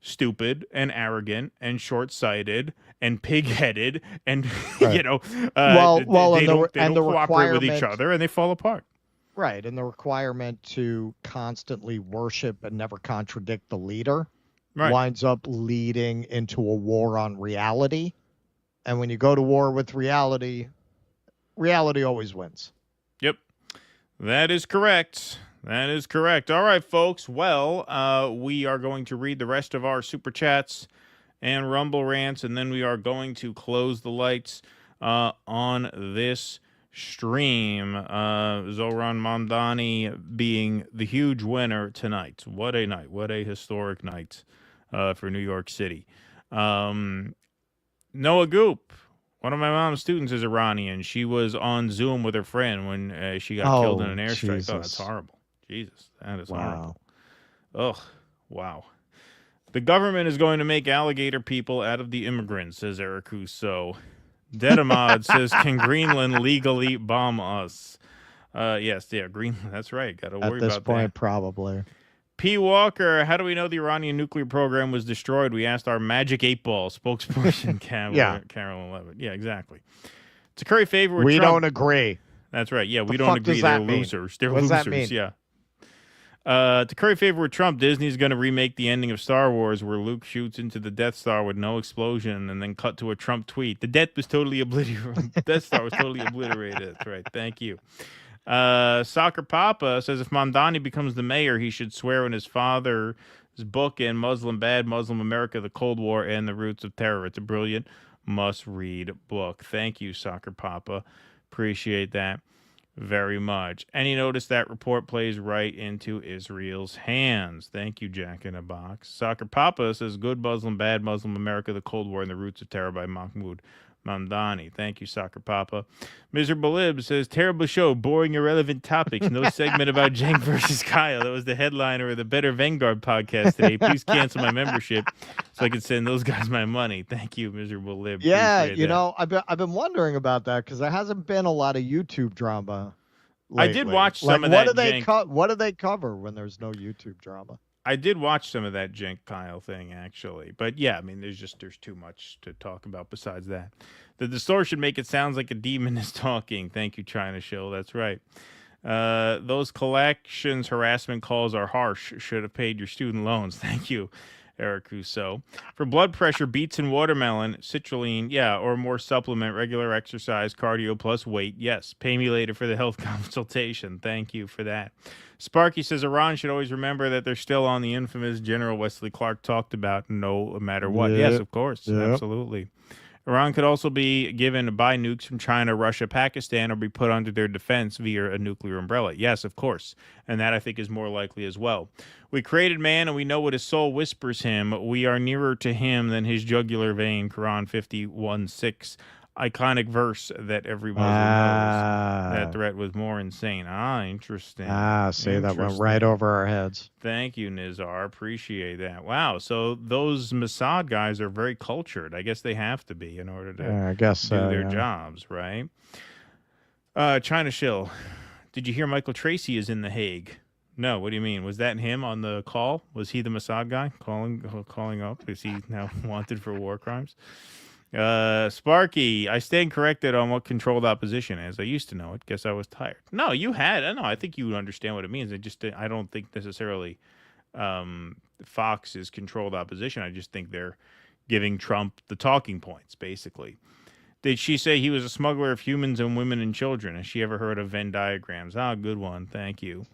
stupid and arrogant and short-sighted and pig-headed, and they don't cooperate with each other, and they fall apart. Right, and the requirement to constantly worship and never contradict the leader winds up leading into a war on reality. And when you go to war with reality, reality always wins. Yep, that is correct. That is correct. All right, folks. Well, we are going to read the rest of our Super Chats and Rumble Rants, and then we are going to close the lights on this stream. Zoran Mamdani being the huge winner tonight. What a night. What a historic night for New York City. Noah Goop, one of my mom's students, is Iranian. She was on Zoom with her friend when she got killed in an airstrike. Jesus. Oh, that's horrible. Jesus, that is horrible. Ugh, wow. The government is going to make alligator people out of the immigrants, says Eric Rousseau. Dedamod says, can Greenland legally bomb us? Greenland. That's right. Got to worry about that. At this point, probably. P. Walker, how do we know the Iranian nuclear program was destroyed? We asked our Magic 8-Ball spokesperson, Carolyn Levitt. Yeah, exactly. To curry favor with we Trump. don't agree. That's right. Yeah, we don't agree. They're losers. They're losers. Does that mean? Yeah. To curry favor with Trump, Disney's going to remake the ending of Star Wars where Luke shoots into the Death Star with no explosion and then cut to a Trump tweet. The Death Star was totally obliterated. That's right. Thank you. Soccer Papa says if Mamdani becomes the mayor, he should swear in his father's book in Muslim Bad, Muslim America, the Cold War, and the Roots of Terror. It's a brilliant must-read book. Thank you, Soccer Papa. Appreciate that very much. And you notice that report plays right into Israel's hands. Thank you, Jack in a Box. Soccer Papa says, Good Muslim, Bad Muslim, America, the Cold War, and the Roots of Terror by Mahmoud Mamdani. Thank you, Soccer Papa. Miserable Lib says, terrible show, boring, irrelevant topics. No segment about Cenk versus Kyle. That was the headliner of the Better Vanguard podcast today. Please cancel my membership so I can send those guys my money. Thank you, Miserable Lib. Yeah, Appreciate that. I've been wondering about that because there hasn't been a lot of YouTube drama lately. I did watch some like, of what that. do they what do they cover when there's no YouTube drama? I did watch some of that Cenk Kyle thing, actually. But yeah, I mean, there's too much to talk about besides that. The distortion make it sound like a demon is talking. Thank you, China Shill. That's right. Those collections harassment calls are harsh. Should have paid your student loans. Thank you, Eric Rousseau. For blood pressure, beets and watermelon, citrulline, yeah, or more supplement, regular exercise, cardio plus weight. Yes, pay me later for the health consultation. Thank you for that. Sparky says Iran should always remember that they're still on the infamous General Wesley Clark talked about no matter what. Yep. Yes, of course. Yep. Absolutely. Iran could also be given to buy nukes from China, Russia, Pakistan, or be put under their defense via a nuclear umbrella. Yes, of course. And that, I think, is more likely as well. We created man, and we know what his soul whispers him. We are nearer to him than his jugular vein. Quran 51:6. Iconic verse that every Muslim knows. That threat was more insane. Interesting. See, that went right over our heads. Thank you, Nizar. Appreciate that. Wow. So those Mossad guys are very cultured. I guess they have to be in order to I guess do their jobs, right? China Shill, did you hear Michael Tracy is in The Hague? No. What do you mean? Was that him on the call? Was he the Mossad guy calling up? Is he now wanted for war crimes? Sparky, I stand corrected on what controlled opposition is. I used to know it. Guess I was tired. No, you had. No, I think you understand what it means. I don't think necessarily Fox is controlled opposition. I just think they're giving Trump the talking points, basically. Did she say he was a smuggler of humans and women and children? Has she ever heard of Venn diagrams? Good one. Thank you.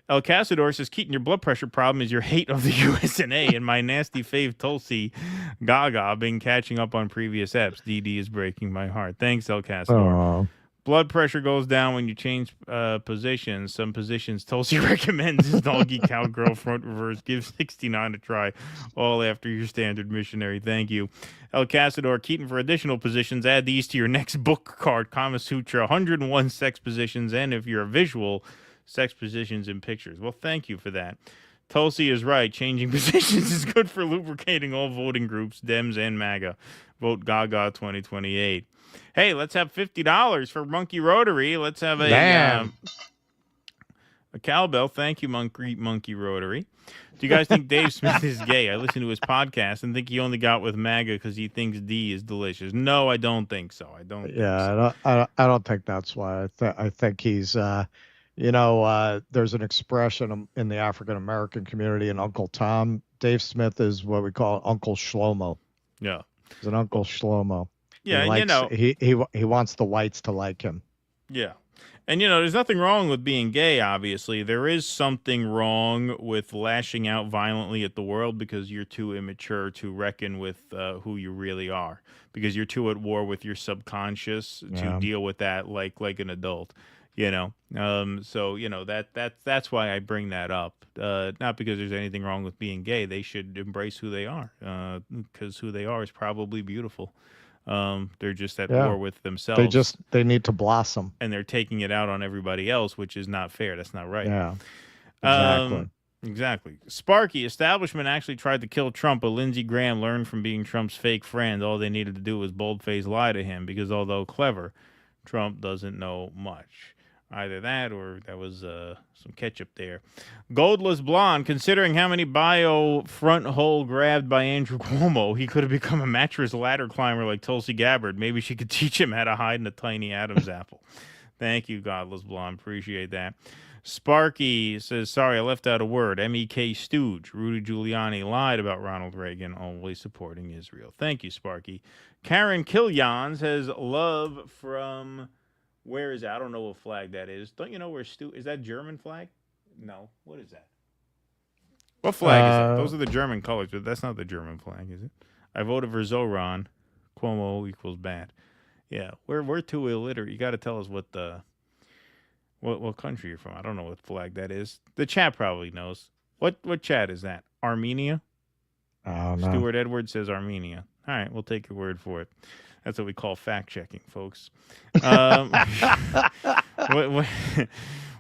El Casador says, Keaton, your blood pressure problem is your hate of the USNA and my nasty fave Tulsi Gaga been catching up on previous eps. DD is breaking my heart. Thanks, El Casador. Blood pressure goes down when you change positions. Some positions Tulsi recommends is doggy, cowgirl, front reverse. Give 69 a try, all after your standard missionary. Thank you. El Casador, Keaton, for additional positions, add these to your next book card. Kama Sutra, 101 sex positions, and if you're a visual, sex positions and pictures. Well, thank you for that. Tulsi is right. Changing positions is good for lubricating all voting groups, Dems and MAGA. Vote Gaga 2028. Hey, let's have $50 for Monkey Rotary. Let's have a cowbell. Thank you, Monkey Rotary. Do you guys think Dave Smith is gay? I listened to his podcast and think he only got with MAGA because he thinks D is delicious. No, I don't think so. I don't think that's why. I think he's there's an expression in the African American community, and Uncle Tom. Dave Smith is what we call Uncle Shlomo. Yeah, he's an Uncle Shlomo. Yeah, he wants the whites to like him. Yeah, and there's nothing wrong with being gay. Obviously, there is something wrong with lashing out violently at the world because you're too immature to reckon with who you really are, because you're too at war with your subconscious to deal with that like an adult. So that's why I bring that up. Not because there's anything wrong with being gay. They should embrace who they are, because who they are is probably beautiful. They're just at war with themselves. They need to blossom, and they're taking it out on everybody else, which is not fair. That's not right. Yeah, exactly. Exactly. Sparky, establishment actually tried to kill Trump, but Lindsey Graham learned from being Trump's fake friend. All they needed to do was boldface lie to him, because although clever, Trump doesn't know much. Either that or that was some ketchup there. Goldless Blonde, considering how many bio front hole grabbed by Andrew Cuomo, he could have become a mattress ladder climber like Tulsi Gabbard. Maybe she could teach him how to hide in a tiny Adam's apple. Thank you, Godless Blonde. Appreciate that. Sparky says, sorry, I left out a word. MEK Stooge. Rudy Giuliani lied about Ronald Reagan, always supporting Israel. Thank you, Sparky. Karen Killian says, love from... Where is that? I don't know what flag that is. Don't you know where is that German flag? No. What is that? What flag is that? Those are the German colors, but that's not the German flag, is it? I voted for Zoran. Cuomo equals bad. Yeah, we're too illiterate. You got to tell us what What country you're from? I don't know what flag that is. The chat probably knows. What chat is that? Armenia? Oh, no. Stuart Edwards says Armenia. All right, we'll take your word for it. That's what we call fact-checking, folks. What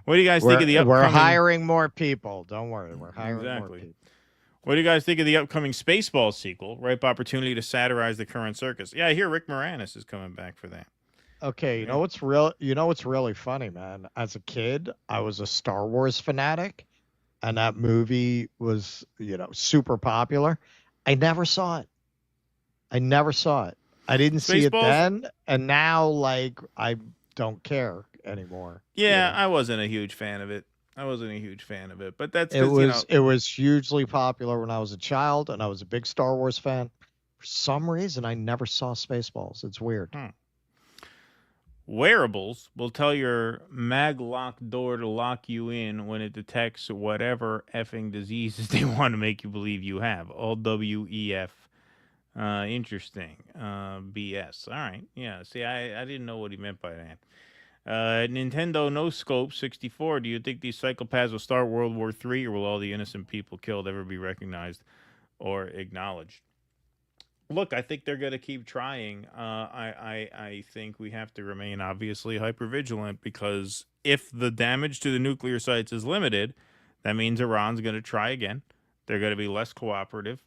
do you guys think of the upcoming... We're hiring more people. Don't worry. We're hiring more people. What do you guys think of the upcoming Spaceballs sequel? Ripe opportunity to satirize the current circus. Yeah, I hear Rick Moranis is coming back for that. Okay, you know what's really funny, man? As a kid, I was a Star Wars fanatic, and that movie was, super popular. I never saw it. I didn't see it then, and now, I don't care anymore. Yeah, I wasn't a huge fan of it. But that's it was hugely popular when I was a child, and I was a big Star Wars fan. For some reason, I never saw Spaceballs. It's weird. Wearables will tell your mag lock door to lock you in when it detects whatever effing diseases they want to make you believe you have. All WEF. Interesting. BS. All right. Yeah. See, I didn't know what he meant by that. Nintendo No Scope 64. Do you think these psychopaths will start World War III, or will all the innocent people killed ever be recognized or acknowledged? Look, I think they're going to keep trying. I think we have to remain obviously hypervigilant, because if the damage to the nuclear sites is limited, that means Iran's going to try again. They're going to be less cooperative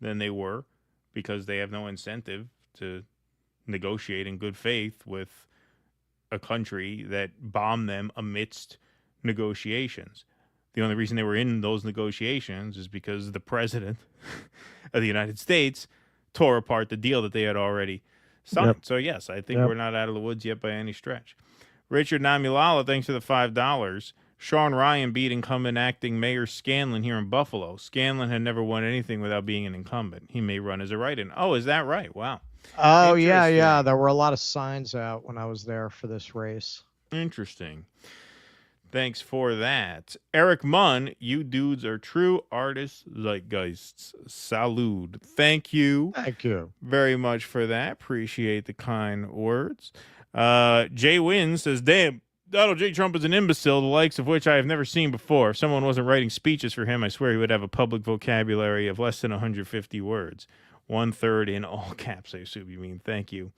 than they were, because they have no incentive to negotiate in good faith with a country that bombed them amidst negotiations. The only reason they were in those negotiations is because the president of the United States tore apart the deal that they had already signed. Yep. So, yes, I think we're not out of the woods yet by any stretch. Richard Namulala, thanks for the $5. Sean Ryan beat incumbent acting Mayor Scanlon here in Buffalo. Scanlon had never won anything without being an incumbent. He may run as a write-in. Oh, is that right? Wow. Oh, yeah. There were a lot of signs out when I was there for this race. Interesting. Thanks for that. Eric Munn, you dudes are true artists, zeitgeists. Salud. Thank you. Thank you very much for that. Appreciate the kind words. Jay Wynn says, damn, Donald J. Trump is an imbecile, the likes of which I have never seen before. If someone wasn't writing speeches for him, I swear he would have a public vocabulary of less than 150 words. 1/3 in all caps, I assume you mean. Thank you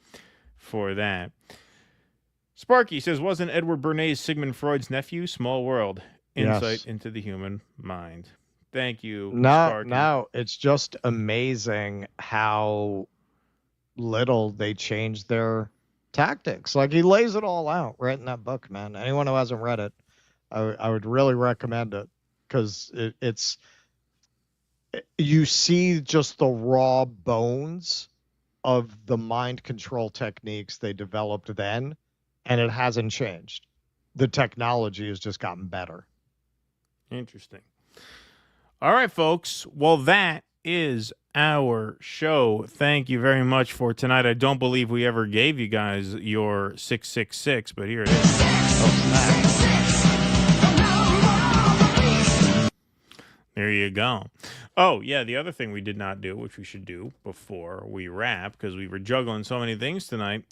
for that. Sparky says, wasn't Edward Bernays Sigmund Freud's nephew? Small world. Insight into the human mind. Thank you, Sparky. No, it's just amazing how little they changed their tactics. Like, he lays it all out right in that book, man. Anyone who hasn't read it, I would really recommend it, because it's you see just the raw bones of the mind control techniques they developed then, and it hasn't changed. The technology has just gotten better. Interesting. All right, folks. Well, that is our show. Thank you very much for tonight. I don't believe we ever gave you guys your 666, but here it is. There you go. Oh, yeah, the other thing we did not do, which we should do before we wrap, because we were juggling so many things tonight,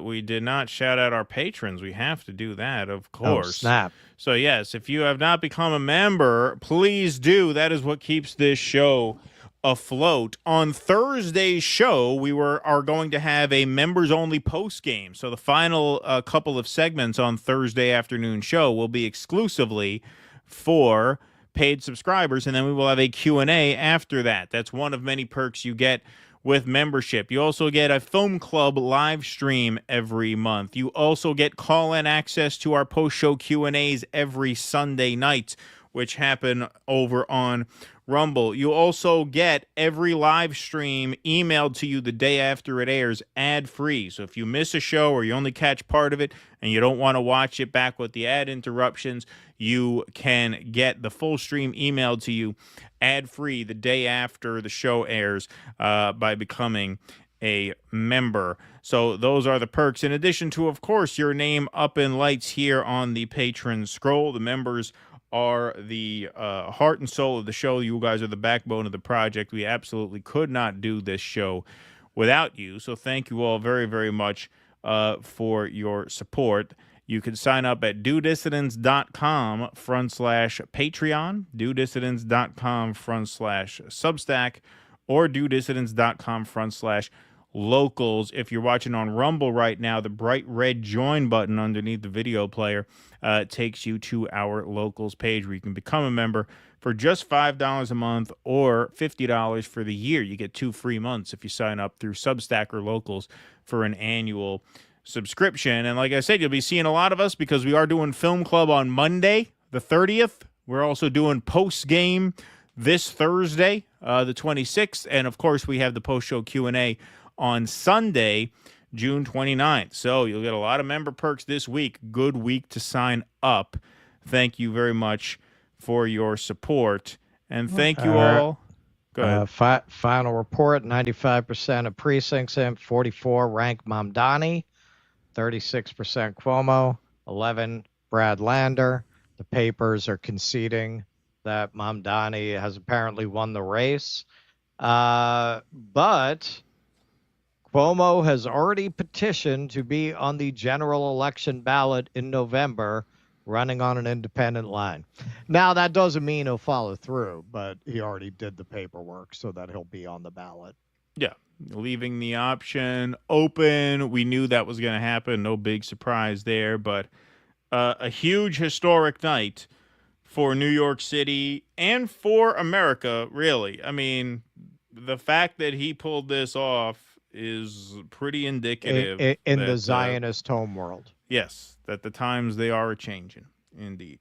we did not shout out our patrons. We have to do that, of course. Oh, snap. So, yes, if you have not become a member, please do. That is what keeps this show afloat. On Thursday's show, we are going to have a members-only post-game. So the final couple of segments on Thursday afternoon show will be exclusively for paid subscribers, and then we will have a Q&A after that. That's one of many perks you get with membership. You also get a Film Club live stream every month. You also get call-in access to our post-show Q&As every Sunday night, which happen over on Rumble. You also get every live stream emailed to you the day after it airs, ad-free. So if you miss a show or you only catch part of it and you don't want to watch it back with the ad interruptions, you can get the full stream emailed to you ad-free the day after the show airs by becoming a member. So those are the perks. In addition to, of course, your name up in lights here on the patron scroll. The members are the heart and soul of the show. You guys are the backbone of the project. We absolutely could not do this show without you. So thank you all very, very much for your support. You can sign up at dudissidents.com/Patreon, dudissidents.com/Substack, or dudissidents.com/locals. If you're watching on Rumble right now, the bright red join button underneath the video player takes you to our locals page where you can become a member for just $5 a month or $50 for the year. You get 2 free months if you sign up through Substack or locals for an annual subscription. And like I said, you'll be seeing a lot of us because we are doing Film Club on Monday, the 30th. We're also doing post game this Thursday, the 26th. And of course, we have the post-show Q&A on Sunday, June 29th. So you'll get a lot of member perks this week. Good week to sign up. Thank you very much for your support. And thank you all. Go ahead. Final report, 95% of precincts in, 44 rank Mamdani, 36% Cuomo, 11 Brad Lander. The papers are conceding that Mamdani has apparently won the race. But Cuomo has already petitioned to be on the general election ballot in November, running on an independent line. Now, that doesn't mean he'll follow through, but he already did the paperwork so that he'll be on the ballot. Yeah, leaving the option open. We knew that was going to happen. No big surprise there, but a huge historic night for New York City and for America, really. I mean, the fact that he pulled this off is pretty indicative. In the Zionist homeworld. Yes, that the times they are a-changing, indeed.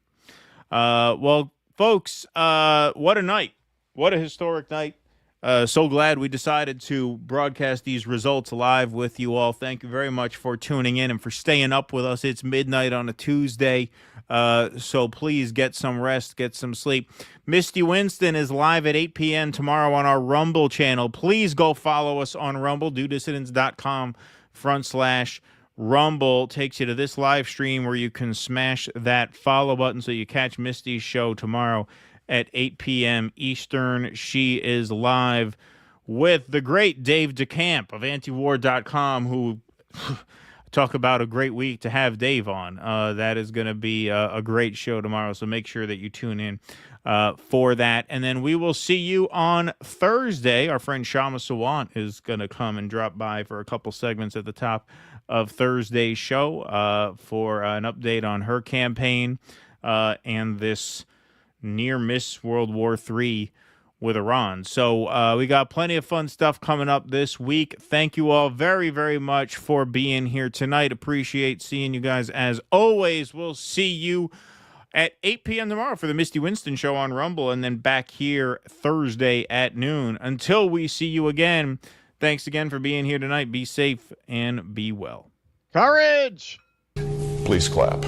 Well, folks, what a night. What a historic night. So glad we decided to broadcast these results live with you all. Thank you very much for tuning in and for staying up with us. It's midnight on a Tuesday, so please get some rest, get some sleep. Misty Winston is live at 8 p.m. tomorrow on our Rumble channel. Please go follow us on Rumble. DoDissidents.com/Rumble takes you to this live stream where you can smash that follow button so you catch Misty's show tomorrow at 8 p.m. Eastern. She is live with the great Dave DeCamp of antiwar.com, who talk about a great week to have Dave on. That is going to be a great show tomorrow, so make sure that you tune in for that. And then we will see you on Thursday. Our friend Shama Sawant is going to come and drop by for a couple segments at the top of Thursday's show for an update on her campaign and this near miss World War III with Iran. So we got plenty of fun stuff coming up this week. Thank you all very, very much for being here tonight. Appreciate seeing you guys as always. We'll see you at 8 p.m. tomorrow for the Misty Winston Show on Rumble, and then back here Thursday at noon. Until we see you again, thanks again for being here tonight. Be safe and be well. Courage! Please clap.